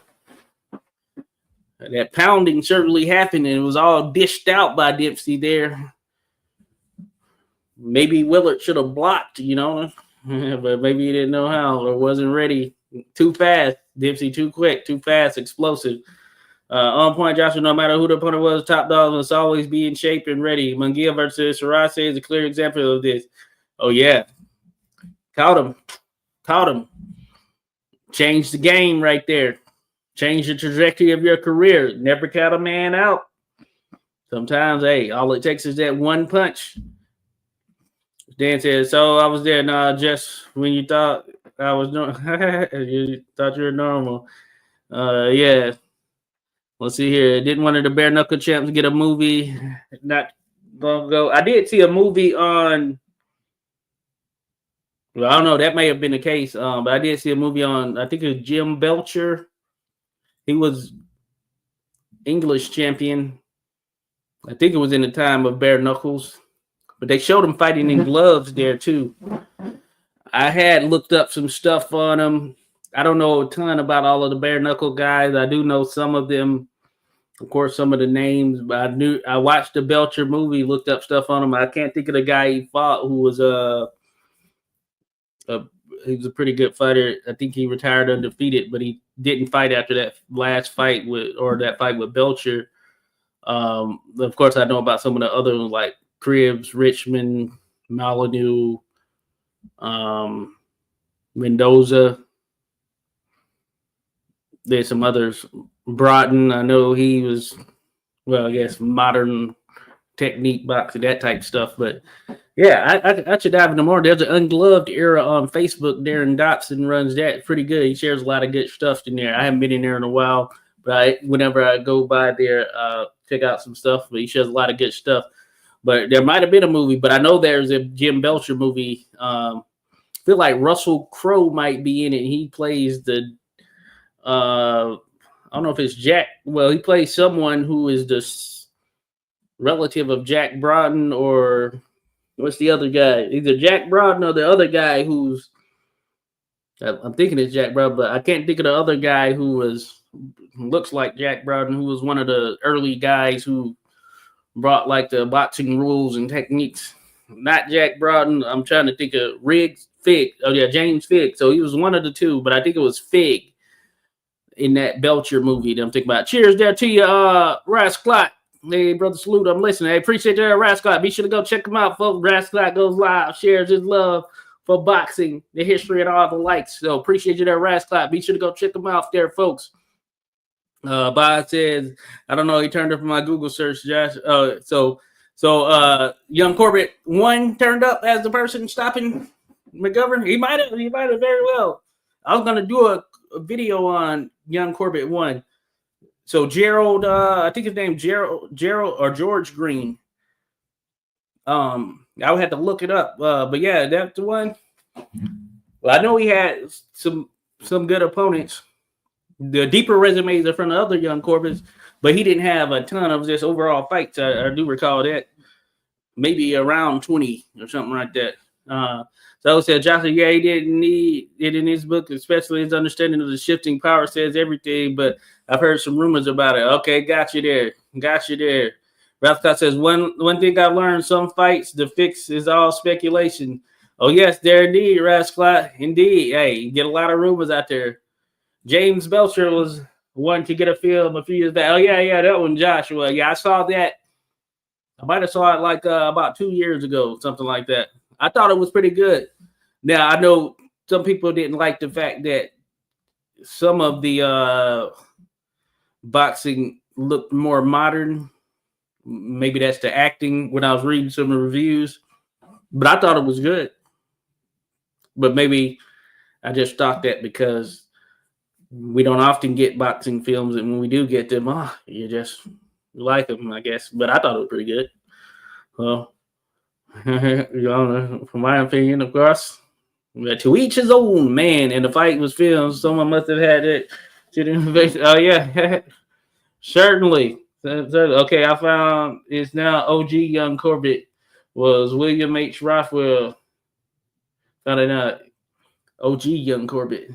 that pounding certainly happened, and it was all dished out by Dempsey there. Maybe Willard should have blocked, but maybe he didn't know how or wasn't ready. Too fast. Dempsey too quick, too fast, explosive. On point, Joshua, no matter who the opponent was, top dog must always be in shape and ready. Munguia versus Sarase is a clear example of this. Oh, yeah. Caught him. Changed the game right there. Change the trajectory of your career. Never count a man out. Sometimes, hey, all it takes is that one punch. Dan said, so I was there. Nah, just when you thought I was you thought you were normal. Yeah. Let's see here. Didn't one of the bare knuckle champs get a movie not long ago? I did see a movie on. Well, I don't know. That may have been the case. But I did see a movie on. I think it was Jim Belcher. He was English champion. I think it was in the time of bare knuckles. But they showed him fighting in gloves there too. I had looked up some stuff on him. I don't know a ton about all of the bare knuckle guys. I do know some of them, of course, some of the names. But I watched the Belcher movie, looked up stuff on him. I can't think of the guy he fought who was he was a pretty good fighter. I think he retired undefeated, but he didn't fight after that last fight that fight with Belcher. Of course, I know about some of the other ones like Cribbs, Richmond, Molyneux, Mendoza. There's some others. Broughton, I know he was, well, I guess modern technique boxing, that type stuff. But yeah, I should dive into more. There's an Ungloved era on Facebook. Darren Dotson runs that pretty good. He shares a lot of good stuff in there. I haven't been in there in a while, but whenever I go by there, check out some stuff. But he shares a lot of good stuff. But there might have been a movie, but I know there's a Jim Belcher movie. I feel like Russell Crowe might be in it. He plays the I don't know if it's Jack. Well, he plays someone who is the relative of Jack Broughton, or what's the other guy? Either Jack Broughton or the other guy who's, I'm thinking it's Jack Broughton, but I can't think of the other guy who looks like Jack Broughton, who was one of the early guys who brought like the boxing rules and techniques. Not Jack Broughton. I'm trying to think of Fig. Oh yeah, James Fig. So he was one of the two, but I think it was Fig in that Belcher movie that I'm thinking about. Cheers there to you, Rasclot. Hey, brother, salute. I'm listening. I appreciate that, Rasclot. Be sure to go check him out, folks. Rasclot goes live, shares his love for boxing, the history, and all the likes. So appreciate you there, Rasclot. Be sure to go check him out there, folks. Bob says, I don't know. He turned up in my Google search, Josh. So Young Corbett 1 turned up as the person stopping McGovern. He might have very well. I was gonna do a video on Young Corbett 1. So Gerald, I think his name Gerald or George Green. I would have to look it up. But yeah, that's the one. Well, I know he had some good opponents. The deeper resumes are from the other Young Corbett's, but he didn't have a ton of just overall fights. I do recall that. Maybe around 20 or something like that. So I said, Johnson, yeah, he didn't need it in his book, especially his understanding of the shifting power says everything, but I've heard some rumors about it. Okay, got you there. Rathcott says, one thing I've learned, some fights, the fix is all speculation. Oh, yes, there indeed, Rasclot. Indeed. Hey, you get a lot of rumors out there. James Belcher was one to get a film a few years back. Oh, yeah, that one, Joshua. Yeah, I saw that. I might have saw it like about 2 years ago, something like that. I thought it was pretty good. Now, I know some people didn't like the fact that some of the boxing looked more modern. Maybe that's the acting when I was reading some of the reviews. But I thought it was good. But maybe I just thought that because we don't often get boxing films, and when we do get them, you just like them, I guess. But I thought it was pretty good. Well, from my opinion, of course, To each his own, man. And the fight was filmed. Someone must have had it. Oh yeah, certainly. Okay, I found it's now OG Young Corbett was William H. Rothwell. Found it out. OG Young Corbett.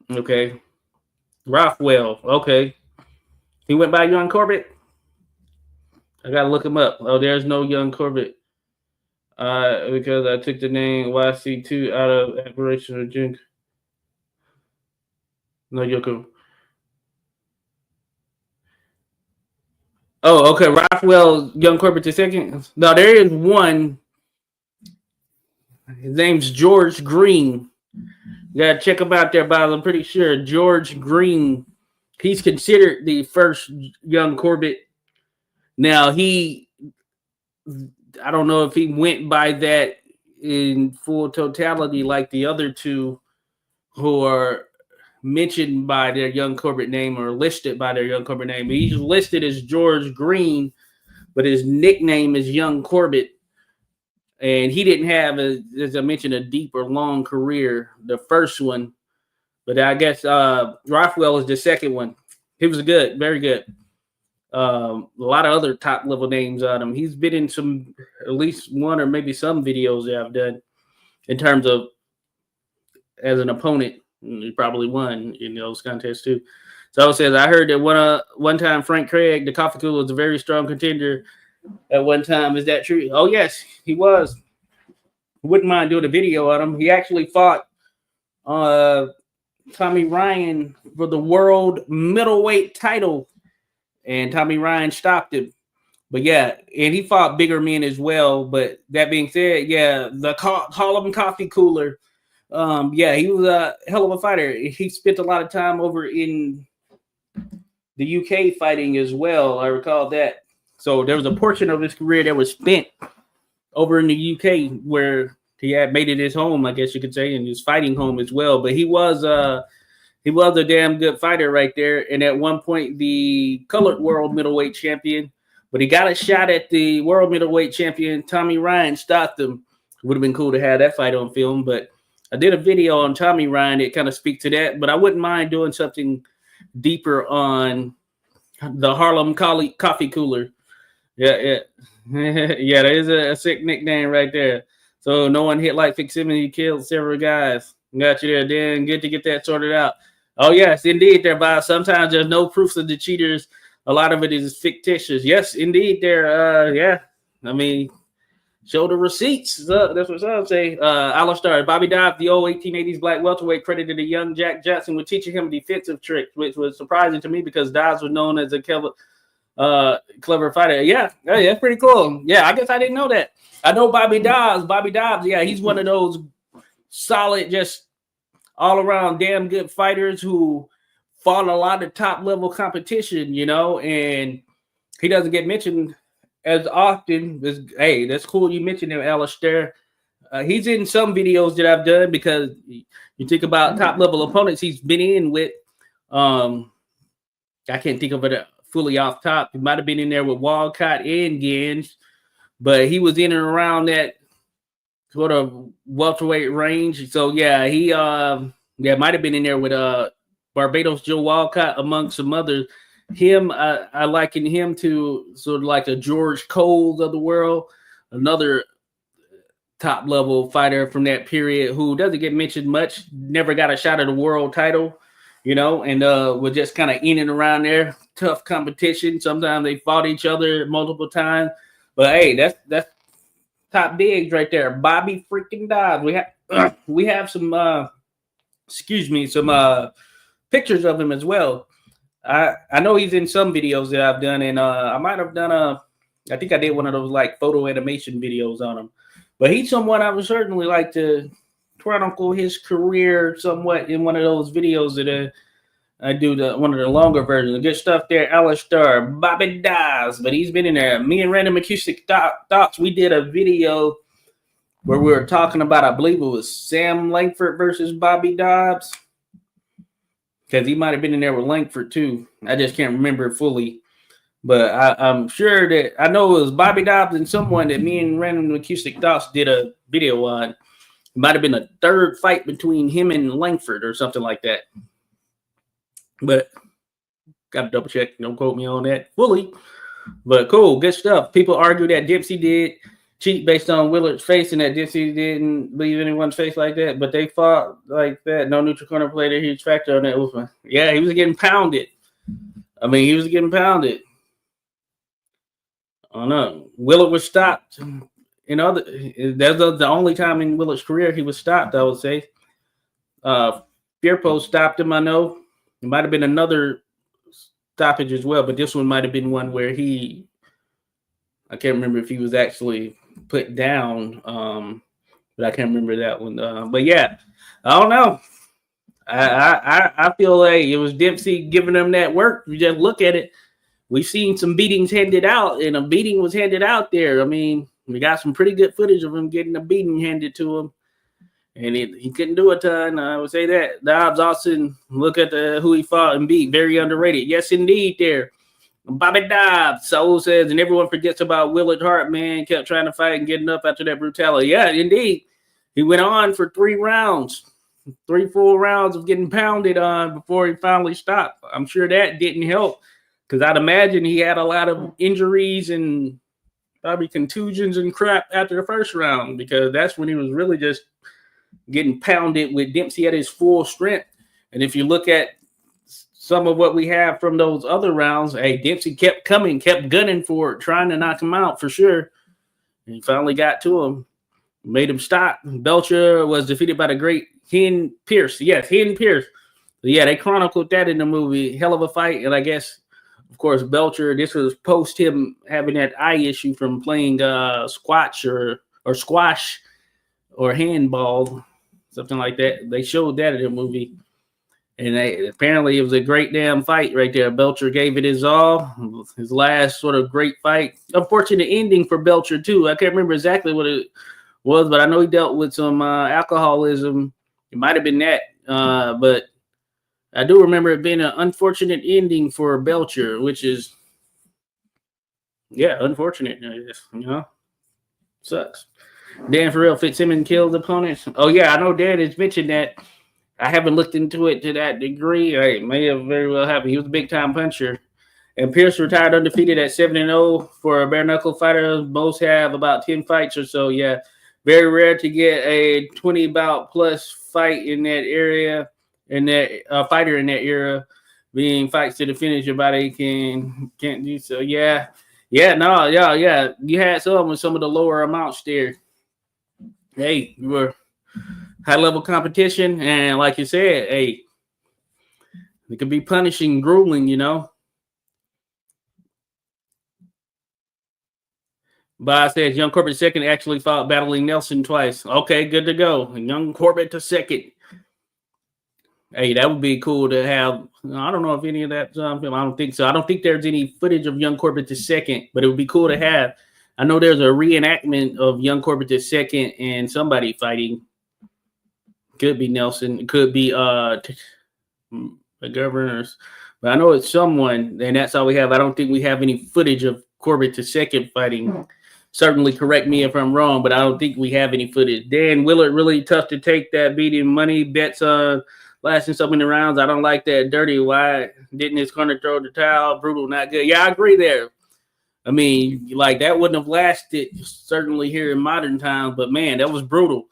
Okay. Rothwell. Okay. He went by Young Corbett. I gotta look him up. Oh, there's no Young Corbett. Because I took the name YC2 out of admiration of June. No Yoko. Oh, okay. Rothwell Young Corbett II. No, there is one. His name's George Green. You gotta check him out there, Bob. I'm pretty sure George Green. He's considered the first Young Corbett. Now I don't know if he went by that in full totality like the other two who are mentioned by their Young Corbett name or listed by their Young Corbett name. He's listed as George Green, but his nickname is Young Corbett. And he didn't have, as I mentioned, a deep or long career, the first one. But I guess Rothwell is the second one. He was good, very good. A lot of other top level names on him. He's been in some, at least one or maybe some videos that I've done in terms of as an opponent. He probably won in those contests too. So it says, I heard that one time Frank Craig, the coffee cooler, was a very strong contender at one time. Is that true? Oh, yes, he was. Wouldn't mind doing a video on him. He actually fought Tommy Ryan for the world middleweight title, and Tommy Ryan stopped him. But yeah, and he fought bigger men as well. But that being said, yeah, the Harlem coffee cooler. Yeah, he was a hell of a fighter. He spent a lot of time over in the UK fighting as well. I recall that. So there was a portion of his career that was spent over in the UK where he had made it his home, I guess you could say, and his fighting home as well. But he was a damn good fighter right there. And at one point, the colored world middleweight champion, but he got a shot at the world middleweight champion, Tommy Ryan, stopped him. It would have been cool to have that fight on film, but I did a video on Tommy Ryan that kind of speaks to that, but I wouldn't mind doing something deeper on the Harlem coffee cooler. Yeah. Yeah, that is a sick nickname right there. So no one hit like Fitzsimmons. He killed several guys. Got you there, Dan. Good to get that sorted out. Oh, yes, indeed, there, Bob. Sometimes there's no proofs of the cheaters. A lot of it is fictitious. Yes, indeed, there. Yeah, I mean, show the receipts. That's what I'll say. Alistair, Bobby Dobbs, the old 1880s black welterweight, credited a young Jack Johnson with teaching him defensive tricks, which was surprising to me because Dobbs was known as a clever fighter. Yeah, that's pretty cool. Yeah, I guess I didn't know that. I know Bobby Dobbs, yeah, he's one of those solid, just all around damn good fighters who fought a lot of top level competition, and he doesn't get mentioned as often. Hey, that's cool you mentioned him, Alistair. He's in some videos that I've done because you think about top level opponents he's been in with. I can't think of it fully off top. He might have been in there with Walcott and Gins, but he was in and around that sort of welterweight range. So yeah, he might have been in there with Barbados Joe Walcott among some others. Him, I liken him to sort of like a George Cole of the world, another top level fighter from that period who doesn't get mentioned much, never got a shot at a world title, and was just kind of in and around there. Tough competition. Sometimes they fought each other multiple times. But hey, that's top digs right there. Bobby freaking Dobbs. We have some some pictures of him as well. I know he's in some videos that I've done, and I might have done I think I did one of those like photo animation videos on him. But he's someone I would certainly like to chronicle his career somewhat in one of those videos that I do one of the longer versions. Good stuff there, Alistair, Bobby Dobbs, but he's been in there. Me and Random Acoustic Thoughts, we did a video where we were talking about, I believe it was Sam Langford versus Bobby Dobbs, because he might have been in there with Langford too. I just can't remember fully. But I'm sure that I know it was Bobby Dobbs and someone that me and Random Acoustic Thoughts did a video on. It might have been a third fight between him and Langford or something like that. But got to double check. Don't quote me on that fully. But cool, good stuff. People argue that Dempsey did cheat based on Willard's face and that Dempsey didn't leave anyone's face like that. But they fought like that. No neutral corner played a huge factor on that. Yeah, he was getting pounded. I mean, he was getting pounded. I don't know. Willard was stopped. That's the only time in Willard's career he was stopped, I would say. Firpo stopped him, I know. It might have been another stoppage as well, but this one might have been one where I can't remember if he was actually put down, but I can't remember that one. But yeah, I don't know. I feel like it was Dempsey giving them that work. You just look at it. We've seen some beatings handed out, and a beating was handed out there. I mean, we got some pretty good footage of him getting a beating handed to him, and he couldn't do a ton. I would say that. Dobbs Austin, look at who he fought and beat. Very underrated. Yes, indeed, there. Bobby Dobbs, Soul says, and everyone forgets about Willard Hart, man. Kept trying to fight and getting up after that brutality. Yeah, indeed. He went on for 3 rounds. 3 full rounds of getting pounded on before he finally stopped. I'm sure that didn't help. Because I'd imagine he had a lot of injuries and probably contusions and crap after the first round, because that's when he was really just getting pounded with Dempsey at his full strength. And if you look at some of what we have from those other rounds, hey, Dempsey kept coming, kept gunning for it, trying to knock him out for sure. And he finally got to him, made him stop. Belcher was defeated by the great Hen Pierce. Yes, Hen Pierce. Yeah, they chronicled that in the movie. Hell of a fight. And I guess, of course, Belcher, this was post him having that eye issue from playing squash or handball, something like that. They showed that in the movie. And apparently it was a great damn fight right there. Belcher gave it his all. His last sort of great fight. Unfortunate ending for Belcher, too. I can't remember exactly what it was, but I know he dealt with some alcoholism. It might have been that. But I do remember it being an unfortunate ending for Belcher, which is, yeah, unfortunate. Sucks. Dan Farrell Fitzsimmons killed opponents. Oh, yeah, I know Dan has mentioned that. I haven't looked into it to that degree. It may have very well happened. He was a big-time puncher. And Pierce retired undefeated at 7-0 for a bare-knuckle fighter. Most have about 10 fights or so, yeah. Very rare to get a 20-bout-plus fight in that area. And that fighter in that era being fights to the finish, your body can't do so. Yeah. You had some with some of the lower amounts there. Hey, you were high level competition, and like you said, hey, it could be punishing, grueling, Bob says Young Corbett II actually fought battling Nelson twice. Okay, good to go. Young Corbett II. Hey, that would be cool to have. I don't know if any of that film. I don't think so. I don't think there's any footage of Young Corbett II, but it would be cool to have. I know there's a reenactment of Young Corbett II and somebody fighting. Could be Nelson. It could be the governors. But I know it's someone, and that's all we have. I don't think we have any footage of Corbett II fighting. Certainly correct me if I'm wrong, but I don't think we have any footage. Dan Willard, really tough to take that beating. Money bets on lasting so many rounds. I don't like that. Dirty. Why didn't his corner throw the towel? Brutal, not good. Yeah, I agree there. I mean, like, that wouldn't have lasted certainly here in modern times, but man, that was brutal.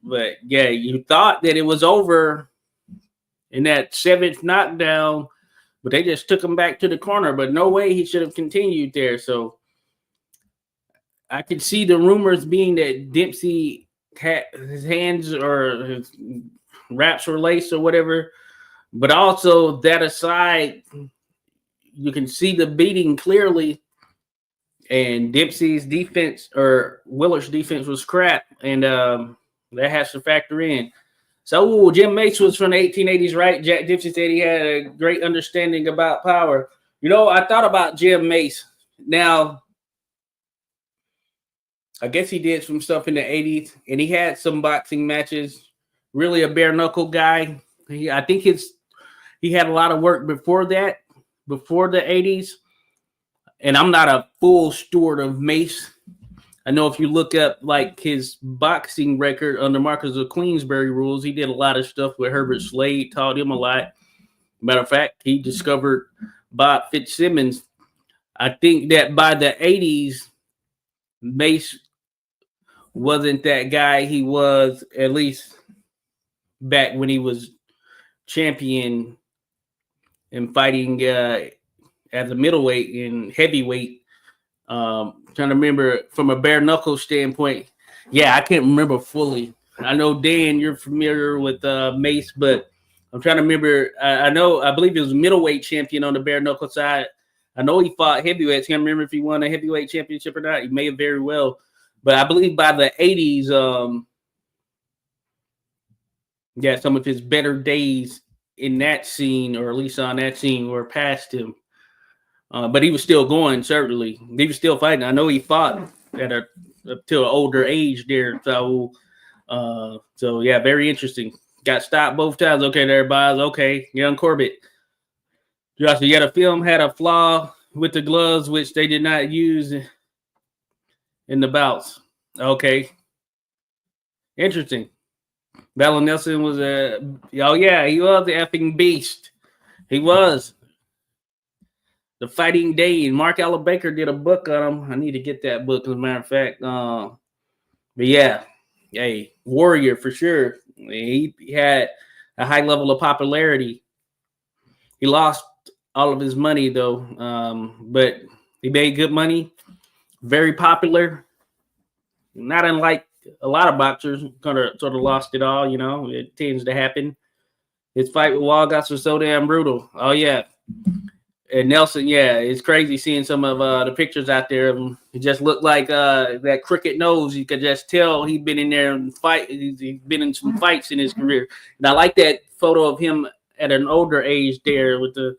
But yeah, you thought that it was over in that 7th knockdown, but they just took him back to the corner. But no way he should have continued there. So I could see the rumors being that Dempsey had his hands or his wraps were laced or whatever. But also, that aside, you can see the beating clearly. And Dempsey's defense or Willard's defense was crap. And that has to factor in. So Jim Mace was from the 1880s, right? Jack Dempsey said he had a great understanding about power. I thought about Jim Mace. Now, I guess he did some stuff in the 80s, and he had some boxing matches. Really a bare-knuckle guy. I think he had a lot of work before that, before the 80s. and I'm not a full steward of Mace. I know if you look up like his boxing record under Marquess of Queensberry Rules, he did a lot of stuff with Herbert Slade, taught him a lot. Matter of fact, he discovered Bob Fitzsimmons. I think that by the 80s, Mace wasn't that guy he was, at least back when he was champion and fighting as a middleweight and heavyweight. Trying to remember from a bare knuckle standpoint. Yeah, I can't remember fully. I know, Dan, you're familiar with Mace, but I'm trying to remember. I believe he was middleweight champion on the bare knuckle side. I know he fought heavyweights. Can't remember if he won a heavyweight championship or not. He may have very well. But I believe by the 80s, some of his better days in that scene, or at least on that scene, were past him. But he was still going, certainly. He was still fighting. I know he fought up to an older age there. So yeah, very interesting. Got stopped both times. Okay, there, boys. Okay, young Corbett. Josh, yeah, the film had a flaw with the gloves, which they did not use in the bouts. Okay. Interesting. Valor Nelson was he was the effing beast. He was. The Fighting Day, and Mark Allen Baker did a book on him. I need to get that book, as a matter of fact. But yeah, warrior for sure. He had a high level of popularity. He lost all of his money though, but he made good money. Very popular. Not unlike a lot of boxers, kind of sort of lost it all. You know, it tends to happen. His fight with Walgots was so damn brutal. Oh yeah. And Nelson, yeah, it's crazy seeing some of the pictures out there of him. He just looked like that crooked nose. You could just tell he'd been in there and fight. He's been in some fights in his career. And I like that photo of him at an older age there with the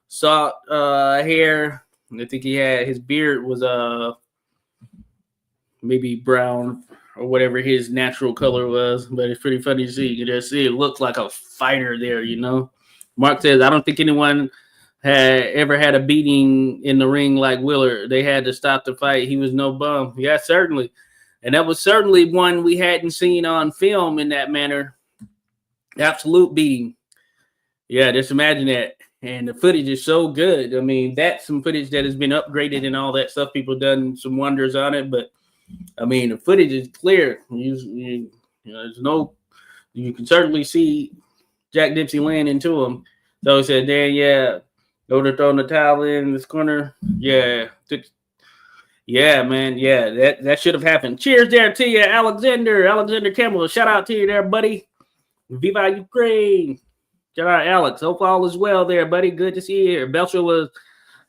soft hair. I think he had his beard was maybe brown or whatever his natural color was. But it's pretty funny to see. You can just see it looks like a fighter there, you know. Mark says, I don't think anyone had ever had a beating in the ring like Willard. They had to stop the fight. He was no bum. Yeah, certainly. And that was certainly one we hadn't seen on film in that manner. Absolute beating. Yeah, just imagine that. And the footage is so good. I mean, that's some footage that has been upgraded and all that stuff. People done some wonders on it. But, I mean, the footage is clear. You can certainly see Jack Dempsey laying into him. So he said, Dan, yeah. Go to throwing the towel in this corner. Yeah. Yeah, man. Yeah, that should have happened. Cheers there to you, Alexander Campbell. Shout out to you there, buddy. Viva Ukraine. Shout out, Alex. Hope all is well there, buddy. Good to see you here. Belcher was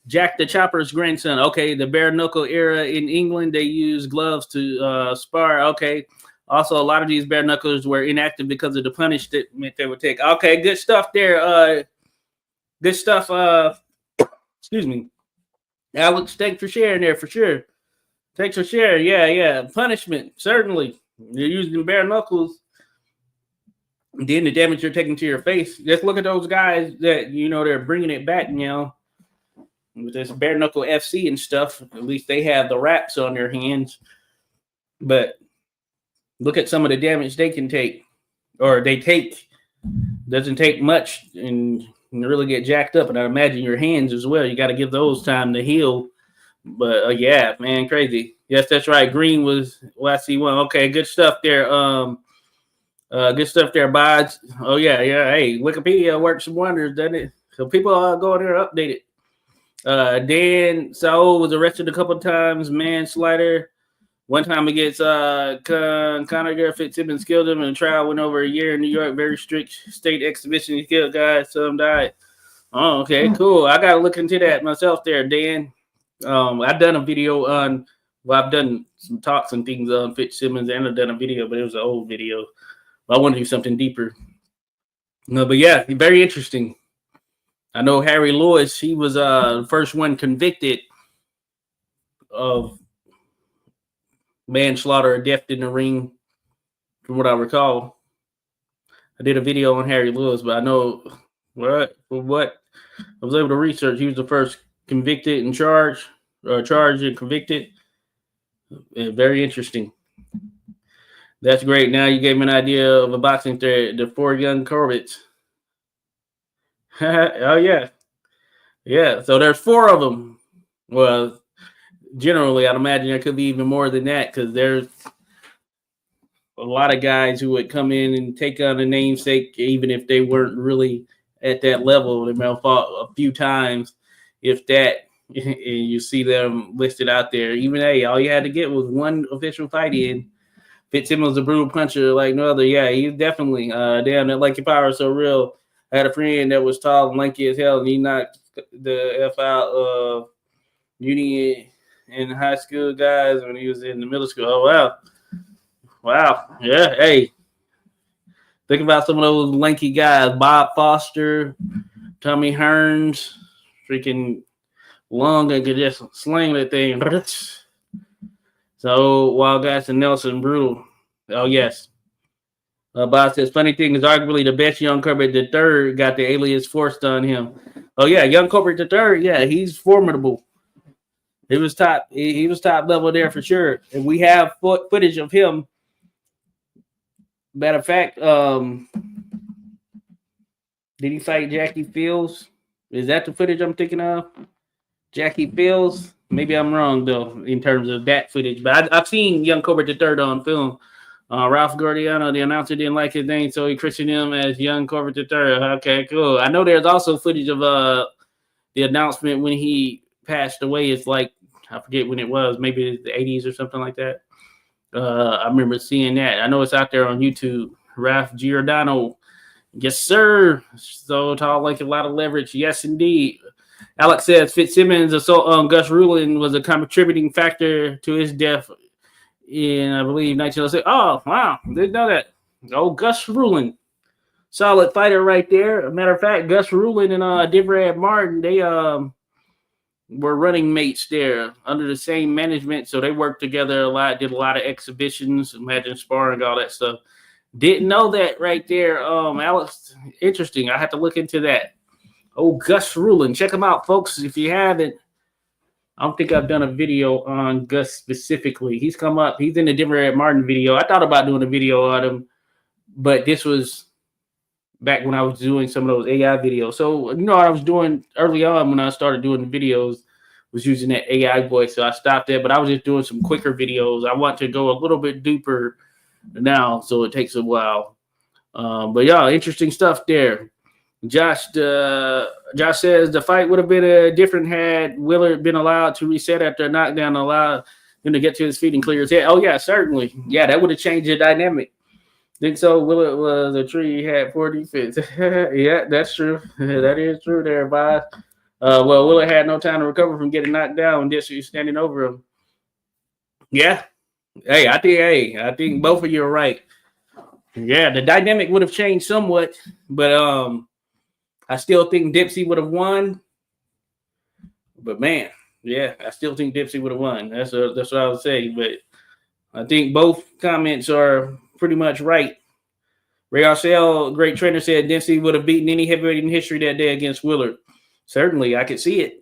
Jack the Chopper's grandson. Okay, the bare knuckle era in England, they used gloves to spar. Okay. Also, a lot of these bare knuckles were inactive because of the punishment they would take. Okay, good stuff there. Good stuff. Excuse me. Alex, thanks for sharing there for sure. Thanks for sharing. Yeah. Punishment, certainly. You're using bare knuckles. Then the damage you're taking to your face. Just look at those guys that, they're bringing it back now. With this bare knuckle FC and stuff. At least they have the wraps on their hands. But look at some of the damage they can take. Or they take. Doesn't take much. And really get jacked up, and I imagine your hands as well. You got to give those time to heal. But yeah, man, crazy. Yes, that's right. Green was YC1. Okay, good stuff there. Good stuff there, Bods. Oh yeah. Hey, Wikipedia works some wonders, doesn't it? So people go in there and update it. Dan Saul was arrested a couple of times, manslaughter. One time against Conor Fitzsimmons killed him, and the trial went over a year in New York. Very strict state exhibition. He killed guys, some died. Oh, okay, cool. I got to look into that myself there, Dan. I've done a video on, I've done some talks and things on Fitzsimmons, and I've done a video, but it was an old video. But I want to do something deeper. No, but yeah, very interesting. I know Harry Lewis, he was the first one convicted of manslaughter or death in the ring, from what I recall. I did a video on Harry Lewis, but I know what I was able to research, he was the first convicted and charged. charged and convicted. Very interesting. That's great. Now you gave me an idea of a boxing thread. The 4 young Corbett's. Oh yeah, yeah. So there's 4 of them. Well, generally, I'd imagine there could be even more than that because there's a lot of guys who would come in and take on a namesake, even if they weren't really at that level. They may have fought a few times, if that. And you see them listed out there. Even all you had to get was 1 official fight in. Fitzsimmons a brutal puncher like no other. Yeah, he's definitely damn that lanky power is so real. I had a friend that was tall and lanky as hell, and he knocked the F out of uni and high school guys when he was in the middle school. Oh wow. Wow. Yeah, hey. Think about some of those lanky guys. Bob Foster, Tommy Hearns, freaking long and could just sling that thing. So Wild Guys and Nelson brutal. Oh yes. Bob says funny thing is arguably the best young Corbett III got the alias forced on him. Oh yeah, young Corbett III. Yeah, he's formidable. He was top. He was top level there for sure. And we have footage of him. Matter of fact, did he fight Jackie Fields? Is that the footage I'm thinking of? Jackie Fields? Maybe I'm wrong, though, in terms of that footage. But I've seen young Corbett III on film. Ralph Gordiano, the announcer, didn't like his name, so he christened him as young Corbett III. Okay, cool. I know there's also footage of the announcement when he passed away. It's like, I forget when it was, maybe the 80s or something like that. I remember seeing that. I know it's out there on YouTube. Ralph Giordano. Yes, sir. So tall, like a lot of leverage. Yes, indeed. Alex says Fitzsimmons' assault on Gus Rulin was a contributing factor to his death in, I believe, 1906. Oh, wow. Didn't know that. Oh, Gus Rulin. Solid fighter right there. As a matter of fact, Gus Rulin and Divrad Martin, they were running mates there under the same management. So they worked together a lot, did a lot of exhibitions, imagine sparring, all that stuff. Didn't know that right there. Alex, interesting. I have to look into that. Oh, Gus Rulin. Check him out, folks. If you haven't, I don't think I've done a video on Gus specifically. He's come up. He's in the Divrad Martin video. I thought about doing a video on him, but this was back when I was doing some of those AI videos. So, what I was doing early on when I started doing the videos was using that AI voice. So I stopped there, but I was just doing some quicker videos. I want to go a little bit deeper now, so it takes a while. But yeah, interesting stuff there. Josh says the fight would have been different had Willard been allowed to reset after a knockdown, allowed him to get to his feet and clear his head. Oh yeah, certainly. Yeah, that would have changed the dynamic. Think so? Willard was a tree, had 40 fits. Yeah, that's true. That is true there, Bob. Well, Willard had no time to recover from getting knocked down when Dixie was standing over him. Yeah. I think both of you are right. Yeah, the dynamic would have changed somewhat, but I still think Dipsy would have won. But man, yeah, I still think Dipsy would have won. That's what I would say. But I think both comments are pretty much right. Ray Arcel, great trainer, said Dempsey would have beaten any heavyweight in history that day against Willard. Certainly, I could see it.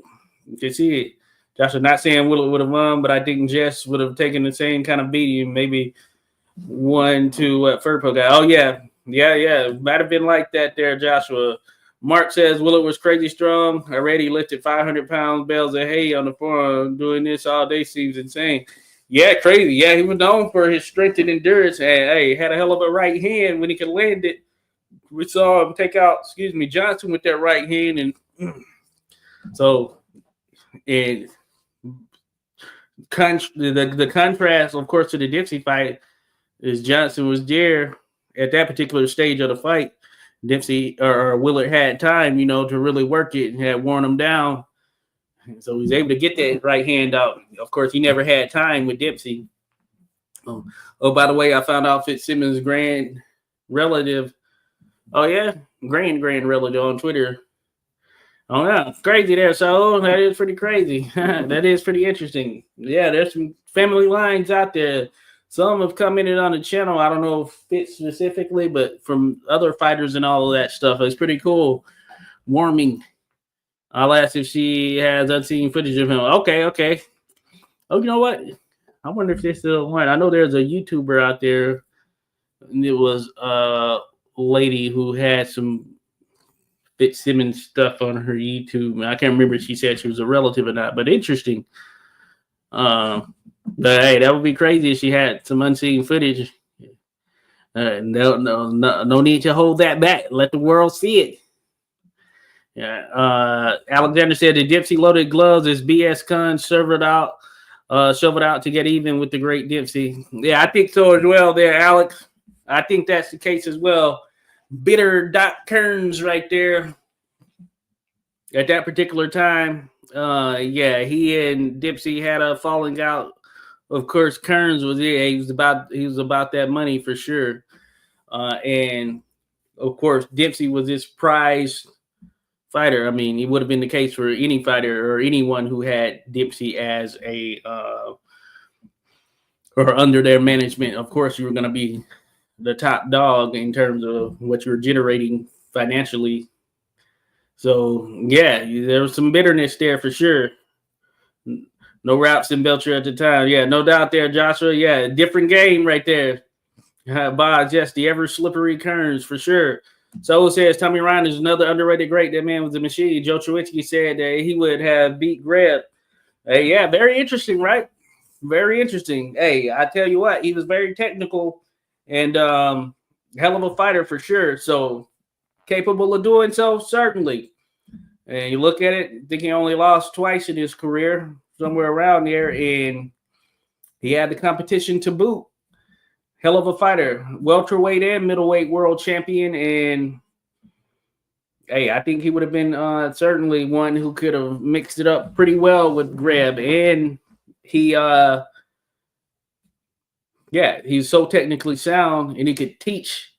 Josh is not saying Willard would have won, but I think Jess would have taken the same kind of beating, maybe 1-2 Furpo guy. Oh, yeah. Might have been like that there, Joshua. Mark says Willard was crazy strong. Already lifted 500 pounds bales of hay on the forearm. Doing this all day seems insane. Yeah, crazy. Yeah, he was known for his strength and endurance. And, had a hell of a right hand when he could land it. We saw him take out, Johnson with that right hand. And so, and the contrast, of course, to the Dempsey fight is Johnson was there at that particular stage of the fight. Dempsey or Willard had time, to really work it and had worn him down. So he was able to get that right hand out. Of course, he never had time with Dempsey. Oh, by the way, I found out Fitzsimmons' grand relative. Oh, yeah, grand relative on Twitter. Oh, yeah, crazy there. So that is pretty crazy. That is pretty interesting. Yeah, there's some family lines out there. Some have commented on the channel. I don't know if Fitz specifically, but from other fighters and all of that stuff. It's pretty cool. Warming. I'll ask if she has unseen footage of him. Okay. Oh, you know what? I wonder if there's still one. I know there's a YouTuber out there, and it was a lady who had some Fitzsimmons stuff on her YouTube. I can't remember if she said she was a relative or not, but interesting. But hey, that would be crazy if she had some unseen footage. No need to hold that back. Let the world see it. Yeah. Alexander said the Dempsey loaded gloves is BS Con shoveled out to get even with the great Dempsey. Yeah, I think so as well there, Alex. I think that's the case as well. Bitter Doc Kearns right there at that particular time. Yeah, he and Dempsey had a falling out. Of course, Kearns was there. He was about that money for sure. And of course, Dempsey was his prize fighter. I mean, it would have been the case for any fighter or anyone who had Dempsey as a or under their management. Of course, you were going to be the top dog in terms of what you're generating financially. So yeah, there was some bitterness there for sure. No Raps in Belcher at the time. Yeah, no doubt there, Joshua. Yeah, different game right there. By just the ever slippery Kearns for sure. So says Tommy Ryan is another underrated great. That man was a machine. Joe Trubisky said that he would have beat Greb. Hey, yeah, very interesting, right? Very interesting. Hey, I tell you what, he was very technical and hell of a fighter for sure. So capable of doing so, certainly. And you look at it, I think he only lost twice in his career, somewhere around there, and he had the competition to boot. Hell of a fighter, welterweight and middleweight world champion, and hey, I think he would have been certainly one who could have mixed it up pretty well with Greb. And he, he's so technically sound, and he could teach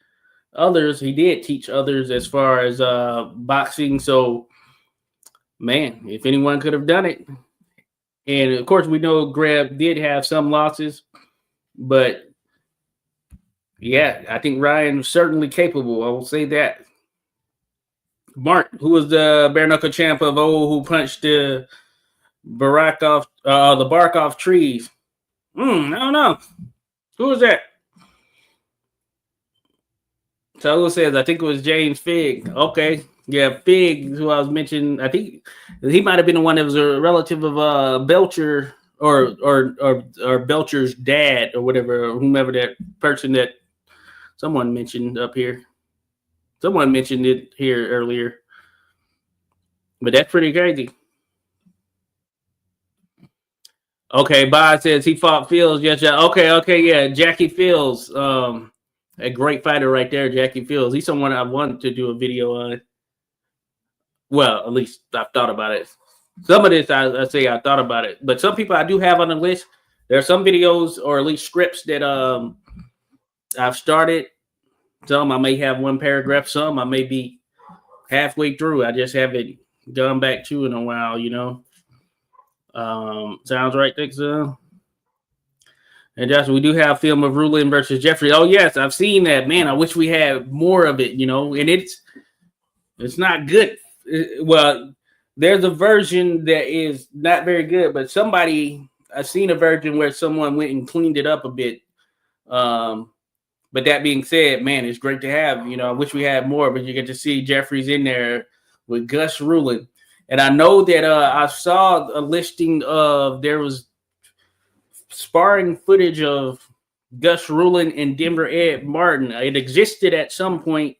others. He did teach others as far as boxing. So, man, if anyone could have done it, and of course we know Greb did have some losses, but yeah, I think Ryan was certainly capable. I will say that. Mark, who was the bare knuckle champ of who punched the bark off trees. I don't know. Who was that? So who says? I think it was James Figg. Okay. Yeah, Figg, who I was mentioning. I think he might have been the one that was a relative of Belcher or Belcher's dad or whatever, or whomever that person that someone mentioned up here. Someone mentioned it here earlier. But that's pretty crazy. Okay, Bob says he fought Fields. Yes, yeah. Okay, yeah. Jackie Fields. A great fighter right there, Jackie Fields. He's someone I wanted to do a video on. Well, at least I've thought about it. Some of this I say I thought about it. But some people I do have on the list. There are some videos or at least scripts that I've started. Some I may have one paragraph. Some I may be halfway through. I just haven't gone back to in a while, you know. Sounds right, think so. And Josh, we do have film of Rulin versus Jeffrey. Oh yes, I've seen that. Man, I wish we had more of it, you know. And it's not good. Well, there's a version that is not very good, but I've seen a version where someone went and cleaned it up a bit. But that being said, man, it's great to have. You know, I wish we had more, but you get to see Jeffrey's in there with Gus Rulin. And I know that I saw a listing of there was sparring footage of Gus Rulin and Denver Ed Martin. It existed at some point,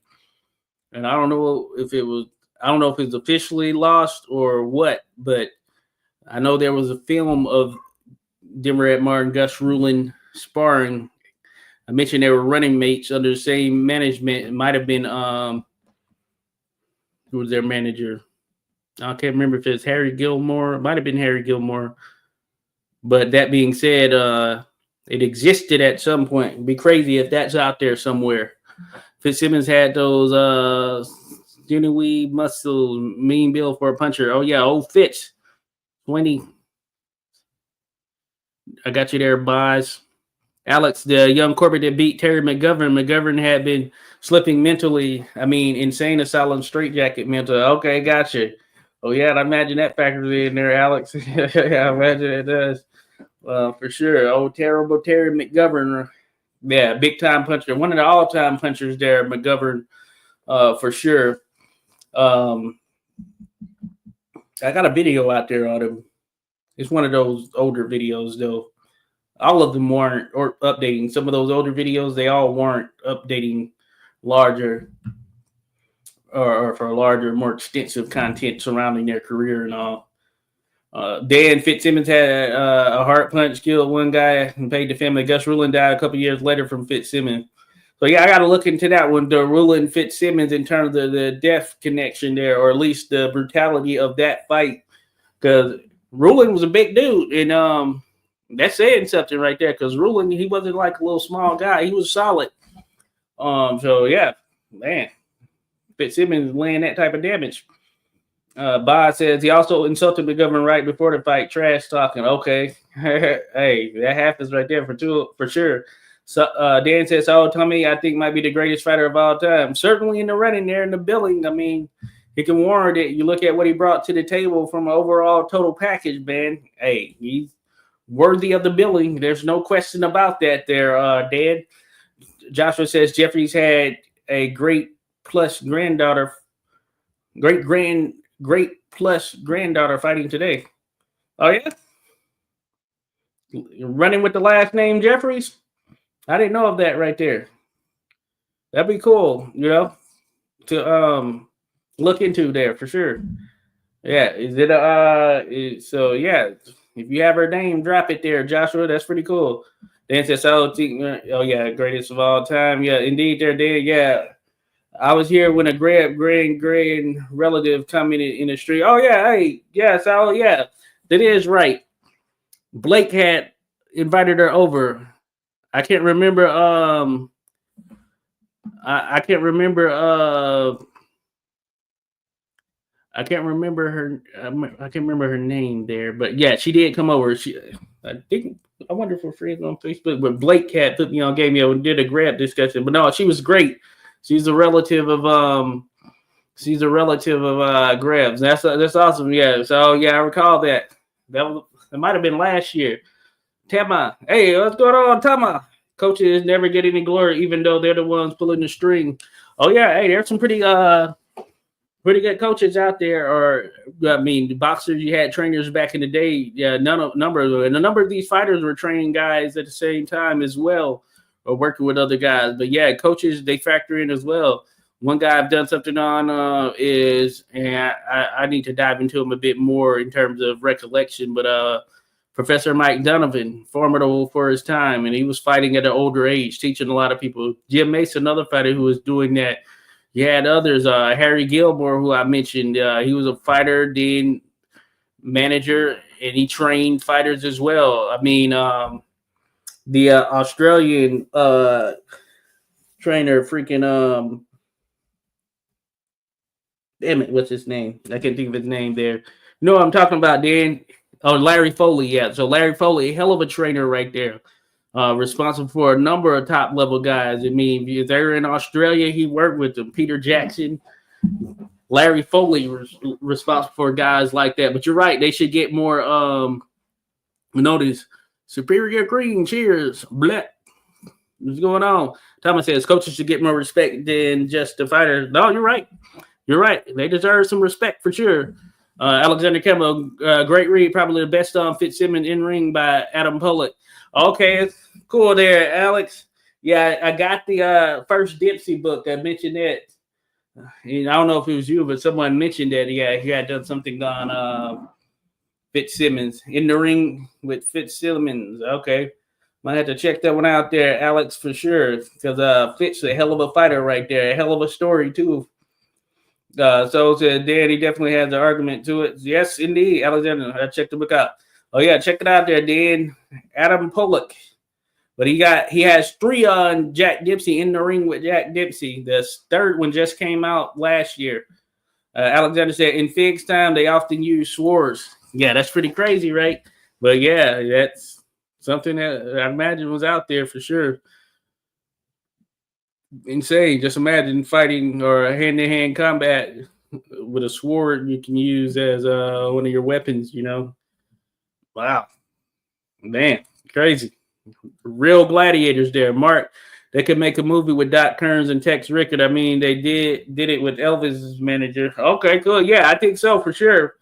and I don't know if it's officially lost or what, but I know there was a film of Denver Ed Martin, Gus Rulin sparring. I mentioned they were running mates under the same management. It might have been who was their manager? I can't remember if it's Harry Gilmore. It might have been Harry Gilmore. But that being said, it existed at some point. It'd be crazy if that's out there somewhere. Fitzsimmons had those sinewy muscle, mean build for a puncher. Oh yeah, old Fitz. 20. I got you there, boys. Alex, the young Corbett that beat Terry McGovern. McGovern had been slipping mentally. I mean, insane asylum straitjacket mental. Okay, gotcha. Oh yeah, I imagine that factors in there, Alex. Yeah, I imagine it does. For sure. Oh, terrible Terry McGovern. Yeah, big time puncher. One of the all time punchers there, McGovern, for sure. Um, I got a video out there on him. It's one of those older videos though. All of them weren't or updating. Some of those older videos, they all weren't updating larger or for larger, more extensive content surrounding their career and all. Dan Fitzsimmons had a heart punch, killed one guy, and paid the family. Gus Rulin died a couple years later from Fitzsimmons. So yeah, I got to look into that one, the Rulin Fitzsimmons, in terms of the death connection there, or at least the brutality of that fight, because Rulin was a big dude, and that's saying something right there. Because Rulin, he wasn't like a little small guy; he was solid. So yeah, man, Fitzsimmons laying that type of damage. Bob says he also insulted the government right before the fight. Trash talking. Okay, hey, that happens right there for sure. So Dan says, "Oh, Tommy, I think might be the greatest fighter of all time. Certainly in the running there in the billing. I mean, he can warrant it. You look at what he brought to the table from an overall total package, man. Hey, he's worthy of the billing. There's no question about that. There, Dan." Joshua says Jeffries had a great plus granddaughter fighting today. Oh yeah, running with the last name Jeffries. I didn't know of that right there. That'd be cool, to look into there for sure. Yeah, is it so yeah? If you have her name, drop it there, Joshua. That's pretty cool. Dan says, "Oh yeah, greatest of all time. Yeah, indeed, they're dead. Yeah." I was here when a grand relative commented in the street. Oh yeah, hey, yes, oh yeah, that is right. Blake had invited her over. I can't remember. I can't remember. I can't remember her. I can't remember her name there, but yeah, she did come over. I wonder if we're friends on Facebook. But Blake had put me on game. Did a grab discussion, but no, she was great. She's a relative of Grebs. That's awesome. Yeah. So yeah, I recall that. That might have been last year. Tama. Hey, what's going on, Tama? Coaches never get any glory, even though they're the ones pulling the string. Oh yeah, hey, there's some pretty good coaches out there. Or I mean, the boxers, you had trainers back in the day. Yeah, a number of these fighters were training guys at the same time as well, or working with other guys. But yeah, coaches, they factor in as well. One guy I've done something on is, and I need to dive into him a bit more in terms of recollection, but Professor Mike Donovan, formidable for his time, and he was fighting at an older age, teaching a lot of people. Jim Mason, another fighter who was doing that. You had others, Harry Gilmore, who I mentioned. He was a fighter, then manager, and he trained fighters as well. I mean, the Australian trainer, freaking damn it, what's his name? I can't think of his name there. No, I'm talking about Dan. Oh, Larry Foley, yeah. So Larry Foley, hell of a trainer right there. Responsible for a number of top level guys. I mean, if they're in Australia, he worked with them. Peter Jackson, Larry Foley was responsible for guys like that. But you're right, they should get more notice. Superior Green, cheers. Black. What's going on? Thomas says coaches should get more respect than just the fighters. No, you're right. You're right. They deserve some respect for sure. Alexander Campbell, great read. Probably the best on Fitzsimmons in ring by Adam Pollock. Okay, cool there, Alex. Yeah, I got the first Dempsey book. I mentioned that. I don't know if it was you, but someone mentioned that. Yeah, he had done something on Fitzsimmons in the ring with Fitzsimmons. Okay, might have to check that one out there, Alex, for sure. Because Fitz a hell of a fighter right there. A hell of a story too. So Dan, he definitely has an argument to it. Yes, indeed, Alexander. I checked the book out. Oh yeah, check it out there, Dan. Adam Pollock. But he has 3 on Jack Dempsey, in the ring with Jack Dempsey. The third one just came out last year. Alexander said, in Fig's time, they often use swords. Yeah, that's pretty crazy, right? But yeah, that's something that I imagine was out there for sure. Insane. Just imagine fighting or hand-to-hand combat with a sword you can use as one of your weapons. Wow, man, crazy. Real gladiators there, Mark. They could make a movie with Doc Kearns and Tex Rickard. I mean, they did it with Elvis's manager. Okay, cool. Yeah, I think so for sure.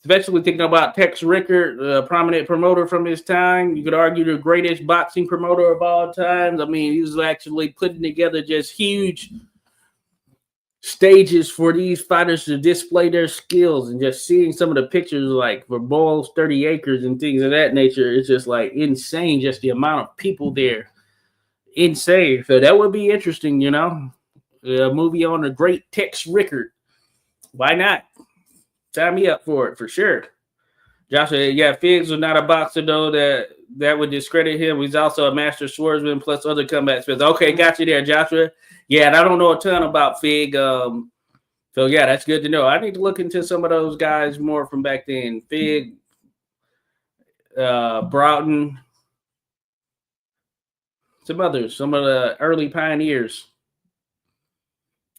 Especially thinking about Tex Rickard, a prominent promoter from his time. You could argue the greatest boxing promoter of all times. I mean, he was actually putting together just huge stages for these fighters to display their skills, and just seeing some of the pictures like for Bowles 30 acres and things of that nature. It's just like insane, just the amount of people there. Insane. So that would be interesting, a movie on the great Tex Rickard. Why not? Sign me up for it for sure. Josh said, yeah, Figs was not a boxer, though. That would discredit him. He's also a master swordsman plus other combat skills. Okay, got you there, Joshua. Yeah, and I don't know a ton about Fig. So, yeah, that's good to know. I need to look into some of those guys more from back then. Fig, Broughton, some others, some of the early pioneers.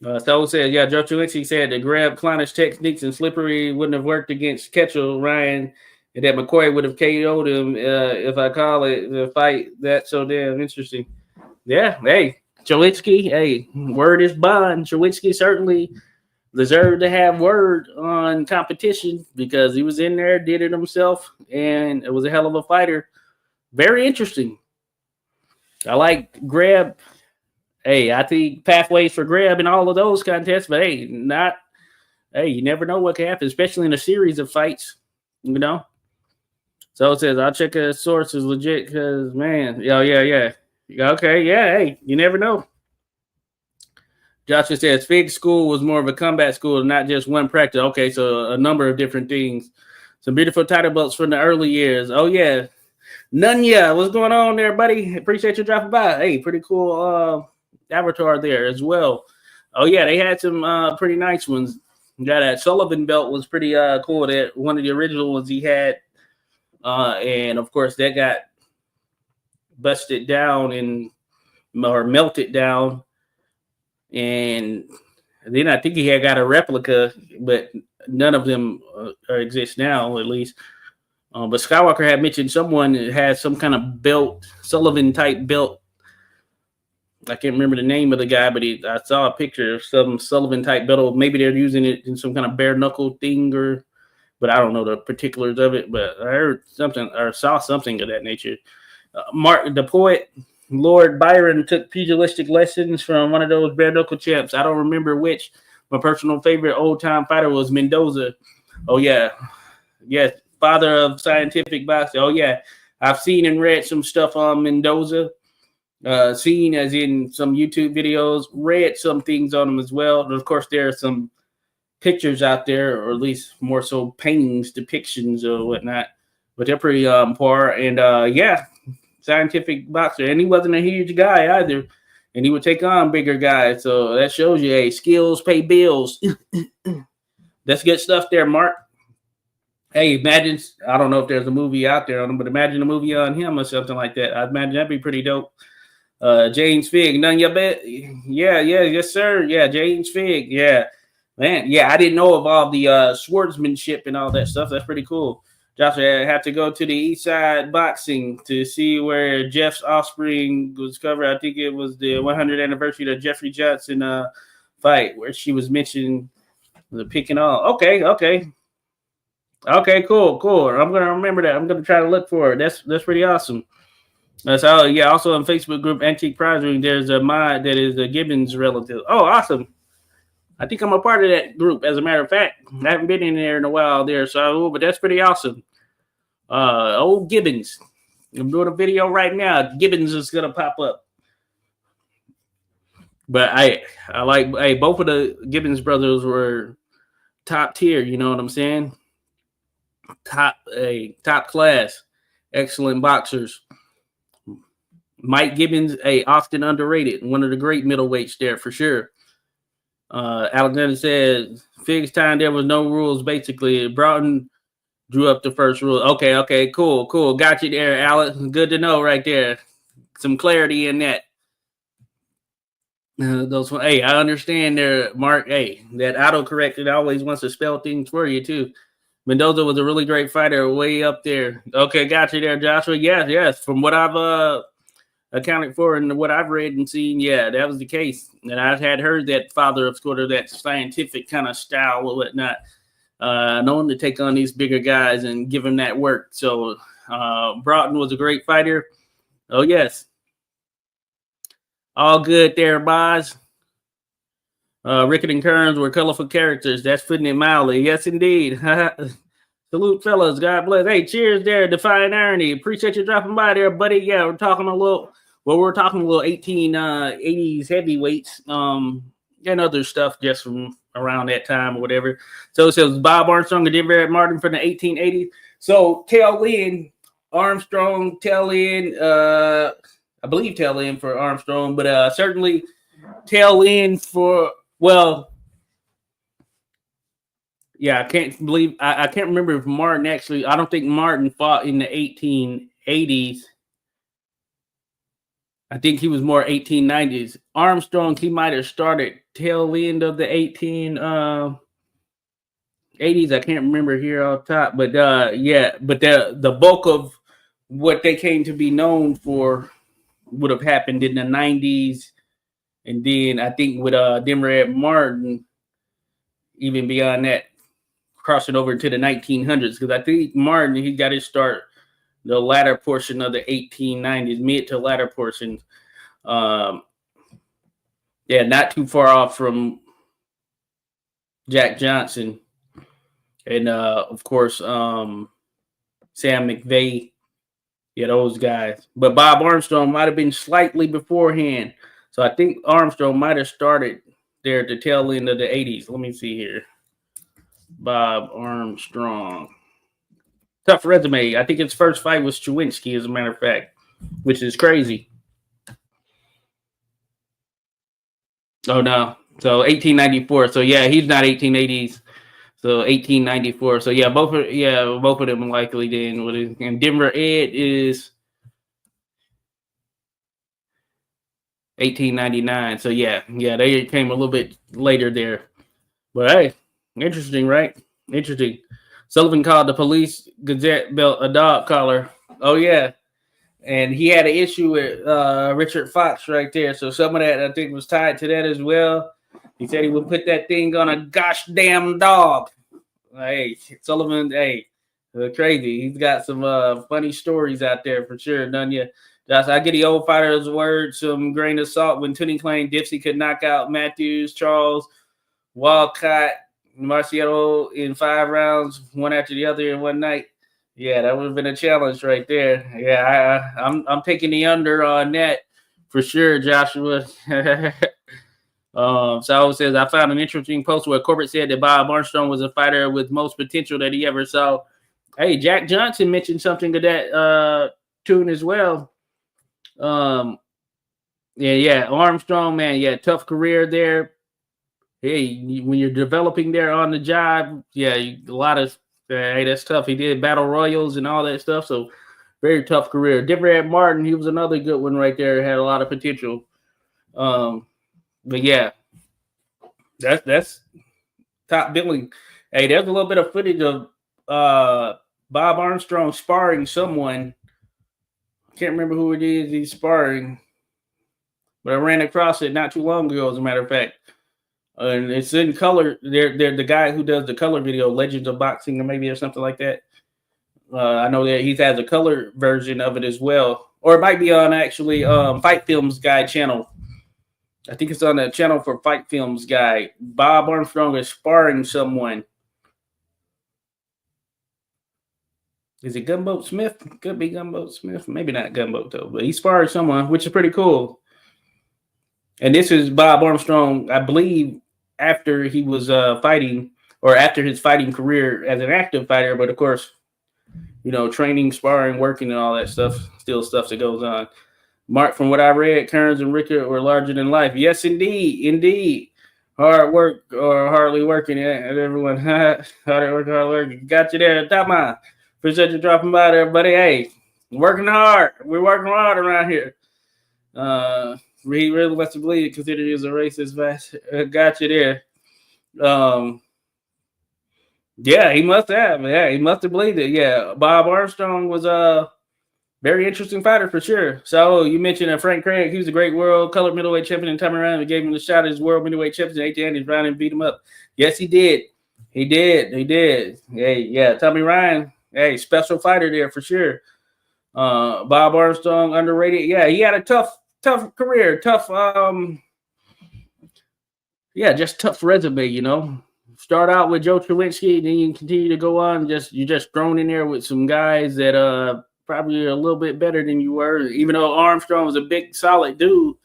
So said, yeah, Joe Truinsky said the grab, clownish techniques and slippery wouldn't have worked against Ketchel, Ryan, and that McCoy would have KO'd him if I call it the fight. That's so damn interesting. Yeah, hey, Truinsky, hey, word is bond. Truinsky certainly deserved to have word on competition because he was in there, did it himself, and it was a hell of a fighter. Very interesting. I like grab. Hey, I think pathways for grab in all of those contests, but hey, you never know what can happen, especially in a series of fights, So it says, I'll check a source is legit because, man, yeah. Okay, yeah, hey, you never know. Joshua says, Fig School was more of a combat school, not just one practice. Okay, so a number of different things. Some beautiful title belts from the early years. Oh, yeah. Nunya, what's going on there, buddy? Appreciate you dropping by. Hey, pretty cool avatar there as well. Oh yeah, they had some pretty nice ones. Yeah, that Sullivan belt was pretty cool. That one of the original ones he had, and of course that got busted down or melted down, and then I think he had got a replica, but none of them exist now, at least. But Skywalker had mentioned someone that had some kind of belt, Sullivan type belt. I can't remember the name of the guy, but I saw a picture of some Sullivan type belt. Maybe they're using it in some kind of bare knuckle thing, but I don't know the particulars of it. But I heard something or saw something of that nature. Mark, the poet, Lord Byron, took pugilistic lessons from one of those bare knuckle champs. I don't remember which. My personal favorite old time fighter was Mendoza. Oh yeah, father of scientific boxing. Oh yeah, I've seen and read some stuff on Mendoza. Seen as in some YouTube videos, read some things on them as well. And of course, there are some pictures out there, or at least more so paintings, depictions or whatnot. But they're pretty par. And scientific boxer. And he wasn't a huge guy either. And he would take on bigger guys. So that shows you, hey, skills pay bills. That's good stuff there, Mark. Hey, imagine, I don't know if there's a movie out there on him, but imagine a movie on him or something like that. I imagine that'd be pretty dope. James Fig, none you bet. Yeah, yes, sir. Yeah, James Fig. Yeah, man. Yeah, I didn't know of all the swordsmanship and all that stuff. That's pretty cool. Josh, I have to go to the East Side Boxing to see where Jeff's offspring was covered. I think it was the 100th anniversary of the Jeffrey Johnson fight where she was mentioned the picking all. Okay, cool. I'm gonna remember that. I'm gonna try to look for it. That's pretty awesome. So yeah, also on Facebook group Antique Prize Ring, there's a mod that is a Gibbons relative. Oh, awesome! I think I'm a part of that group. As a matter of fact, I haven't been in there in a while there, but that's pretty awesome. Old Gibbons. I'm doing a video right now. Gibbons is gonna pop up. But I like both of the Gibbons brothers were top tier. You know what I'm saying? Top class, excellent boxers. Mike Gibbons, often underrated, one of the great middleweights there for sure. Alexander said, Fig's time there was no rules, basically. Broughton drew up the first rule. Okay, cool. Got you there, Alex. Good to know right there. Some clarity in that. Those one, hey, I understand there, Mark. Hey, that autocorrect it always wants to spell things for you too. Mendoza was a really great fighter, way up there. Okay, got you there, Joshua. Yes. From what I've accounted for and what I've read and seen, yeah, that was the case. And I had heard that father of sort of that scientific kind of style or whatnot, known to take on these bigger guys and give them that work. So Broughton was a great fighter. Oh yes, all good there, boys. Rickett and Kearns were colorful characters. That's putting it mildly. Yes, indeed. Salute, fellas. God bless. Hey, cheers there. Defying irony. Appreciate you dropping by there, buddy. Yeah, we're talking a little 1880s heavyweights, and other stuff just from around that time or whatever. So it says Bob Armstrong and Denver Martin from the 1880s. So tail in Armstrong, tail in, I believe tail in for Armstrong, but certainly tail in for, well, yeah, I can't remember if Martin actually, I don't think Martin fought in the 1880s. I think he was more 1890s. Armstrong, he might have started tail end of the 1880s. I can't remember here off top, but yeah, but the bulk of what they came to be known for would have happened in the 90s. And then I think with Denver Martin, even beyond that, crossing over to the 1900s, because I think Martin, he got his start the latter portion of the 1890s, mid to latter portion. Yeah, not too far off from Jack Johnson. And of course, Sam McVeigh. Yeah, those guys. But Bob Armstrong might have been slightly beforehand. So I think Armstrong might have started there at the tail end of the 80s. Let me see here. Bob Armstrong. Tough resume. I think his first fight was Chewinski, as a matter of fact, which is crazy. Oh, no. So 1894. So, yeah, he's not 1880s. So 1894. So, yeah, both of them likely then. And Denver Ed is 1899. So, yeah, they came a little bit later there. But, hey, interesting, right? Interesting. Sullivan called the police Gazette belt a dog collar. Oh, yeah. And he had an issue with Richard Fox right there. So some of that, I think, was tied to that as well. He said he would put that thing on a gosh damn dog. Hey, Sullivan, hey, crazy. He's got some funny stories out there for sure, doesn't you? Josh, I get the old fighter's word, some grain of salt when Toonie claimed Dipsy could knock out Matthews, Charles, Walcott, Marciano in 5 rounds, one after the other in one night. Yeah, that would have been a challenge right there. Yeah, I'm taking the under on that for sure, Joshua. Saul says, I found an interesting post where Corbett said that Bob Armstrong was a fighter with most potential that he ever saw. Hey, Jack Johnson mentioned something to that tune as well. Yeah, Armstrong, man, yeah, tough career there. Hey, when you're developing there on the job, yeah, a lot of hey, that's tough. He did battle royals and all that stuff, so very tough career. Denver Martin, he was another good one right there. Had a lot of potential. But yeah, that's top billing. Hey, there's a little bit of footage of Bob Armstrong sparring someone. I can't remember who it is he's sparring, but I ran across it not too long ago, as a matter of fact. And it's in color. They're the guy who does the color video, Legends of Boxing, or maybe or something like that. I know that he has a color version of it as well, or it might be on actually Fight Films Guy channel. I think it's on the channel for Fight Films Guy. Bob Armstrong is sparring someone. Is it Gunboat Smith? Could be Gunboat Smith. Maybe not Gunboat though, but he sparred someone, which is pretty cool. And this is Bob Armstrong, I believe, after he was fighting, or after his fighting career as an active fighter. But of course, you know, training, sparring, working, and all that stuff, still stuff that goes on. Mark, from what I read, Kearns and Rickett were larger than life. Yes, indeed. Hard work or hardly working. Everyone, hard work. Got you there. Tama. Appreciate you dropping by there, buddy. Hey, working hard. We're working hard around here. He really wants to believe it, considered he was a racist. Got you there. Yeah, he must have. Yeah, he must have believed it. Yeah, Bob Armstrong was a very interesting fighter for sure. So you mentioned Frank Craig. He was a great world colored middleweight champion. And Tommy Ryan gave him the shot as world middleweight champion. 18 round and beat him up. Yes, he did. He did. Hey, yeah, Tommy Ryan. Hey, special fighter there for sure. Bob Armstrong, underrated. Yeah, he had a tough career. Just tough resume, you know. Start out with Joe Trowinski, then you continue to go on. You're just thrown in there with some guys that probably a little bit better than you were, even though Armstrong was a big, solid dude.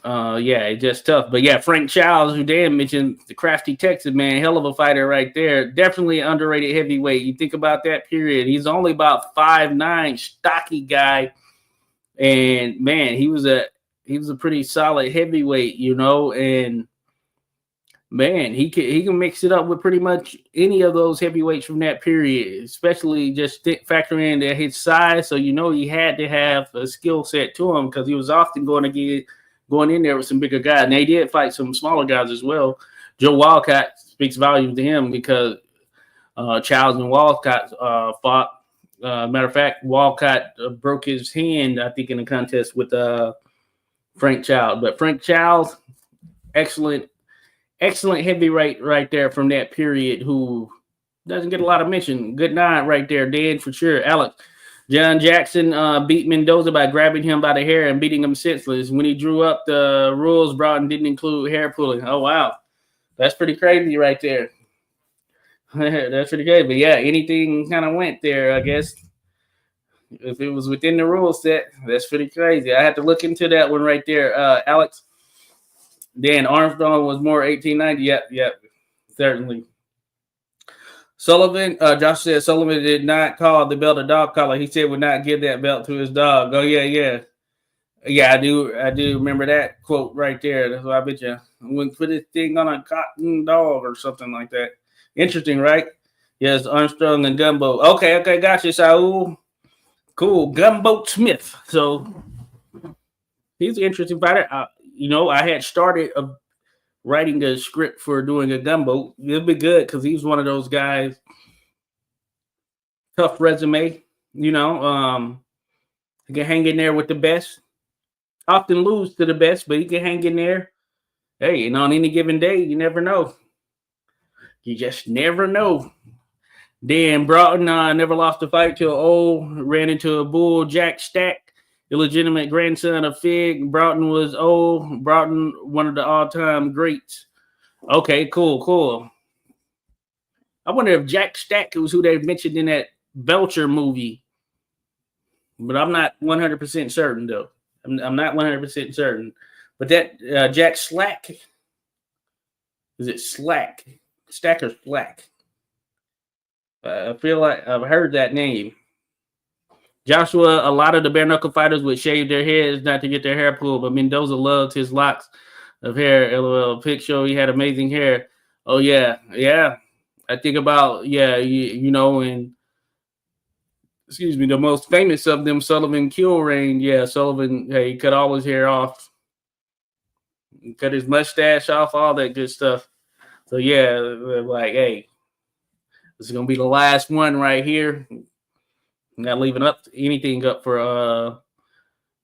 It's just tough. But yeah, Frank Childs, who Dan mentioned, the crafty Texas man, hell of a fighter right there. Definitely underrated heavyweight. You think about that period. He's only about 5'9", stocky guy. And man, he was a pretty solid heavyweight, you know, and man, he can mix it up with pretty much any of those heavyweights from that period, especially just factor in that his size. So, you know, he had to have a skill set to him because he was often going in there with some bigger guys. And they did fight some smaller guys as well. Joe Walcott speaks volumes to him because Childs and Walcott fought. Matter of fact, Walcott broke his hand, I think, in a contest with Frank Childs. But Frank Childs, excellent heavyweight right there from that period, who doesn't get a lot of mention. Good nod right there, Dan, for sure. Alex. John Jackson beat Mendoza by grabbing him by the hair and beating him senseless. When he drew up, the rules brought and didn't include hair pulling. Oh, wow. That's pretty crazy right there. That's pretty crazy. But yeah, anything kind of went there, I guess. If it was within the rule set, that's pretty crazy. I had to look into that one right there, Alex. Dan Armstrong was more 1890. Yep, certainly. Sullivan, Josh said Sullivan did not call the belt a dog collar. He said would not give that belt to his dog. Oh, yeah. Yeah, I do remember that quote right there. That's what I bet you. I wouldn't put this thing on a cotton dog or something like that. Interesting, right? Yes, Armstrong and Gumbo. Okay, gotcha, Saul. Cool. Gumboat Smith. So he's an interesting fighter. I had started writing a script for doing a gumbo. It'll be good because he's one of those guys. Tough resume, he can hang in there with the best. Often lose to the best, but he can hang in there. Hey, and on any given day, you never know. You just never know. Dan Broughton never lost a fight till ran into a bull, Jack Stack. Illegitimate grandson of Fig. Broughton was Broughton, one of the all-time greats. Okay, cool. I wonder if Jack Stack was who they mentioned in that Belcher movie. But I'm not 100% certain, though. I'm not 100% certain. But that Jack Slack, is it Slack? Stack or Slack? I feel like I've heard that name. Joshua, a lot of the bare knuckle fighters would shave their heads not to get their hair pulled, but Mendoza loved his locks of hair. LOL. Pic show he had amazing hair. Oh yeah. I think about and excuse me, the most famous of them, Sullivan Kilrain. Yeah, Sullivan. Hey, he cut all his hair off, he cut his mustache off, all that good stuff. So yeah, like, hey, this is gonna be the last one right here. Not leaving anything up for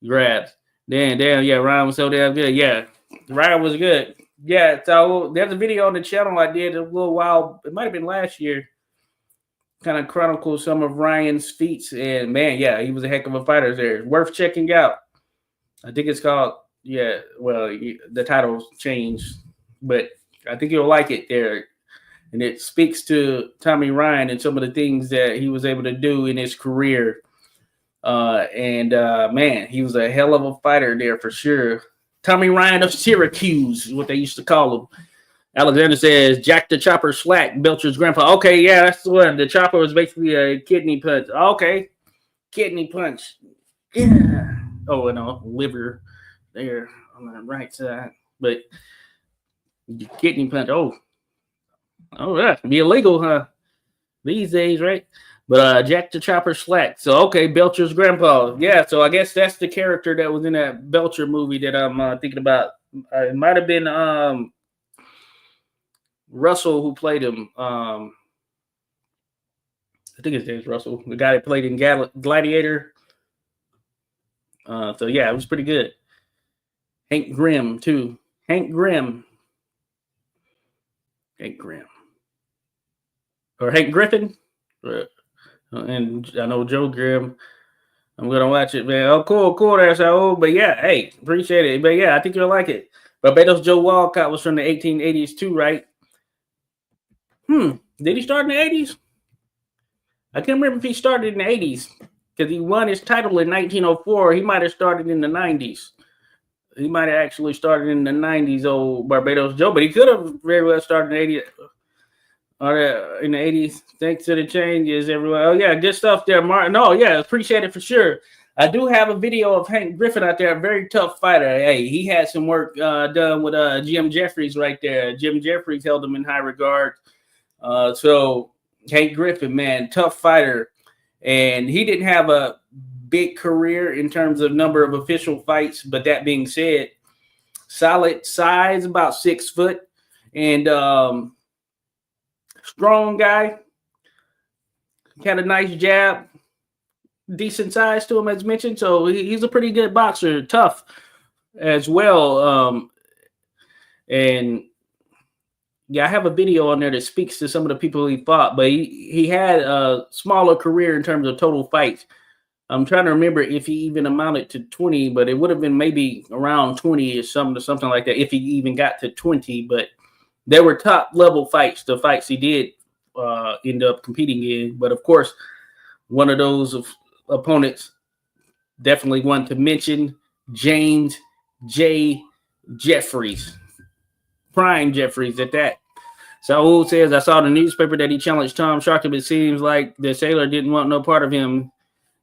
grabs. Damn, yeah, Ryan was so damn good. Yeah, Ryan was good. Yeah, so there's a video on the channel I did a little while. It might have been last year. Kind of chronicles some of Ryan's feats, and man, yeah, he was a heck of a fighter there. Worth checking out. I think it's called. Yeah, well, the title's changed, but I think you'll like it there. And it speaks to Tommy Ryan and some of the things that he was able to do in his career. Man, he was a hell of a fighter there for sure. Tommy Ryan of Syracuse is what they used to call him. Alexander says, Jack the Chopper Slack, Belcher's grandpa. Okay, yeah, that's the one. The chopper was basically a kidney punch. Okay, kidney punch. Yeah. Oh, no, liver there on the right side. But kidney punch. Oh, that can be illegal, huh? These days, right? But Jack the Chopper Slack. So okay, Belcher's grandpa. Yeah, so I guess that's the character that was in that Belcher movie that I'm thinking about. It might have been Russell who played him. I think his name's Russell, the guy that played in Gladiator. So yeah, it was pretty good. Hank Grimm too. Hank Grimm. Or Hank Griffin. And I know Joe Grimm. I'm gonna watch it, man. Oh, cool. That's how old. But yeah, hey, appreciate it. But yeah, I think you'll like it. Barbados Joe Walcott was from the 1880s too, right? Did he start in the 80s? I can't remember if he started in the 80s because he won his title in 1904. He might have started in the 90s. He might have actually started in the 90s, old Barbados Joe, but he could have very well started in the 80s. Or in the 80s. Thanks to the changes, everyone. Oh, yeah, good stuff there, Martin. No, yeah, appreciate it for sure. I do have a video of Hank Griffin out there, a very tough fighter. Hey, he had some work done with Jim Jeffries right there. Jim Jeffries held him in high regard. So Hank Griffin, man, tough fighter. And he didn't have a big career in terms of number of official fights. But that being said, solid size, about 6 foot. And strong guy. Had a nice jab. Decent size to him, as mentioned. So he's a pretty good boxer. Tough as well. And yeah, I have a video on there that speaks to some of the people he fought, but he had a smaller career in terms of total fights. I'm trying to remember if he even amounted to 20, but it would have been maybe around 20 or something like that, if he even got to 20. But there were top level fights, the fights he did end up competing in. But of course, one of those opponents, definitely one to mention, James J. Jeffries. Prime Jeffries at that. Saul says, I saw the newspaper that he challenged Tom Sharkey, but it seems like the sailor didn't want no part of him.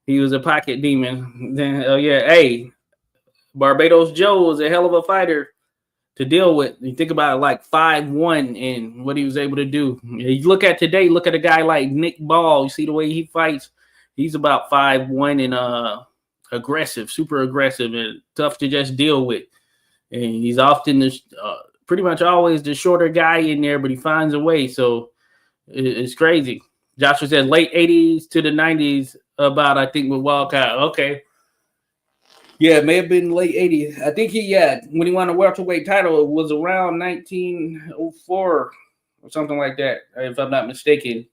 He was a pocket demon. Then, hey, Barbados Joe was a hell of a fighter to deal with. You think about it, like 5'1" and what he was able to do. You look at today, look at a guy like Nick Ball. You see the way he fights. He's about 5'1" and aggressive, super aggressive, and tough to just deal with. And he's often pretty much always the shorter guy in there, but he finds a way. So it's crazy. Joshua says late 80s to the 90s about, I think, with Wildcat. Okay. Yeah, it may have been late 80s. I think when he won the welterweight title, it was around 1904 or something like that, if I'm not mistaken.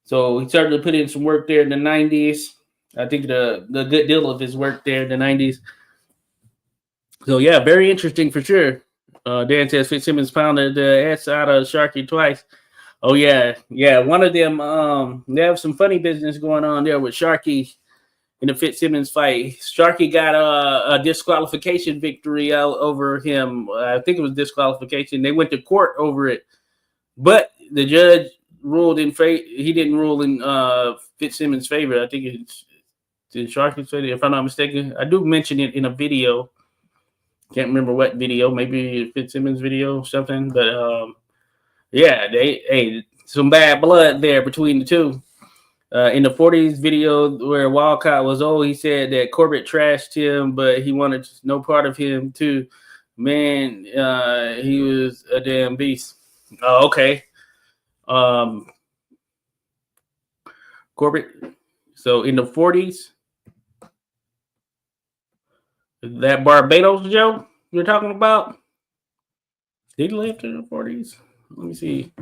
So he started to put in some work there in the 90s. I think the good deal of his work there in the 90s. So, yeah, very interesting for sure. Dan says Fitzsimmons pounded the S out of Sharkey twice. Oh, yeah. One of them, they have some funny business going on there with Sharkey in the Fitzsimmons fight. Sharkey got a disqualification victory out over him. I think it was disqualification. They went to court over it. But the judge ruled in favor. He didn't rule in Fitzsimmons' favor. I think it's in Sharkey's favor, if I'm not mistaken. I do mention it in a video. Can't remember what video, maybe Fitzsimmons video or something. But some bad blood there between the two. In the 40s video where Walcott was old, he said that Corbett trashed him, but he wanted no part of him too. Man, he was a damn beast. Oh, okay. Corbett. So in the 40s, that Barbados Joe you're talking about, did he live to the 40s? Let me see.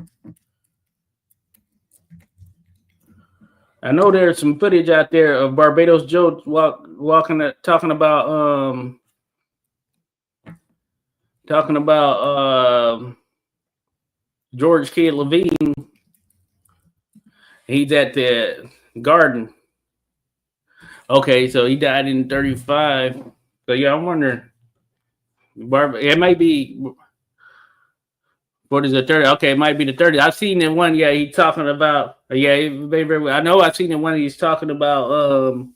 I know there's some footage out there of Barbados Joe talking about George K. Levine. He's at the Garden. Okay, so he died in 35. So yeah, I'm wondering. It might be. What is it, 30? Okay, it might be the 30. I've seen the one. Yeah, he's talking about. Yeah, I know. I've seen the one he's talking about.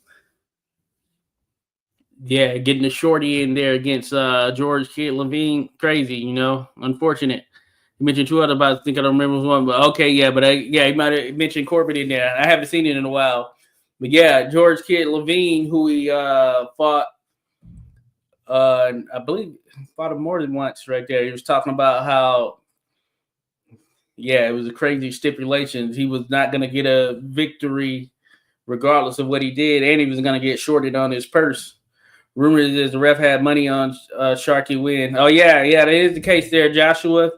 Getting the shorty in there against George K. Levine. Crazy, unfortunate. You mentioned two other bouts. I think I don't remember one, but okay, yeah, but he might have mentioned Corbett in there. I haven't seen it in a while, but yeah, George Kid Levine, who he fought, I believe fought him more than once. Right there, he was talking about how, yeah, it was a crazy stipulations. He was not going to get a victory regardless of what he did, and he was going to get shorted on his purse. Rumors is the ref had money on Sharkey win. Oh yeah, that is the case there, Joshua.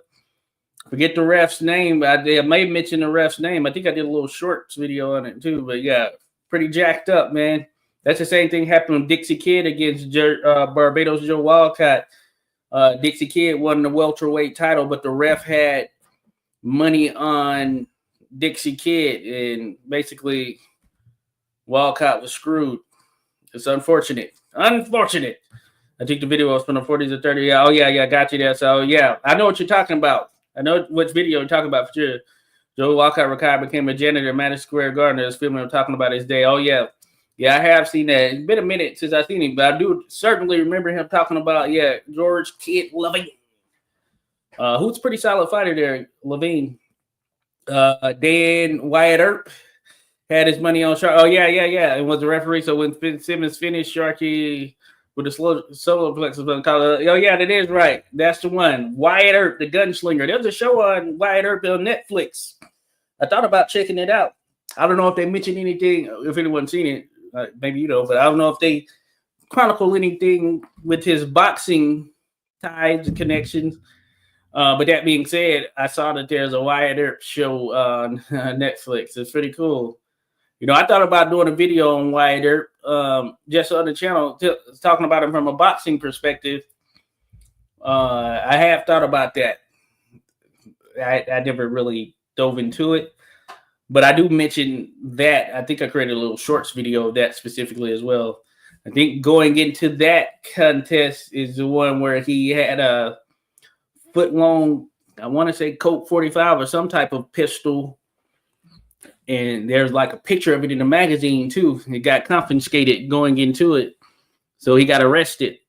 Forget the ref's name. I may mention the ref's name. I think I did a little shorts video on it too. But yeah, pretty jacked up, man. That's the same thing happened with Dixie Kid against Barbados Joe Walcott. Dixie Kid won the welterweight title, but the ref had money on Dixie Kid, and basically Walcott was screwed. It's unfortunate. I think the video was from the 40s or 30s. Oh yeah, got you there. So yeah, I know what you're talking about. I know which video you're talking about for sure. Joe Walcott retired, became a janitor at Madison Square Garden. This film I'm talking about his day. Oh yeah, I have seen that. It's been a minute since I've seen him, but I do certainly remember him talking about George Kid Levine, who's a pretty solid fighter there. Levine, Dan Wyatt Earp had his money on Sharkey. Oh yeah, and was the referee. So when Fitzsimmons finished, Sharkey with the solo plexus. Oh yeah, that is right. That's the one. Wyatt Earp, the gunslinger. There's a show on Wyatt Earp on Netflix. I thought about checking it out. I don't know if they mentioned anything, if anyone's seen it. Maybe you know, but I don't know if they chronicle anything with his boxing ties and connections. But that being said, I saw that there's a Wyatt Earp show on Netflix. It's pretty cool. You know, I thought about doing a video on Wyatt Earp, just on the channel, talking about him from a boxing perspective. I have thought about that. I never really dove into it, but I do mention that. I think I created a little shorts video of that specifically as well. I think going into that contest is the one where he had a foot-long, I want to say Colt 45 or some type of pistol. And there's like a picture of it in the magazine too. It got confiscated going into it, so he got arrested.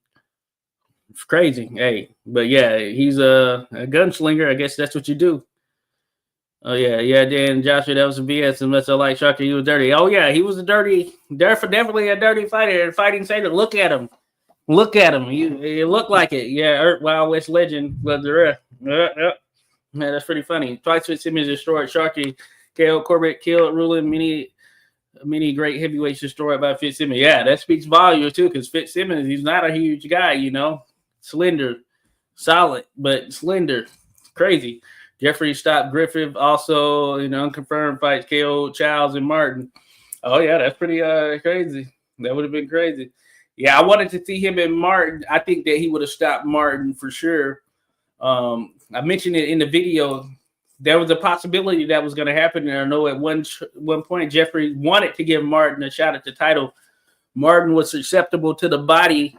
It's crazy, hey. But yeah, he's a gunslinger. I guess that's what you do. Oh yeah. Dan Joshua, that was some BS. Unless I like Sharkey, he was dirty. Oh yeah, he was definitely a dirty fighter. Fighting Satan. Look at him. He looked like it. Yeah, Earth Wild West legend was the ref. Yeah, that's pretty funny. Twice Fitzsimmons destroyed Sharkey. KO Corbett killed, ruling many great heavyweights destroyed by Fitzsimmons. Yeah, that speaks volumes too, because Fitzsimmons, he's not a huge guy, you know. Slender, solid, but slender. Crazy. Jeffrey stopped Griffith, also in unconfirmed fights, KO Childs and Martin. Oh yeah, that's pretty crazy. That would have been crazy. Yeah, I wanted to see him and Martin. I think that he would have stopped Martin for sure. I mentioned it in the video. There was a possibility that was going to happen. And I know at one point, Jeffrey wanted to give Martin a shot at the title. Martin was susceptible to the body.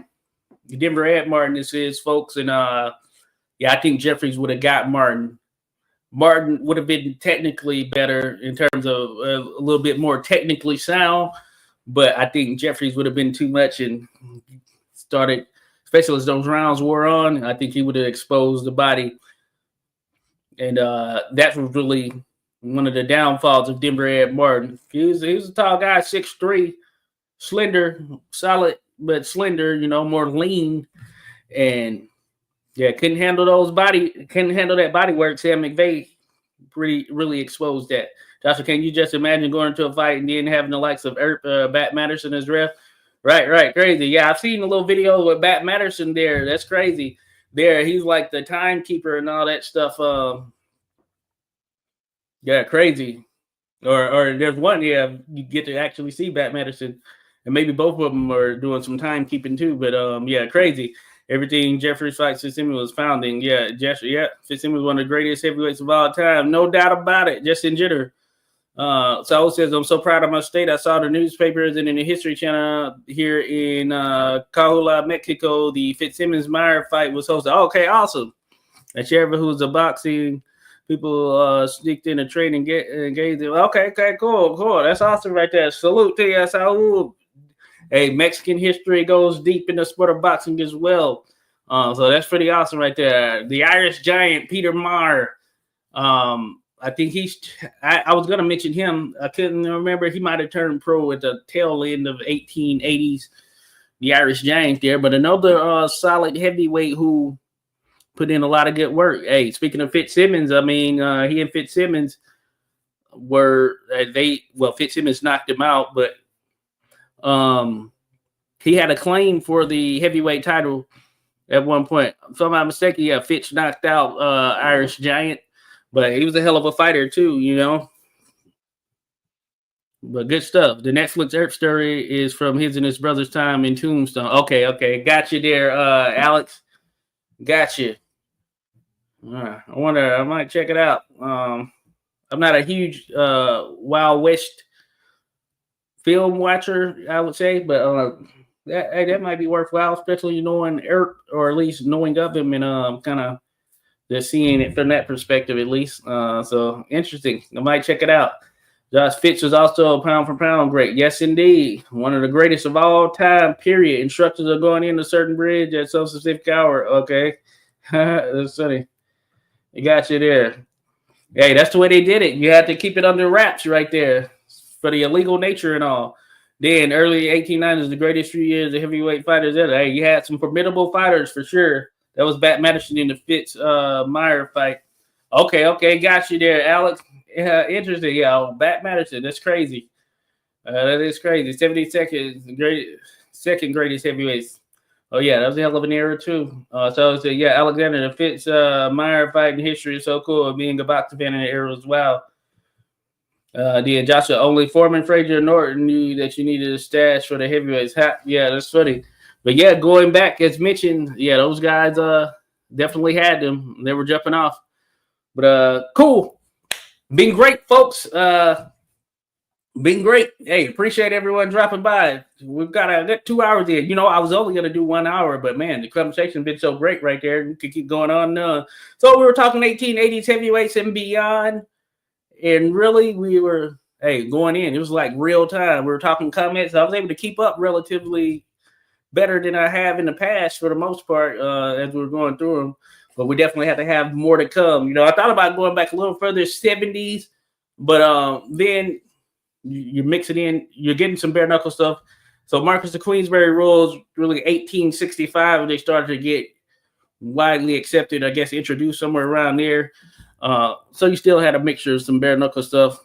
Denver had Martin, this is, folks. And I think Jeffries would have got Martin. Martin would have been technically better in terms of a little bit more technically sound. But I think Jeffries would have been too much and started, especially as those rounds wore on, I think he would have exposed the body. And that was really one of the downfalls of Denver Ed Martin. He was a tall guy, 6'3", slender, solid, but slender, you know, more lean. And yeah, couldn't handle that body work. Sam McVay really exposed that. Joshua, can you just imagine going into a fight and then having the likes of Bat Matterson as ref? Right, crazy. Yeah, I've seen a little video with Bat Matterson there. That's crazy. There, he's like the timekeeper and all that stuff. Yeah, crazy. Or there's one, you get to actually see Bat Matterson, and maybe both of them are doing some timekeeping too. But yeah, crazy. Everything Jeffrey's fights Fitzsimmons was founding. Yeah, Fitzsimmons was one of the greatest heavyweights of all time, no doubt about it. Just in jitter. Saul says, I'm so proud of my state. I saw the newspapers and in the History Channel here in Coahuila, Mexico, the Fitzsimmons-Meyer fight was hosted. Okay, awesome. And Sheriff, who's a boxing people, sneaked in a trade and engaged them. Okay, cool. That's awesome right there. Salute to you, Saul. Hey, Mexican history goes deep in the sport of boxing as well. So that's pretty awesome right there. The Irish giant, Peter Maher. I think I was going to mention him. I couldn't remember. He might have turned pro at the tail end of 1880s, the Irish Giant there. But another solid heavyweight who put in a lot of good work. Hey, speaking of Fitzsimmons, I mean, he and Fitzsimmons Fitzsimmons knocked him out, but he had a claim for the heavyweight title at one point. If I'm not mistaken, yeah, Fitz knocked out Irish Giant. But he was a hell of a fighter too, you know. But good stuff. The Netflix Earth story is from his and his brother's time in Tombstone. Okay. Got you there, Alex. Got you. I wonder, I might check it out. I'm not a huge Wild West film watcher, I would say, but that might be worthwhile, especially knowing Earth, or at least knowing of him and kind of just seeing it from that perspective, at least. So interesting. I might check it out. Josh Fitz was also a pound for pound great. Yes, indeed. One of the greatest of all time, period. Instructors are going into certain bridge at some specific hour. Okay. That's funny. I got you there. Hey, that's the way they did it. You had to keep it under wraps right there for the illegal nature and all. Then early 1890s, the greatest few years of heavyweight fighters ever. Hey, you had some formidable fighters for sure. That was Bat Madison in the Fitz Meyer fight. Okay, got you there, Alex. Yeah, interesting. Yeah, Bat Madison. That's crazy. That is crazy. 72nd, second greatest heavyweights. Oh yeah, that was a hell of an era too. So yeah, Alexander the Fitz Meyer fight in history is so cool. Being a boxing fan in the era as well. Then Joshua, only Foreman, Frazier, and Norton knew that you needed a stash for the heavyweights. Yeah, that's funny. But yeah, going back as mentioned, yeah, those guys definitely had them. They were jumping off. But cool. Been great, folks. Been great. Hey, appreciate everyone dropping by. We've got 2 hours in. You know, I was only going to do 1 hour, but man, the conversation's been so great right there. We could keep going on. So we were talking 1880s heavyweights and beyond. And really, we were, going in. It was like real time. We were talking comments. I was able to keep up relatively better than I have in the past for the most part as we were going through them. But we definitely had to have more to come. You know, I thought about going back a little further, 70s, but then you're mixing in, you're getting some bare knuckle stuff. So Marquess of Queensberry Rules, really 1865, they started to get widely accepted, I guess, introduced somewhere around there. So you still had a mixture of some bare knuckle stuff.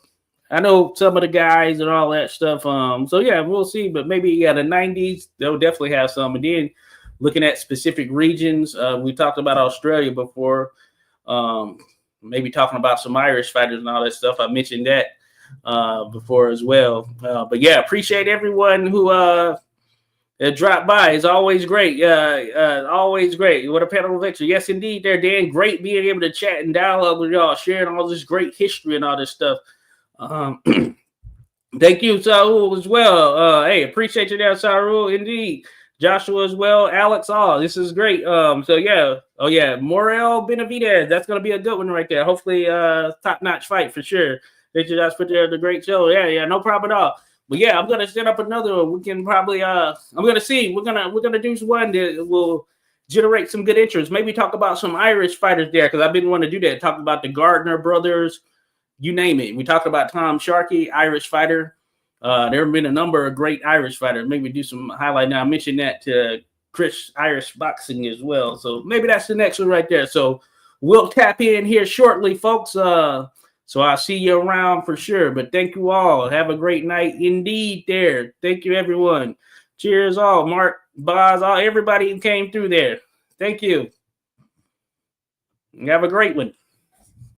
I know some of the guys and all that stuff. So yeah, we'll see. But maybe the 90s, they'll definitely have some. And then looking at specific regions, we talked about Australia before. Maybe talking about some Irish fighters and all that stuff. I mentioned that before as well. But yeah, appreciate everyone who dropped by. It's always great. Always great. What a panel of victory. Yes, indeed, there, Dan. Great being able to chat and dialogue with y'all, sharing all this great history and all this stuff. Thank you, Saul, as well. Appreciate you there, Saul, indeed. Joshua as well, Alex. This is great. So yeah. Oh yeah, Morel Benavidez. That's gonna be a good one right there. Hopefully, top-notch fight for sure. Thank you guys put there the great show. Yeah, no problem at all. But yeah, I'm gonna set up another one. We can probably I'm gonna see. We're gonna do one that will generate some good interest. Maybe talk about some Irish fighters there, because I've been wanting to do that. Talk about the Gardner brothers. You name it. We talked about Tom Sharkey, Irish fighter. There have been a number of great Irish fighters. Maybe do some highlight now. I mentioned that to Chris Irish Boxing as well. So maybe that's the next one right there. So we'll tap in here shortly, folks. So I'll see you around for sure. But thank you all. Have a great night indeed there. Thank you, everyone. Cheers all. Mark, Boz, all everybody who came through there. Thank you. Have a great one.